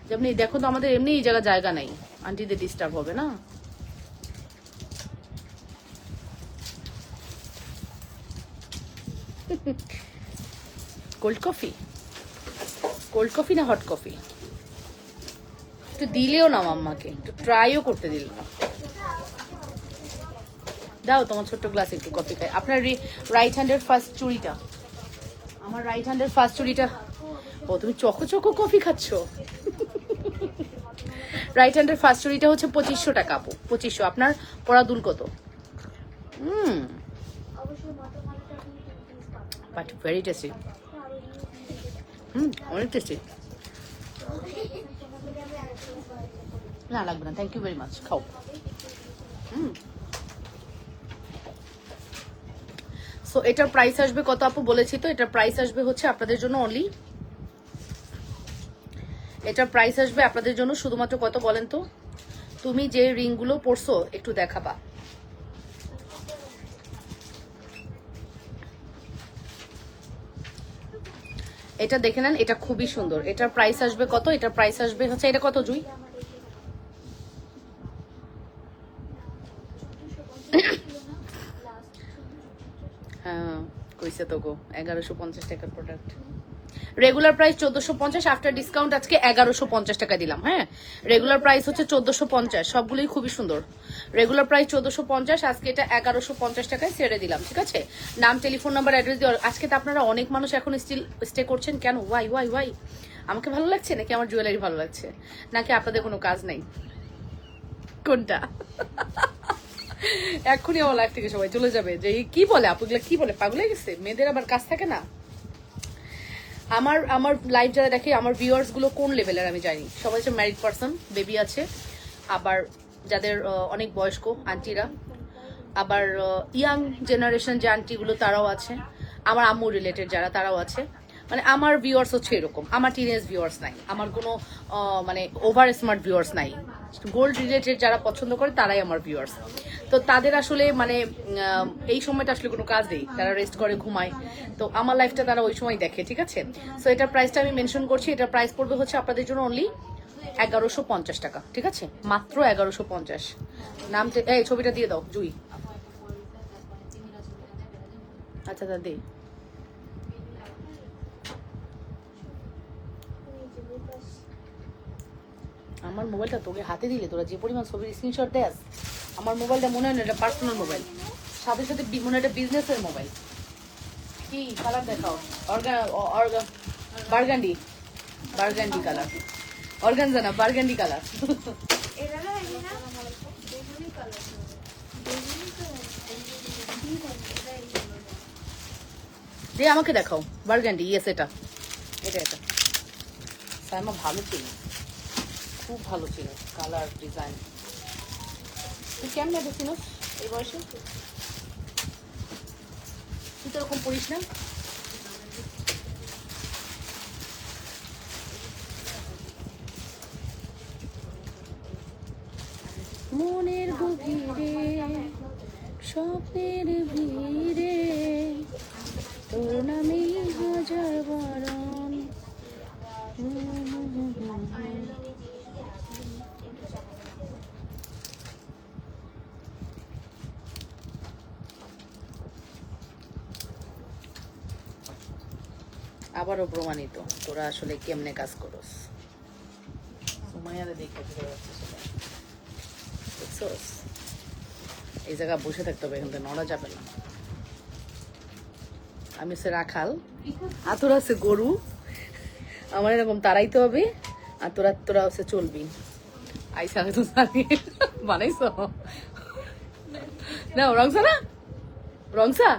যেমনি দেখো তো আমাদের এমনি এই জায়গা নেই, আন্টিদের ডিস্টার্ব হবে না। কোল্ড কফি, কোল্ড কফি না হট কফি? একটু দিলেও না মাম্মাকে, একটু ট্রাইও করতে দিল না। দাও তোমার ছোট্ট গ্লাসে একটু কফি খাই। আপনার রাইট হ্যান্ডের ফার্স্ট চুড়িটা, আমার রাইট হ্যান্ডের ফার্স্ট চুড়িটা। ও তুমি চকো চকো কফি খাচ্ছ? রাইট হ্যান্ডের ফার্স্ট চুড়িটা হচ্ছে 2500 টাকা আপু, 2500। আপনার পড়া দুল কত? But very tasty. অনেক টেস্টি। না লাগবে না, থ্যাংক ইউ ভেরি মাচ, খাও। সো এটার প্রাইস আসবে কত আপু? বলেছি তো, এটার প্রাইস আসবে হচ্ছে আপনাদের জন্য অনলি, এটার প্রাইস আসবে আপনাদের জন্য শুধুমাত্র কত বলেন তো? তুমি যে রিংগুলো পরছো একটু দেখাবা। এটা দেখে নেন, এটা খুবই সুন্দর। এটার প্রাইস আসবে কত? এটার প্রাইস আসবে হচ্ছে, এটা কত জুই? হ্যাঁ কইছে তো গো, 1150 টাকার product. Regular price 1450, after discount আজকে 1150 টাকা দিলাম। হ্যাঁ, রেগুলার প্রাইস হচ্ছে 1450, সবগুলোই খুবই সুন্দর। রেগুলার প্রাইস 1450, আজকে এটা 1150 টাকায় ছেড়ে দিলাম, ঠিক আছে। নাম টেলিফোন নাম্বার অ্যাড্রেস দিয়ে। আজকে তো আপনারা অনেক মানুষ এখন স্টিল স্টে করছেন কেন? Why why why? আমাকে ভালো লাগছে নাকি আমার জুয়েলারি ভালো লাগছে, নাকি আপনাদের কোনো কাজ নেই? কোনটা? এক্ষুনি আমার লাইফ থেকে সবাই চলে যাবে যে কি বলে আপুগুলা, কি বলে, পাগল হয়ে গেছে, মেয়েদের আবার কাজ থাকে না। আমার লাইভ যারা দেখে, আমার ভিউয়ার্স গুলো কোন লেভেলের আমি জানি। সবাই হচ্ছে ম্যারিড পার্সন, বেবি আছে, আবার যাদের অনেক বয়স্ক আন্টিরা, আবার ইয়াং জেনারেশন যে আন্টিগুলো তারাও আছে, আমার আম্মু রিলেটেড যারা তারাও আছে। মানে আমার ভিউয়ার্স হচ্ছে এরকম, আমার টিনেজ ভিউয়ার্স নাই, আমার কোনো মানে ওভার স্মার্ট ভিউয়ার্স নাই। গোল্ড রিলেটেড যারা পছন্দ করে তারাই আমার ভিউয়ার্স। তো তাদের আসলে মানে এই সময়টা আসলে কোনো কাজ নেই, তারা রেস্ট করে ঘুমায়। তো আমার লাইফটা তারা ওই সময় দেখে, ঠিক আছে। সো এটার প্রাইসটা আমি মেনশন করছি, এটার প্রাইস পড়বে হচ্ছে আপনাদের জন্য অনলি 1150 টাকা, ঠিক আছে, মাত্র 1150। নাম এই ছবিটা দিয়ে দাও জুই। আচ্ছা দাদি, আমার মোবাইলটা তোকে হাতে দিলে তোরা যে পরিমাণ ছবির স্ক্রিনশট দেস, আমার মোবাইলটা মনে হয় না এটা পার্সোনাল মোবাইল, সাথে সাথে মনে হয় এটা বিজনেসের মোবাইল। কি কালার দেখাও? বার্গান্ডি, বার্গান্ডি কালার, অর্গানজা না, বার্গান্ডি কালার। যে আমাকে দেখাও বার্গান্ডি, ইয়েস এটা, এটা এটা সাইমা ভালো ছিল, খুব ভালো ছিল কালার ডিজাইন। তুই কেমন দেখছিস এই বয়সে? তুই তো এরকম পড়িস না। মনের গভীরে স্বপ্নের ভিড়ে তোর নামে হাজার বারণ। আবারও প্রমাণিত তোরা আসলে কেমনে কাজ করস। সুমাইয়ারে দেখতে দেখছস, এই জায়গা বসে থাকতে হবে, এখান থেকে নড়া যাবে না। আমি হচ্ছে রাখাল, আর তোরা হচ্ছে গরু, আমার এরকম তাড়াইতে হবে, আর তোরা তোরা হচ্ছে চলবি। আইসা তো বানাইছ না রংসা, না রংসা,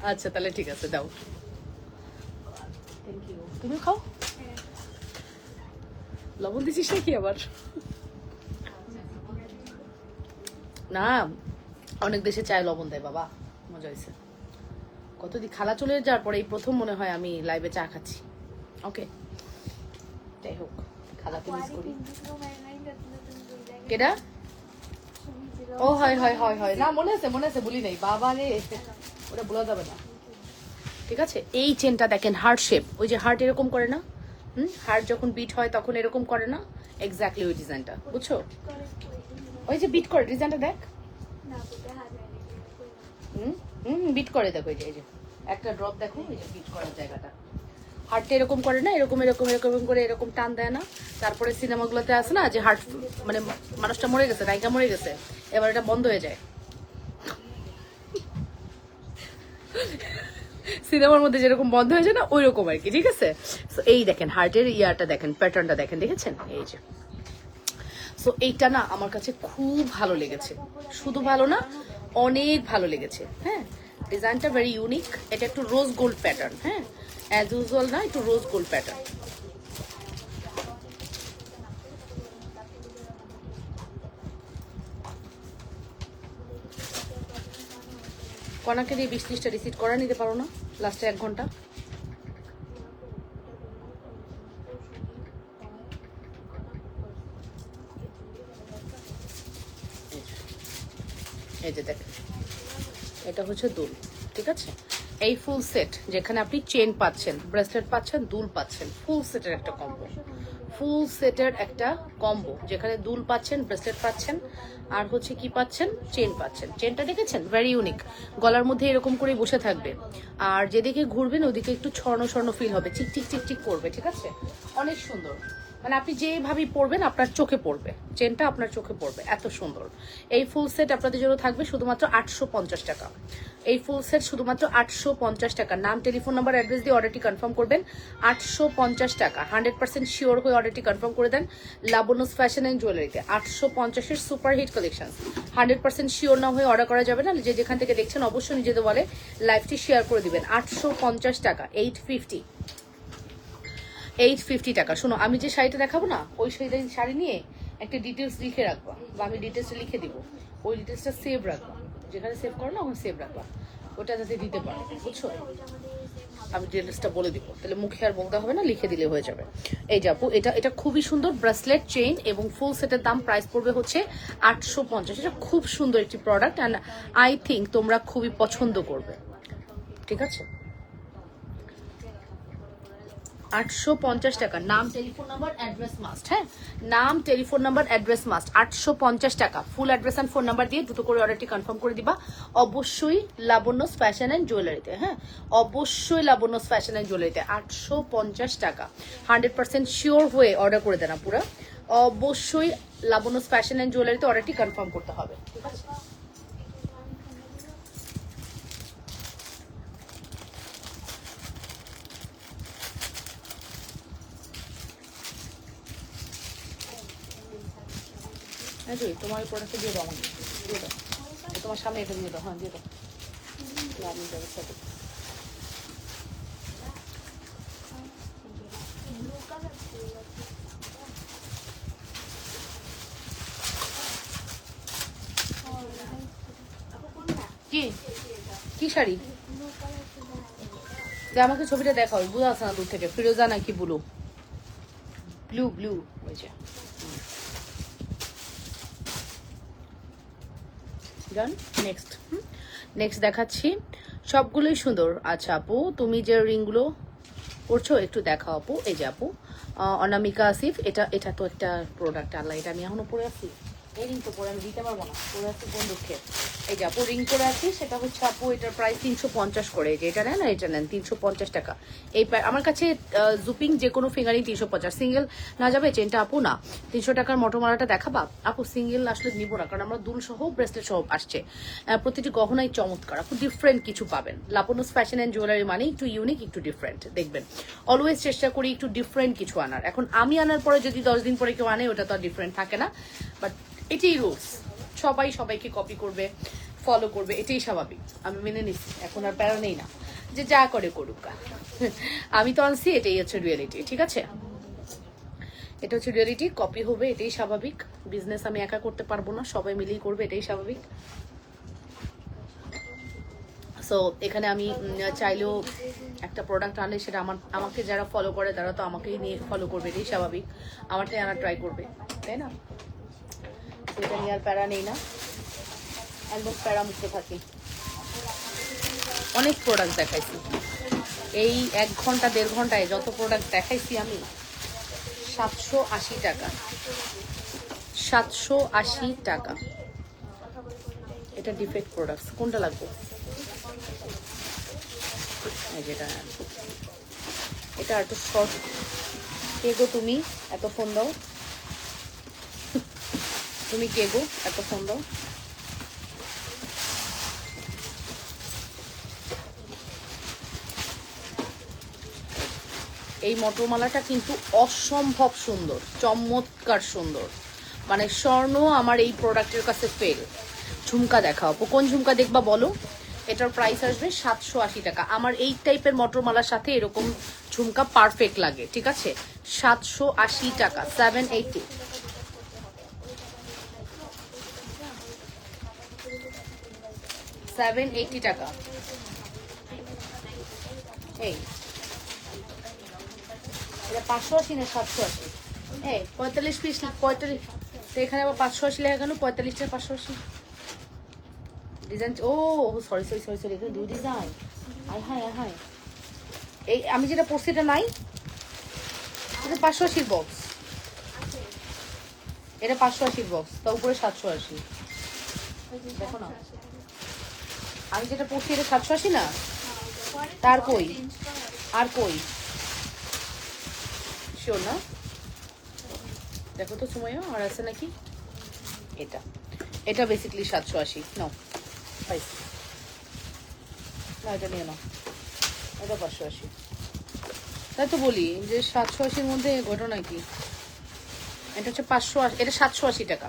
আচ্ছা তাহলে ঠিক আছে দাও। তুমি খাও, লবণ দিছিস নাকি আবার? না অনেক দেশে চায় লবণ দেয় বাবা, মজা হয়েছে। কতদিন খালা চলে যাওয়ার পরে এই প্রথম মনে হয় আমি লাইভে চা খাচ্ছি। ওকে, যাই হোক খালাকে মিস করি। কেডা? ও হয় হয় হয় হয়, না মনে আছে বলি নাই বাবা রে, ওটা বলা যাবে না। ঠিক আছে, এই চেনটা দেখেন হার্ট শেপ, ওই যে হার্ট এরকম করে না, হার্ট যখন বিট হয় তখন এরকম করে না, এক্স্যাক্টলি ওই ডিজাইনটা, বুঝছো? ওই যে বিট করে ডিজাইনটা দেখ, বিট করে দেখো, এই যে একটা ড্রপ দেখো, এই যে বিট করার জায়গাটা, হার্টটা এরকম করে না, এরকম এরকম এরকম করে এরকম টান দেয় না। তারপরে সিনেমাগুলোতে আসে না যে হার্ট মানে মানুষটা মরে গেছে, নায়িকা মরে গেছে, এবার এটা বন্ধ হয়ে যায় সিনেমার মধ্যে যেরকম বন্ধ হয়ে যায় না, ওই রকম আর কি। ঠিক আছে, সো এই দেখেন হার্টের ইয়ারটা দেখেন, প্যাটার্নটা দেখেন, দেখেছেন? এই যে, সো এইটা না আমার কাছে খুব ভালো লেগেছে, শুধু ভালো না অনেক ভালো লেগেছে। হ্যাঁ, ডিজাইনটা ভেরি ইউনিক, এটা একটু রোজ গোল্ড প্যাটার্ন, হ্যাঁ অ্যাজ ইউজুয়াল না, একটু রোজ গোল্ড প্যাটার্ন। কনাকে দিয়ে 20-30টা রিসিট করা নিতে পারো না লাস্টে 1 ঘন্টা? এই যে দেখেন, এটা হচ্ছে দুল। ঠিক আছে, এই ফুল সেট যেখানে আপনি চেন পাচ্ছেন, ব্রেসলেট পাচ্ছেন, দুল পাচ্ছেন, ফুল সেটের একটা কম্বো, ফুল সেটের একটা কম্বো যেখানে দুল পাচ্ছেন, ব্রেসলেট পাচ্ছেন, আর হচ্ছে কি পাচ্ছেন, চেন পাচ্ছেন। চেনটা দেখেছেন, ভেরি ইউনিক, গলার মধ্যে এরকম করে বসে থাকবে, আর যেদিকে ঘুরবেন ওদিকে একটু স্বর্ণ স্বর্ণ ফিল হবে, চিকচিক চিকচিক করবে। ঠিক আছে, অনেক সুন্দর, মানে আপনি যেভাবেই পরবেন আপনার চোখে পড়বে, চেনটা আপনার চোখে পড়বে, এত সুন্দর। এই ফুল সেট আপনাদের জন্য থাকবে শুধুমাত্র 850 টাকা। এই ফুল সেট শুধুমাত্র 850 টাকা। নাম, টেলিফোন নাম্বার, অ্যাড্রেস দিয়ে অর্ডারটি কনফার্ম করবেন। 850 টাকা, 100% শিওর হয়ে অর্ডারটি কনফার্ম করে দেন লাবণ্যস ফ্যাশন অ্যান্ড জুয়েলারিতে। 850-এর সুপার হিট কালেকশন, 100% শিওর না হয়ে অর্ডার করা যাবে না। যে যেখান থেকে দেখছেন অবশ্যই নিজেদের বলে লাইভটি শেয়ার করে দিবেন। 850 টাকা, 850 টাকা। শোনো, আমি যে শাড়িটা দেখাবো না, ওই শাড়ি নিয়ে একটা ডিটেলস লিখে রাখবা, বা আমি ডিটেলসটা লিখে দিব, ওই ডিটেলসটা সেভ রাখবা, যেখানে সেভ করো না ওখানে সেভ রাখবা, ওটা যাতে দিতে পারো, বুঝছো? আমি ডিটেলসটা বলে দিব, তাহলে মুখে আর বলতে হবে না, লিখে দিলে হয়ে যাবে। এই যাবো, এটা খুবই সুন্দর ব্রেসলেট, চেইন এবং ফুল সেটের দাম প্রাইস পড়বে হচ্ছে 850। এটা খুব সুন্দর একটি প্রোডাক্ট, অ্যান্ড আই থিঙ্ক তোমরা খুবই পছন্দ করবে। ঠিক আছে, 850 টাকা। নাম, টেলিফোন নাম্বার, অ্যাড্রেস মাস্ট। হ্যাঁ, নাম, টেলিফোন নাম্বার, অ্যাড্রেস মাস্ট। 850 টাকা। Full address and phone number দিয়ে দুটো করে অর্ডারটি কনফার্ম করে দিবা, অবশ্যই লাবণ্যস ফ্যাশন অ্যান্ড জুয়েলারিতে। হ্যাঁ, অবশ্যই লাবণ্যস ফ্যাশন অ্যান্ড জুয়েলারিতে। 850 টাকা, 100% শিওর হয়ে অর্ডার করে দেন পুরো, অবশ্যই লাবণ্যস ফ্যাশন অ্যান্ড জুয়েলারিতে অর্ডারটি কনফার্ম করতে হবে। ঠিক আছে, তোমার প্রোডাক্টটা দিয়ে দাও, আমাকে দিয়ে দাও, তোমার সামনে এটা দিয়ে দাও। হ্যাঁ, দিয়ে দাও, আমি ব্যবস্থা করি। কি কি শাড়ি? যে আমাকে ছবিটা দেখাও, বুঝা আছে না দূর থেকে, ফিরোজা নাকি ব্লু? ব্লু ব্লু, ওই যে ডান। নেক্সট দেখাচ্ছি, সবগুলোই সুন্দর। আচ্ছা আপু, তুমি যে রিংগুলো করছো একটু দেখাও আপু। এই যে আপু, অনামিকা আসিফ, এটা তো একটা প্রোডাক্ট, আল্লাহ, এটা আমি এখনো পরে আছি, এই রিং তো পরে আমি দিতে পারবো না, পরে আছি কোন দুঃখে। এই যে আপু রিং করে আছি, সেটা হচ্ছে আপু এটার প্রাইস 350 করে। এই যে এটা নেন, এটা নেন 350 টাকা। এই আমার কাছে জুপিং যে কোনো ফিঙ্গারিং 350, সিঙ্গেল না যাবে চেনটা আপু? না, 300 টাকার মটোমালাটা দেখাবা আপু? সিঙ্গেল আসলে নিবো না, কারণ আমরা দুল সহ ব্রেসলেট সহ আসছে, প্রতিটি গহনাই চমৎকার, আপু ডিফারেন্ট কিছু পাবেন। লাবণ্যস ফ্যাশন অ্যান্ড জুয়েলারি মানে একটু ইউনিক, একটু ডিফারেন্ট দেখবেন। অলওয়েজ চেষ্টা করি একটু ডিফারেন্ট কিছু আনার। এখন আমি আনার পরে যদি 10 দিন পরে কেউ আনে, ওটা তো আর ডিফারেন্ট থাকে না, বাট এটাই রুলস, সবাই সবাইকে কপি করবে, ফলো করবে, এটাই স্বাভাবিক। আমি মেনে নিচ্ছি, এখন আর প্যারা নেই না, যে যা করে করুক, আমি তো আনছি, এটাই হচ্ছে রিয়েলিটি। ঠিক আছে, এটা হচ্ছে রিয়েলিটি, কপি হবে, এটাই স্বাভাবিক। বিজনেস আমি একা করতে পারবো না, সবাই মিলেই করবে, এটাই স্বাভাবিক। সো এখানে আমি চাইলেও একটা প্রোডাক্ট আনলে সেটা আমাকে যারা ফলো করে তারা তো আমাকেই নিয়ে ফলো করবে, এটাই স্বাভাবিক, আমারটাই আনার ট্রাই করবে, তাই না? এটা নিয়ে আর প্যারা নেই না, একদম প্যারা মুক্ত থাকি। অনেক প্রোডাক্ট দেখাইছি এই 1 ঘন্টা 1.5 ঘন্টায়, যত প্রোডাক্ট দেখাইছি আমি 780 টাকা, 780 টাকা। এটা ডিফেক্ট প্রোডাক্টস, কোনটা লাগবে? যেটা এটা একটু শর্ট। কে গো তুমি, এত ফোন দাও? তুমি কে গো, এত ফোন দাও? এই মটরমালাটা কিন্তু অসম্ভব সুন্দর, চমৎকার সুন্দর, মানে স্বর্ণ আমার এই প্রোডাক্টের কাছে ফেল। ঝুমকা দেখাও, কোন ঝুমকা দেখবা বলো? এটার প্রাইস আসবে 780 টাকা। আমার এই টাইপের মটরমালার সাথে এরকম ঝুমকা পারফেক্ট লাগে, ঠিক আছে? 780 টাকা, 780। টাকা। এই এটা 580 না 780? এই 45 পিস, 45 তো এখানে আবার 580 লেখা কেন? 45টা 580 ডিজাইন। ও সরি সরি সরি সরি, এখানে 2 ডিজাইন। আয় হায় আয় হায়, এই আমি যেটা পরছি এটা নাই, এটা 580 বক্স, এটা 580 বক্স, তার উপরে 780। দেখো না, আমি যেটা পরছি এটা 780 না, তার কই আর কই শিওর না? দেখো তো সময় আর আছে নাকি? এটা এটা বেসিক্যালি 780 নাও প্রাইস না, এটা নিয়ে নাও, এটা 580। তাই তো বলি যে 780-র মধ্যে ঘটনা কি? এটা হচ্ছে 580, এটা 780 টাকা।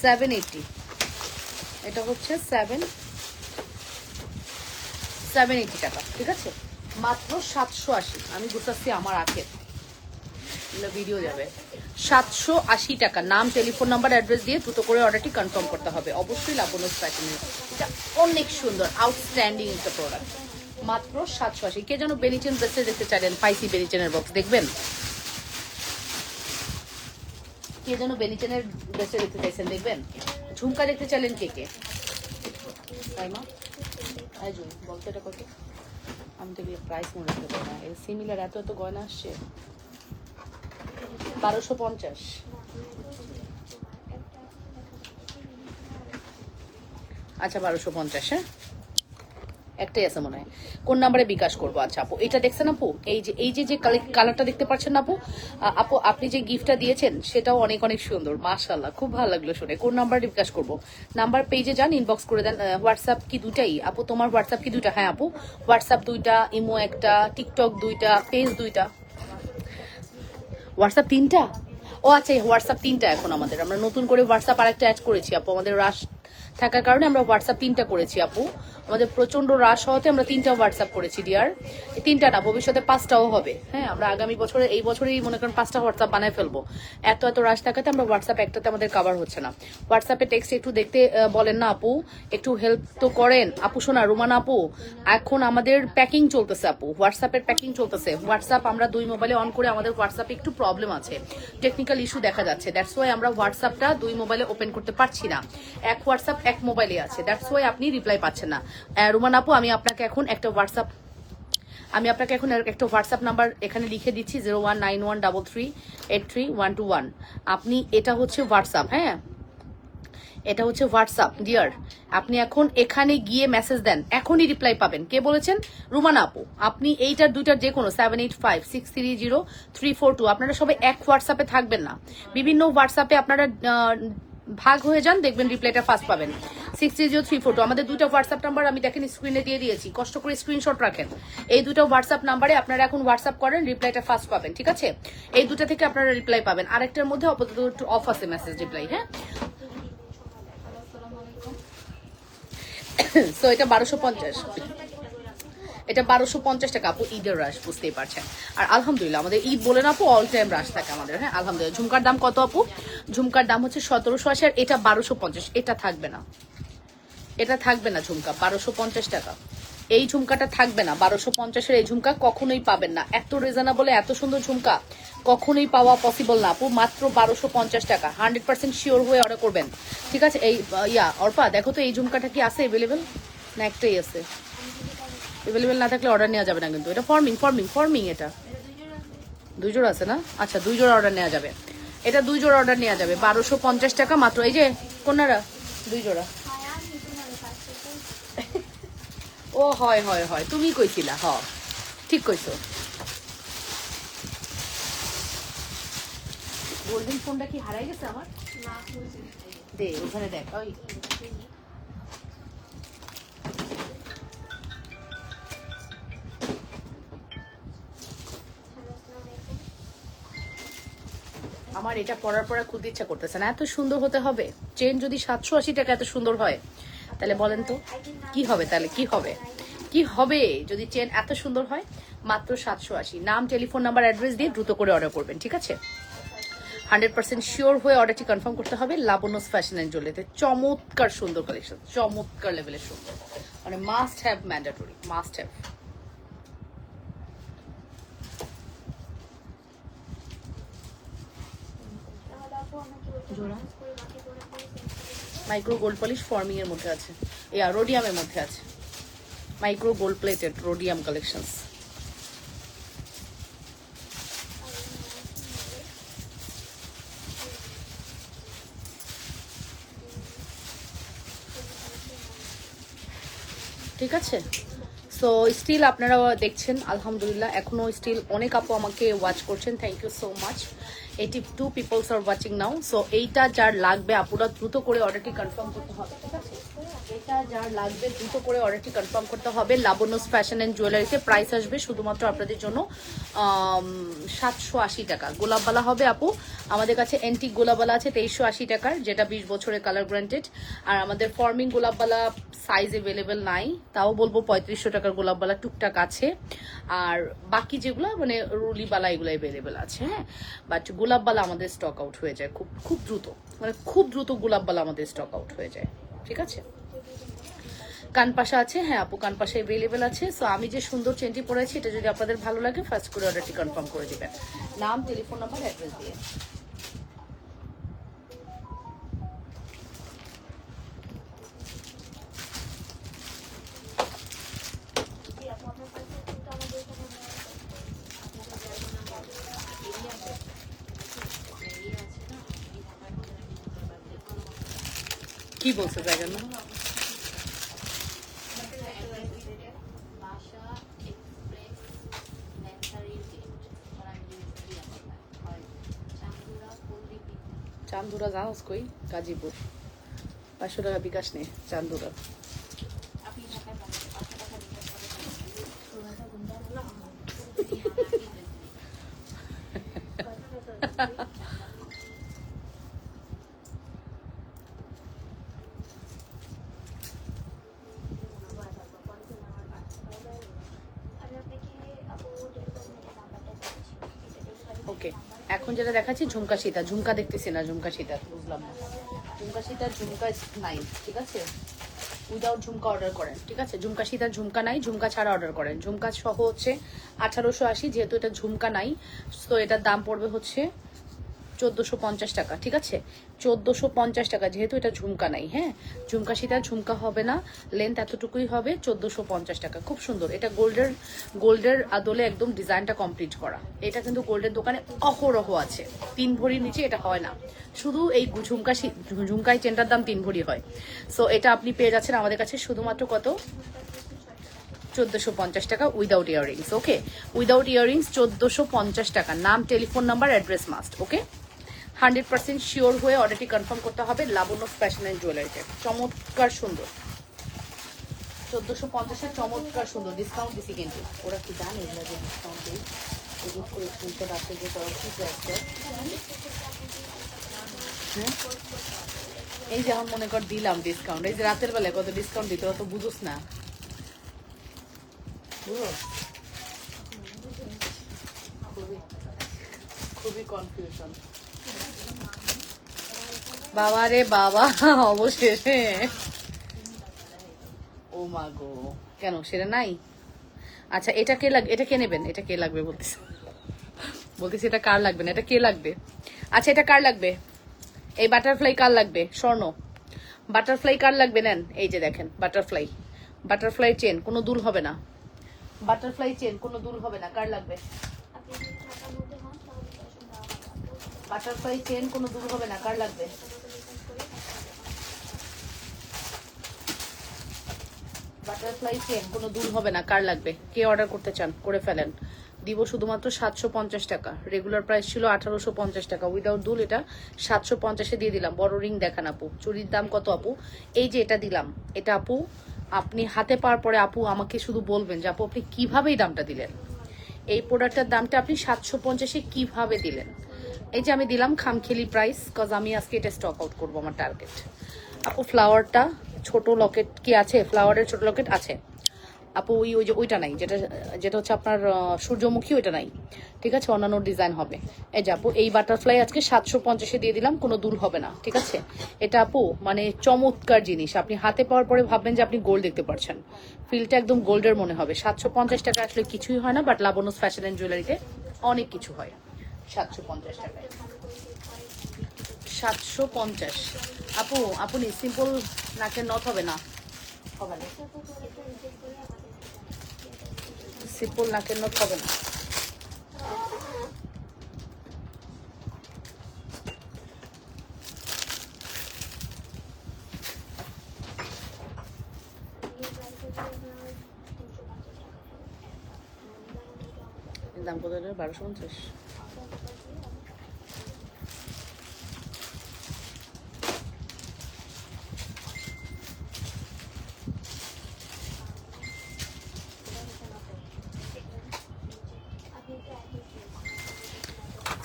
780, এটা হচ্ছে 780 টাকা, ঠিক আছে? মাত্র 780। আমি বুঝতেছি আমার আখের ভিডিও যাবে। 780 টাকা। নাম, টেলিফোন নাম্বার, অ্যাড্রেস দিয়ে দ্রুত করে অর্ডারটি কনফার্ম করতে হবে অবশ্যই। লাবণ্য ফ্যাশনের এটা অনেক সুন্দর, আউটস্ট্যান্ডিং একটা প্রোডাক্ট। মাত্র 780। কে যেন বেনিচেন ড্রেসে দেখতে চাইলেন, পাইসি বেনিচেনের বক্স দেখবেন? কে যেন বেনিচেনের ড্রেসে দেখতে চাইছেন, দেখবেন? ঝুমকা দেখতে চাইলেন কে কে? তাই মা, তাই জুন বলতো এটা কত? আমি তো প্রাইস মনে রাখতে পারি না, এর সিমিলার এত এত গয়না আসছে। 1250। আচ্ছা 1250। হ্যাঁ একটাই আছে মনে হয়। কোন নাম্বারে বিকাশ করবো? আচ্ছা আপু এটা দেখছেন আপু, এই যে কালারটা দেখতে পাচ্ছেন না আপু? আপু আপনি যে গিফটটা দিয়েছেন সেটাও অনেক অনেক সুন্দর, মাশাআল্লাহ, খুব ভালো লাগলো শুনে। কোন নাম্বারে বিকাশ করবো? নাম্বার পেজে যান, ইনবক্স করে দেন। হোয়াটসঅ্যাপ কি দুটাই আপু? তোমার হোয়াটসঅ্যাপ কি দুটা? হ্যাঁ আপু, হোয়াটসঅ্যাপ 2টা, ইমো 1টা, টিকটক 2টা, পেজ 2টা। হোয়াটসঅ্যাপ 3টা? ও আচ্ছা, হোয়াটসঅ্যাপ 3টা এখন আমাদের। আমরা নতুন করে হোয়াটসঅ্যাপ আরেকটা অ্যাড করেছি আপু, আমাদের রাশ থাকার কারণে আমরা হোয়াটসঅ্যাপ 3টা করেছি আপু। আমাদের প্রচন্ড রাশ হওয়াতে আমরা 3টা হোয়াটসঅ্যাপ করেছি ডিয়ার। এই 3টা না, ভবিষ্যতে 5টাও হবে। হ্যাঁ আমরা আগামী বছরে, এই বছরেই মনে করেন 5টা হোয়াটসঅ্যাপ বানায় ফেলবো। এত এত রাশ থাকাতে আমরা হোয়াটসঅ্যাপ একটাতে আমাদের কভার হচ্ছে না। হোয়াটসঅ্যাপে টেক্সট একটু দেখতে বলেন না আপু, একটু হেল্প তো করেন আপু। শোনা রুমান আপু, এখন আমাদের প্যাকিং চলতেছে আপু, হোয়াটসঅ্যাপের প্যাকিং চলতেছে। হোয়াটসঅ্যাপ আমরা 2 মোবাইলে অন করে, আমাদের হোয়াটসঅ্যাপে একটু প্রবলেম আছে, টেকনিক্যাল ইস্যু দেখা যাচ্ছে। দ্যাটস ওয়াই আমরা হোয়াটসঅ্যাপটা 2 মোবাইলে ওপেন করতে পারছি না। এক হোয়াটসঅ্যাপ এক মোবাইলে আছে, দ্যাটস ওয়াই আপনি রিপ্লাই পাচ্ছেন না। রুমান আপু আমি আপনাকে এখন একটা হোয়াটসঅ্যাপ নাম্বার এখানে লিখে দিচ্ছি, 019133833121। আপনি এটা হচ্ছে হোয়াটসঅ্যাপ, হ্যাঁ এটা হচ্ছে হোয়াটসঅ্যাপ ডিয়ার। আপনি এখন এখানে গিয়ে মেসেজ দেন, এখনই রিপ্লাই পাবেন। কে বলেছেন? রুমানা আপু। আপনি এইটার দুইটার যে কোনো 7856300342। আপনারা সবাই এক হোয়াটসঅ্যাপে থাকবেন না, বিভিন্ন হোয়াটসঅ্যাপে আপনারা ভাগ হয়ে যান, দেখবেন রিপ্লাইটা ফার্স্ট পাবেন। 630342 আমাদের 2টা হোয়াটসঅ্যাপ নাম্বার আমি দেখেন স্ক্রিনে দিয়ে দিয়েছি, কষ্ট করে স্ক্রিনশট রাখেন। এই 2টা হোয়াটসঅ্যাপ নাম্বারে আপনারা এখন হোয়াটসঅ্যাপ করেন, রিপ্লাইটা ফার্স্ট পাবেন, ঠিক আছে? এই 2টা থেকে আপনারা রিপ্লাই পাবেন। আরেকটার মধ্যে আপাতত একটু অফ আছে মেসেজ রিপ্লাই, হ্যাঁ। সো এটা 1250, এটা 1250 টাকা আপু। ঈদের রাশ বুঝতেই পারছেন। আর আলহামদুলিল্লাহ আমাদের ঈদ বলে না আপু, অল টাইম রাশ থাকে আমাদের। হ্যাঁ আলহামদুলিল্লাহ। ঝুমকার দাম কত আপু? ঝুমকার দাম হচ্ছে 1780, আর এটা 1250। এটা থাকবে না, এটা থাকবে না ঝুমকা, 1250 টাকা। এই ঝুমকাটা থাকবে না, 1250-এর এই ঝুমকা কখনোই পাবেন না। এত রিজনেবল, এত সুন্দর ঝুমকা কখনোই পাওয়া পসিবল না আপু। মাত্র 1250 টাকা, 100% শিওর হয়ে অর্ডার করবেন, ঠিক আছে? এই অর্পা দেখো তো এই ঝুমকাটা কি আছে এভেলেবেল, না একটাই আছে? এভেলেবেল না থাকলে অর্ডার নেওয়া যাবে না কিন্তু। এটা ফর্মিং এটা 2 জোড়া আছে না? আচ্ছা 2 জোড়া অর্ডার নেওয়া যাবে, এটা 2 জোড়া অর্ডার নেওয়া যাবে 1250 টাকা মাত্র। এই যে কোনারা 2 জোড়া। ও হয় হয় হয়, তুমি কইছিলা, ঠিক কইছো। গোল্ডেন ফোনটা কি হারাই গেছে আমার? দে ওখানে দেখ। ওই আমার এটা পরার পরে খুলতে ইচ্ছা করতেছে না, এত সুন্দর হতে হবে। চেন যদি 780 টাকা এত সুন্দর হয় তাহলে বলেন তো কি হবে, তাহলে কি হবে, কি হবে যদি চেন এত সুন্দর হয়। মাত্র 780। নাম, টেলিফোন নাম্বার, অ্যাড্রেস দিয়ে দ্রুত করে অর্ডার করবেন, ঠিক আছে? 100% শিওর হয়ে অর্ডারটি কনফার্ম করতে হবে লাবণ্যস ফ্যাশন অ্যান্ড জুয়েলারিতে। চমৎকার সুন্দর কালেকশন, চমৎকার লেভেলের সুন্দর, মানে must have, mandatory, must have. Micro gold polish forming এর মধ্যে আছে, রোডিয়ামের মধ্যে আছে, micro gold plated rhodium collections. ঠিক আছে, সো স্টিল আপনারা দেখছেন আলহামদুলিল্লাহ, এখনো স্টিল অনেক আপু আমাকে ওয়াচ করছেন, thank you so much. 82 peoples are watching now. So এইটা যার লাগবে আপুরা দ্রুত করে অর্ডারটি কনফার্ম করতে হবে, ঠিক আছে? এটা যার লাগবে দ্রুত করে অর্ডারটি কনফার্ম করতে হবে লাবণ্যস ফ্যাশন অ্যান্ড জুয়েলারিতে। প্রাইস আসবে শুধুমাত্র আপনাদের জন্য 780 টাকা। গোলাপবালা হবে আপু, আমাদের কাছে এন্টিক গোলাপবালা আছে 2380 টাকার, যেটা 20 বছরের কালার গ্রান্টেড। আর আমাদের ফর্মিং গোলাপবালা সাইজ অ্যাভেলেবেল নাই, তাও বলবো 3500 টাকার গোলাপবালা টুকটাক আছে। আর বাকি যেগুলো মানে রুলিবালা এগুলো অ্যাভেলেবেল আছে, হ্যাঁ। বাট গোলাপবালা আমাদের স্টক আউট হয়ে যায় খুব খুব দ্রুত, মানে খুব দ্রুত গোলাপবালা আমাদের স্টক আউট হয়ে যায়, ঠিক আছে? কানপাশা আছে, হ্যাঁ আপু কানপাশা অ্যাভেলেবেল আছে। সো আমি যে সুন্দর চেনটি পরেছি এটা যদি আপনাদের ভালো লাগে ফার্স্ট করে অর্ডারটি কনফার্ম করে দিবেন, নাম, টেলিফোন নাম্বার, অ্যাড্রেস দিয়ে। কি বলছো জায়গা না? চান্দুরা জানোস কই? গাজীপুর। 500 টাকা বিকাশ নেই চান্দুরা। ওকে, এখন যেটা দেখাচ্ছি ঝুমকা সীতা। ঝুমকা দেখতেছি না, ঝুমকা সীতা বুঝলাম না। ঝুমকা সীতার ঝুমকা নাই, ঠিক আছে? উইদাউট ঝুমকা অর্ডার করেন, ঠিক আছে? ঝুমকা সীতার ঝুমকা নাই, ঝুমকা ছাড়া অর্ডার করেন। ঝুমকা সহ হচ্ছে 1880, যেহেতু এটা ঝুমকা নাই তো এটার দাম পড়বে হচ্ছে 1450 টাকা, ঠিক আছে? 1450 টাকা, যেহেতু এটা ঝুমকা নাই, হ্যাঁ। ঝুমকা সীতার ঝুমকা হবে না, লেন্থ এতটুকুই হবে, 1450 টাকা। খুব সুন্দর, এটা গোল্ডের আদলে একদম ডিজাইনটা কমপ্লিট করা। এটা কিন্তু গোল্ডের দোকানে অহরহ আছে, 3 ভরির নিচে এটা হয় না। শুধু এই ঝুমকাই চেনটার দাম 3 ভরি হয়। সো এটা আপনি পেয়ে যাচ্ছেন আমাদের কাছে শুধুমাত্র কত? 1450 টাকা উইদাউট ইয়াররিংস। ওকে, উইদাউট ইয়াররিংস 1450 টাকা। নাম, টেলিফোন নাম্বার, অ্যাড্রেস মাস্ট। ওকে, 100% শিওর হয়ে অর্ডারটি কনফার্ম করতে হবে লাবণ্যস ফ্যাশন অ্যান্ড জুয়েলারিতে। চমৎকার সুন্দর, 1450-এর চমৎকার সুন্দর। ডিসকাউন্ট দিছি কিন্তু, ওরা কি জানে এগুলো যে ডিসকাউন্ট দিই? এগুলো করে স্ক্রিনশট আসছে যে করা কি আছে। হ্যাঁ, এই যে আমার মনে কর দিলাম ডিসকাউন্ট, এই যে রাতের বেলায় কত ডিসকাউন্ট দিতে অত বুঝোস না, বুঝো? খুবই কনফিউশন বাবা রে বাবা, অবশেষে। ও মা গো। কেন সেটা নাই? আচ্ছা এটা কে লাগবে, এটা কে নেবেন, এটা কে লাগবে বলতেছে, বলতেছি এটা কার লাগবে না, এটা কে লাগবে? আচ্ছা এটা কার লাগবে? এই বাটারফ্লাই কার লাগবে? স্বর্ণ বাটারফ্লাই কার লাগবে? নেন, এই যে দেখেন বাটারফ্লাই, বাটারফ্লাই চেন, কোনো দুল হবে না, বাটারফ্লাই চেন কোনো দুল হবে না। কার লাগবে? বাটারফ্লাই চেন কোনো দুল হবে না, কার লাগবে? বাটারফ্লাই চেন কোনো দুল হবে না, কার লাগবে? কে অর্ডার করতে চান করে ফেলেন, দিব শুধুমাত্র 750 টাকা। রেগুলার প্রাইস ছিল 1850 টাকা, উইদাউট দুল এটা 750-এ দিয়ে দিলাম। বড় রিং দেখান আপু, চুরির দাম কত আপু? এই যে এটা দিলাম, এটা আপু আপনি হাতে পাওয়ার পরে আপু আমাকে শুধু বলবেন যে আপু আপনি কিভাবে এই দামটা দিলেন, এই প্রোডাক্টটার দামটা আপনি 750-এ কিভাবে দিলেন। এই যে আমি দিলাম খামখেলি প্রাইস, কজ আমি আজকে এটা স্টক আউট করবো, আমার টার্গেট। আপু ফ্লাওয়ারটা ছোট লকেট কি আছে? ফ্লাওয়ারের ছোট লকেট আছে আপু, ওই যে ওইটা নাই, যেটা যেটা হচ্ছে আপনার সূর্যমুখী, ওইটা নাই। ঠিক আছে, অন্যান্য ডিজাইন হবে। এই যে আপু এই বাটারফ্লাই আজকে 750-এ দিয়ে দিলাম, কোনো দুল হবে না। ঠিক আছে, এটা আপু মানে চমৎকার জিনিস, আপনি হাতে পাওয়ার পরে ভাববেন যে আপনি গোল্ড দেখতে পাচ্ছেন, ফিলটা একদম গোল্ডের মনে হবে। 750 টাকা আসলে কিছুই হয় না, বাট লাবণ্যস ফ্যাশন অ্যান্ড জুয়েলারিতে অনেক কিছু হয় 750 টাকায়। 750 আপু, আপনি সিম্পল নাকের নথ হবে না, হবে না, সিম্পল নাকের নথ হবে না। দাম কত? 1250।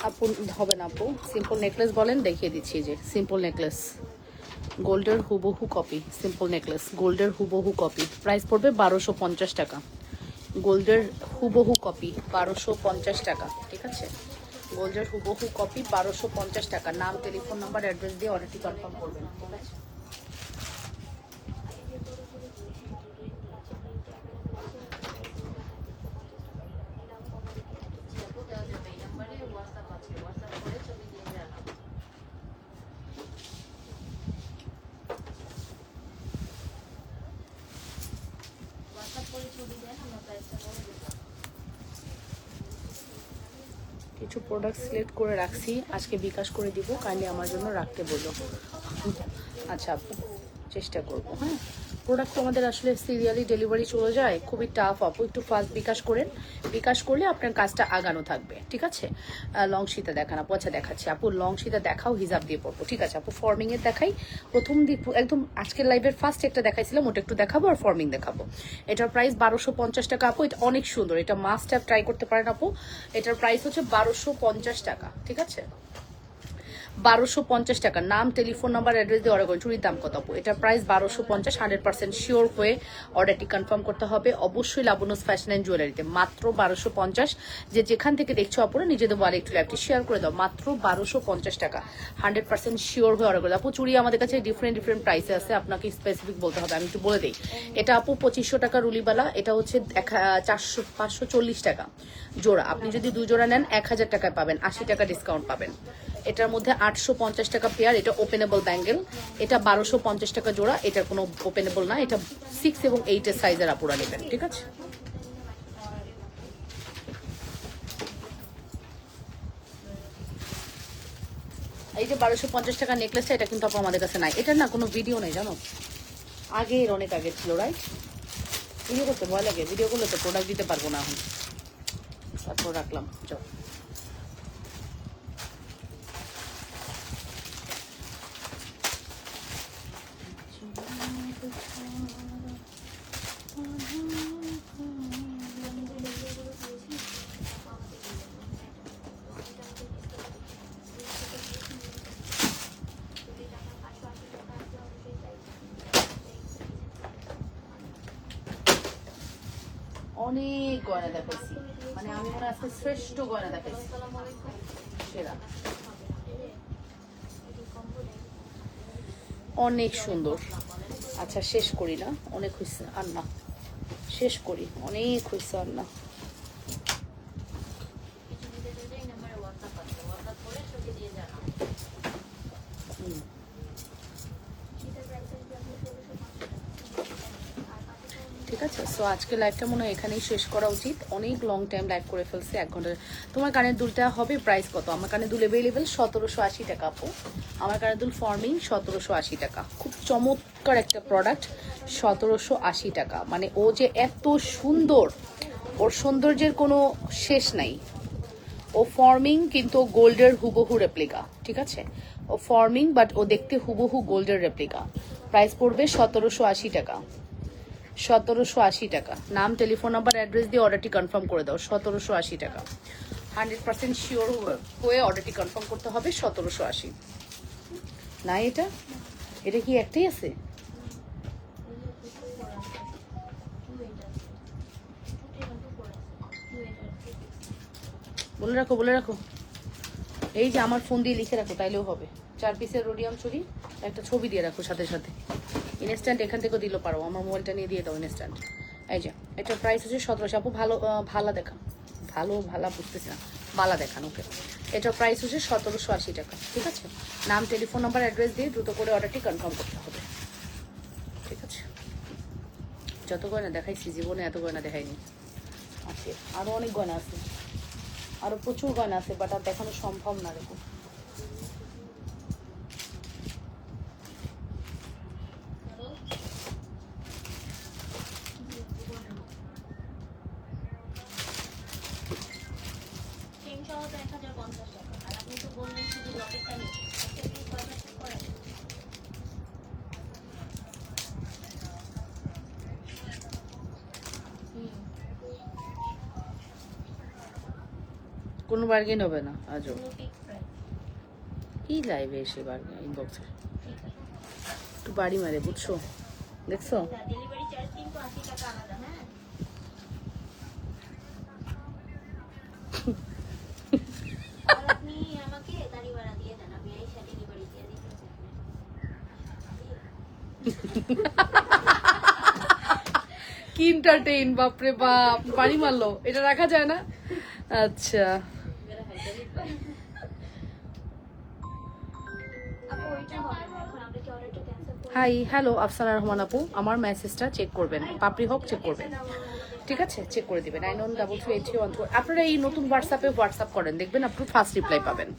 আপু হবে না আপু, সিম্পল নেকলেস বলেন, দেখিয়ে দিচ্ছি। যে সিম্পল নেকলেস, গোল্ডের হুবহু কপি, সিম্পল নেকলেস গোল্ডের হুবহু কপি, প্রাইস পড়বে 1250 টাকা। গোল্ডের হুবহু কপি 1250 টাকা। ঠিক আছে, গোল্ডের হুবহু কপি 1250 টাকা। নাম, টেলিফোন নাম্বার, অ্যাড্রেস দিয়ে অর্ডারটি কনফার্ম করবেন। ঠিক আছে, কিছু প্রোডাক্ট সিলেক্ট করে রাখছি, আজকে বিকাশ করে দিব, কাইন্ডলি আমার জন্য রাখতে বললো। আচ্ছা আপু চেষ্টা করবো। হ্যাঁ, প্রোডাক্ট তো আমাদের আসলে সিরিয়ালি ডেলিভারি চলে যায়, খুবই টাফ আপু, একটু ফাস্ট বিকাশ করেন, বিকাশ করলে আপনার কাজটা আগানো থাকবে। ঠিক আছে, লং সীতা দেখান আপু। আচ্ছা দেখাচ্ছি আপু, লং সীতা দেখাও, হিজাব দিয়ে পড়বো। ঠিক আছে আপু, ফর্মিংয়ের দেখাই, প্রথম দিক একদম আজকের লাইভের ফার্স্ট একটা দেখাইছিলাম, ওটা একটু দেখাবো, আর ফর্মিং দেখাবো। এটার প্রাইস 1250 টাকা আপু, এটা অনেক সুন্দর, এটা মাস্ট হ্যাভ ট্রাই করতে পারেন আপু। এটার প্রাইস হচ্ছে 1250 টাকা। ঠিক আছে, 1250 টাকা। নাম, টেলিফোন নাম্বার, অ্যাড্রেস দিয়ে অর্ডার করুন। চুরির দাম কত আপু? এটার প্রাইস 1250। 100% শিওর হয়ে অর্ডারটি কনফার্ম করতে হবে অবশ্যই লাবণ্যস ফ্যাশন অ্যান্ড জুয়েলারিতে, মাত্র 1250। যে যেখান থেকে দেখছো আপুরা নিজেদের ওয়ালে একটু লাইভটি শেয়ার করে দাও, মাত্র 1250 টাকা। 100% শিওর হয়ে অর্ডার করে দাও আপু। চুরি আমাদের কাছে ডিফারেন্ট ডিফারেন্ট প্রাইসে আছে, আপনাকে স্পেসিফিক বলতে হবে, আমি একটু বলে দিই। এটা আপু 2500 টাকা রুলিবালা, এটা হচ্ছে 540 টাকা জোড়া। আপনি যদি 2 জোড়া নেন 1000 টাকায় পাবেন, 80 টাকা ডিসকাউন্ট পাবেন। এটার মধ্যে 850 টাকা পেয়ার, এটা ওপেনেবল ব্যাঙ্গেল, এটা 1250 টাকা জোড়া, এটা কোনো ওপেনেবল না, এটা 6 এবং 8 এর সাইজের আপুরা নেবেন। ঠিক আছে, এই যে 1250 টাকা নেকলেসটা, এটা কিন্তু আপু আমাদের কাছে নাই, এটার না কোনো ভিডিও নেই জানো, আগের অনেক আগে ছিল, রাইট? ভিডিও করতে ভয় লাগে, ভিডিও করলে তো প্রোডাক্ট দিতে পারবো না এখন, তারপর রাখলাম। চল, অনেক গয়না দেখাইছি, মানে আমি মনে আজকে শ্রেষ্ঠ গয়না দেখাইছি, সেরা, অনেক সুন্দর। আচ্ছা শেষ করি না, অনেক হয়েছে আর না, শেষ করি, অনেক হয়েছে আর না। ঠিক আছে, সো আজকে লাইভটা মনে হয় এখানেই শেষ করা উচিত। অনেক লং টাইম লাইভ করে ফেলছে, 1 ঘন্টা। তোমার কানের দুলটা হবে প্রাইস কত? আমার কানের দুল অ্যাভেলেবেল 1780 টাকা আপু। আমার কানের দুল ফর্মিং 1780 টাকা। খুব চমৎকার একটা প্রোডাক্ট, 1780 টাকা। মানে ও যে এত সুন্দর, ওর সৌন্দর্যের কোনো শেষ নাই। ও ফর্মিং কিন্তু গোল্ডের হুবহু রেপ্লিকা, ঠিক আছে? ও ফর্মিং বাট ও দেখতে হুবহু গোল্ডের রেপ্লিকা। প্রাইস পড়বে 1780 টাকা। 1780 টাকা। নাম, টেলিফোন নাম্বার, অ্যাড্রেস দিয়ে অর্ডারটি কনফার্ম করে দাও। 1780 টাকা। 100% শিওর হয়ে অর্ডারটি কনফার্ম করতে হবে। 1780 না? এটা এটা কি একটাই আছে? বলে রাখো, বলে রাখো। এই যে আমার ফোন দিয়ে লিখে রাখো, তাইলেও হবে। 4 পিসের রোডিয়াম চুরি, একটা ছবি দিয়ে রাখো সাথে সাথে। ইনস্ট্যান্ট এখান থেকেও দিলে পারো, আমার মোবাইলটা নিয়ে দিয়ে দাও ইনস্ট্যান্ট। এই যে এটার প্রাইস হচ্ছে 1700। আপু ভালো ভালা দেখা, ভালা বুঝতেছি না, বালা দেখান ওকে। এটার প্রাইস হচ্ছে 1780 টাকা, ঠিক আছে? নাম, টেলিফোন নাম্বার, অ্যাড্রেস দিয়ে দ্রুত করে অর্ডারটি কনফার্ম করতে হবে, ঠিক আছে? যত গয়না দেখাইছি জীবনে এত গয়না দেখাইনি। আছে আরও অনেক গয়না আছে, আরও প্রচুর গয়না আছে, বাট আর দেখানো সম্ভব না। দেখুন কোনো বার্গেন হবে না আজও। কি লাইভে এসে বার্গেন ইনবক্সে একটু বাড়ি মারে, বুঝছো? দেখছো? কি এন্টারটেইন, বাপরে বাপ, বাড়ি মারলো। এটা রাখা যায় না? আচ্ছা, হাই হ্যালো আফসানা রহমান আপু, আমার মেসেজটা চেক করবেন, পাপড়ি হোক চেক করবেন, ঠিক আছে? চেক করে দিবেন। 91338312। আপনারা এই নতুন হোয়াটসঅ্যাপ করেন, দেখবেন আপনি ফার্স্ট রিপ্লাই পাবেন।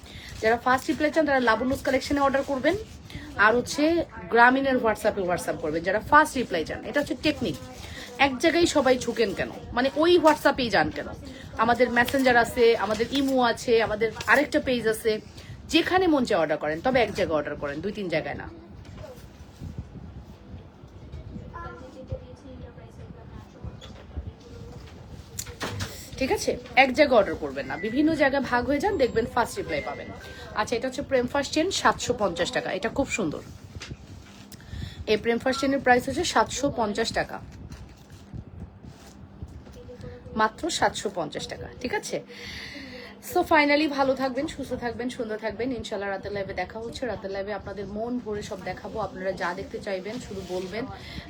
যারা ফার্স্ট রিপ্লাই চান তারা লাবণ্যস কালেকশনে অর্ডার করবেন, আর হচ্ছে গ্রামীণের হোয়াটসঅ্যাপ করবেন যারা ফার্স্ট রিপ্লাই চান। এটা হচ্ছে টেকনিক। এক জায়গায় সবাই ঝুঁকেন কেন, মানে ওই হোয়াটসঅ্যাপেই যান কেন? আমাদের মেসেঞ্জার আছে, আমাদের ইমো আছে, আমাদের আরেকটা পেজ আছে, যেখানে মন চায় অর্ডার করেন, তবে এক জায়গায় অর্ডার করেন, 2-3 জায়গায় না, ঠিক আছে? এক জায়গায় অর্ডার করবেন না, বিভিন্ন জায়গায় ভাগ হয়ে যান, দেখবেন ফার্স্ট রিপ্লাই পাবেন। আচ্ছা, এটা হচ্ছে প্রেম ফার্স্ট চেন, 750 টাকা। এটা খুব সুন্দর। এই প্রেম ফার্স্ট চেনের প্রাইস হচ্ছে 750 টাকা, মাত্র 750 টাকা, ঠিক আছে? সো ফাইনালি ভালো থাকবেন, সুস্থ থাকবেন, সুন্দর থাকবেন। ইনশাল্লাহ রাতের লাইভে দেখা হচ্ছে। রাতের লাইভে আপনাদের মন ভরে সব দেখাবো। আপনারা যা দেখতে চাইবেন শুধু বলবেন।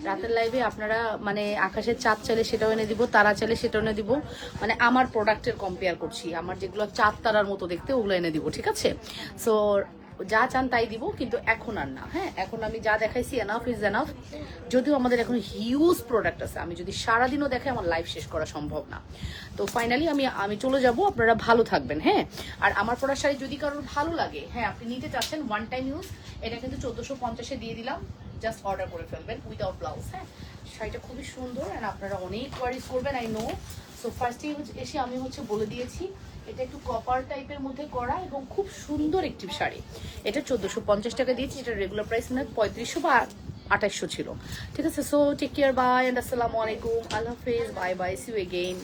রাতের লাইভে আপনারা মানে আকাশের চাঁদ চাইলে সেটাও এনে দিব, তারা চাইলে সেটাও এনে দিব। মানে আমার প্রোডাক্টের কম্পেয়ার করছি, আমার যেগুলো চাঁদ তারার মতো দেখতে ওগুলো এনে দিব, ঠিক আছে? সো যা চান তাই দিব, কিন্তু এখন আর না। হ্যাঁ, এখন আমি যা দেখাইছি এনাফ ইজ এনাফ। যদিও আমাদের এখন হিউজ প্রোডাক্ট আছে, আমি যদি সারাদিনও দেখে আমার লাইফ শেষ করা সম্ভব না। তো ফাইনালি আমি চলে যাব, আপনারা ভালো থাকবেন। হ্যাঁ, আর আমার পরা শাড়ি যদি কারোর ভালো লাগে, হ্যাঁ আপনি নিতে চাচ্ছেন ওয়ান টাইম ইউজ, এটা কিন্তু 1450-এ দিয়ে দিলাম, জাস্ট অর্ডার করে ফেলবেন উইদাউট ব্লাউজ। হ্যাঁ, শাড়িটা খুবই সুন্দর অ্যান্ড আপনারা অনেক কোয়ারিজ করবেন, আই নো। সো ফার্স্টে এসে আমি বলে দিয়েছি, এটা একটু কপার টাইপের মধ্যে করা এবং খুব সুন্দর একটি শাড়ি। এটা 1450 টাকা দিয়েছি, এটা রেগুলার প্রাইস না 3500 বা 2800 ছিল, ঠিক আছে? So take care, bye, and আসসালামু আলাইকুম, আল্লাহ হাফেজ, bye bye, see you again.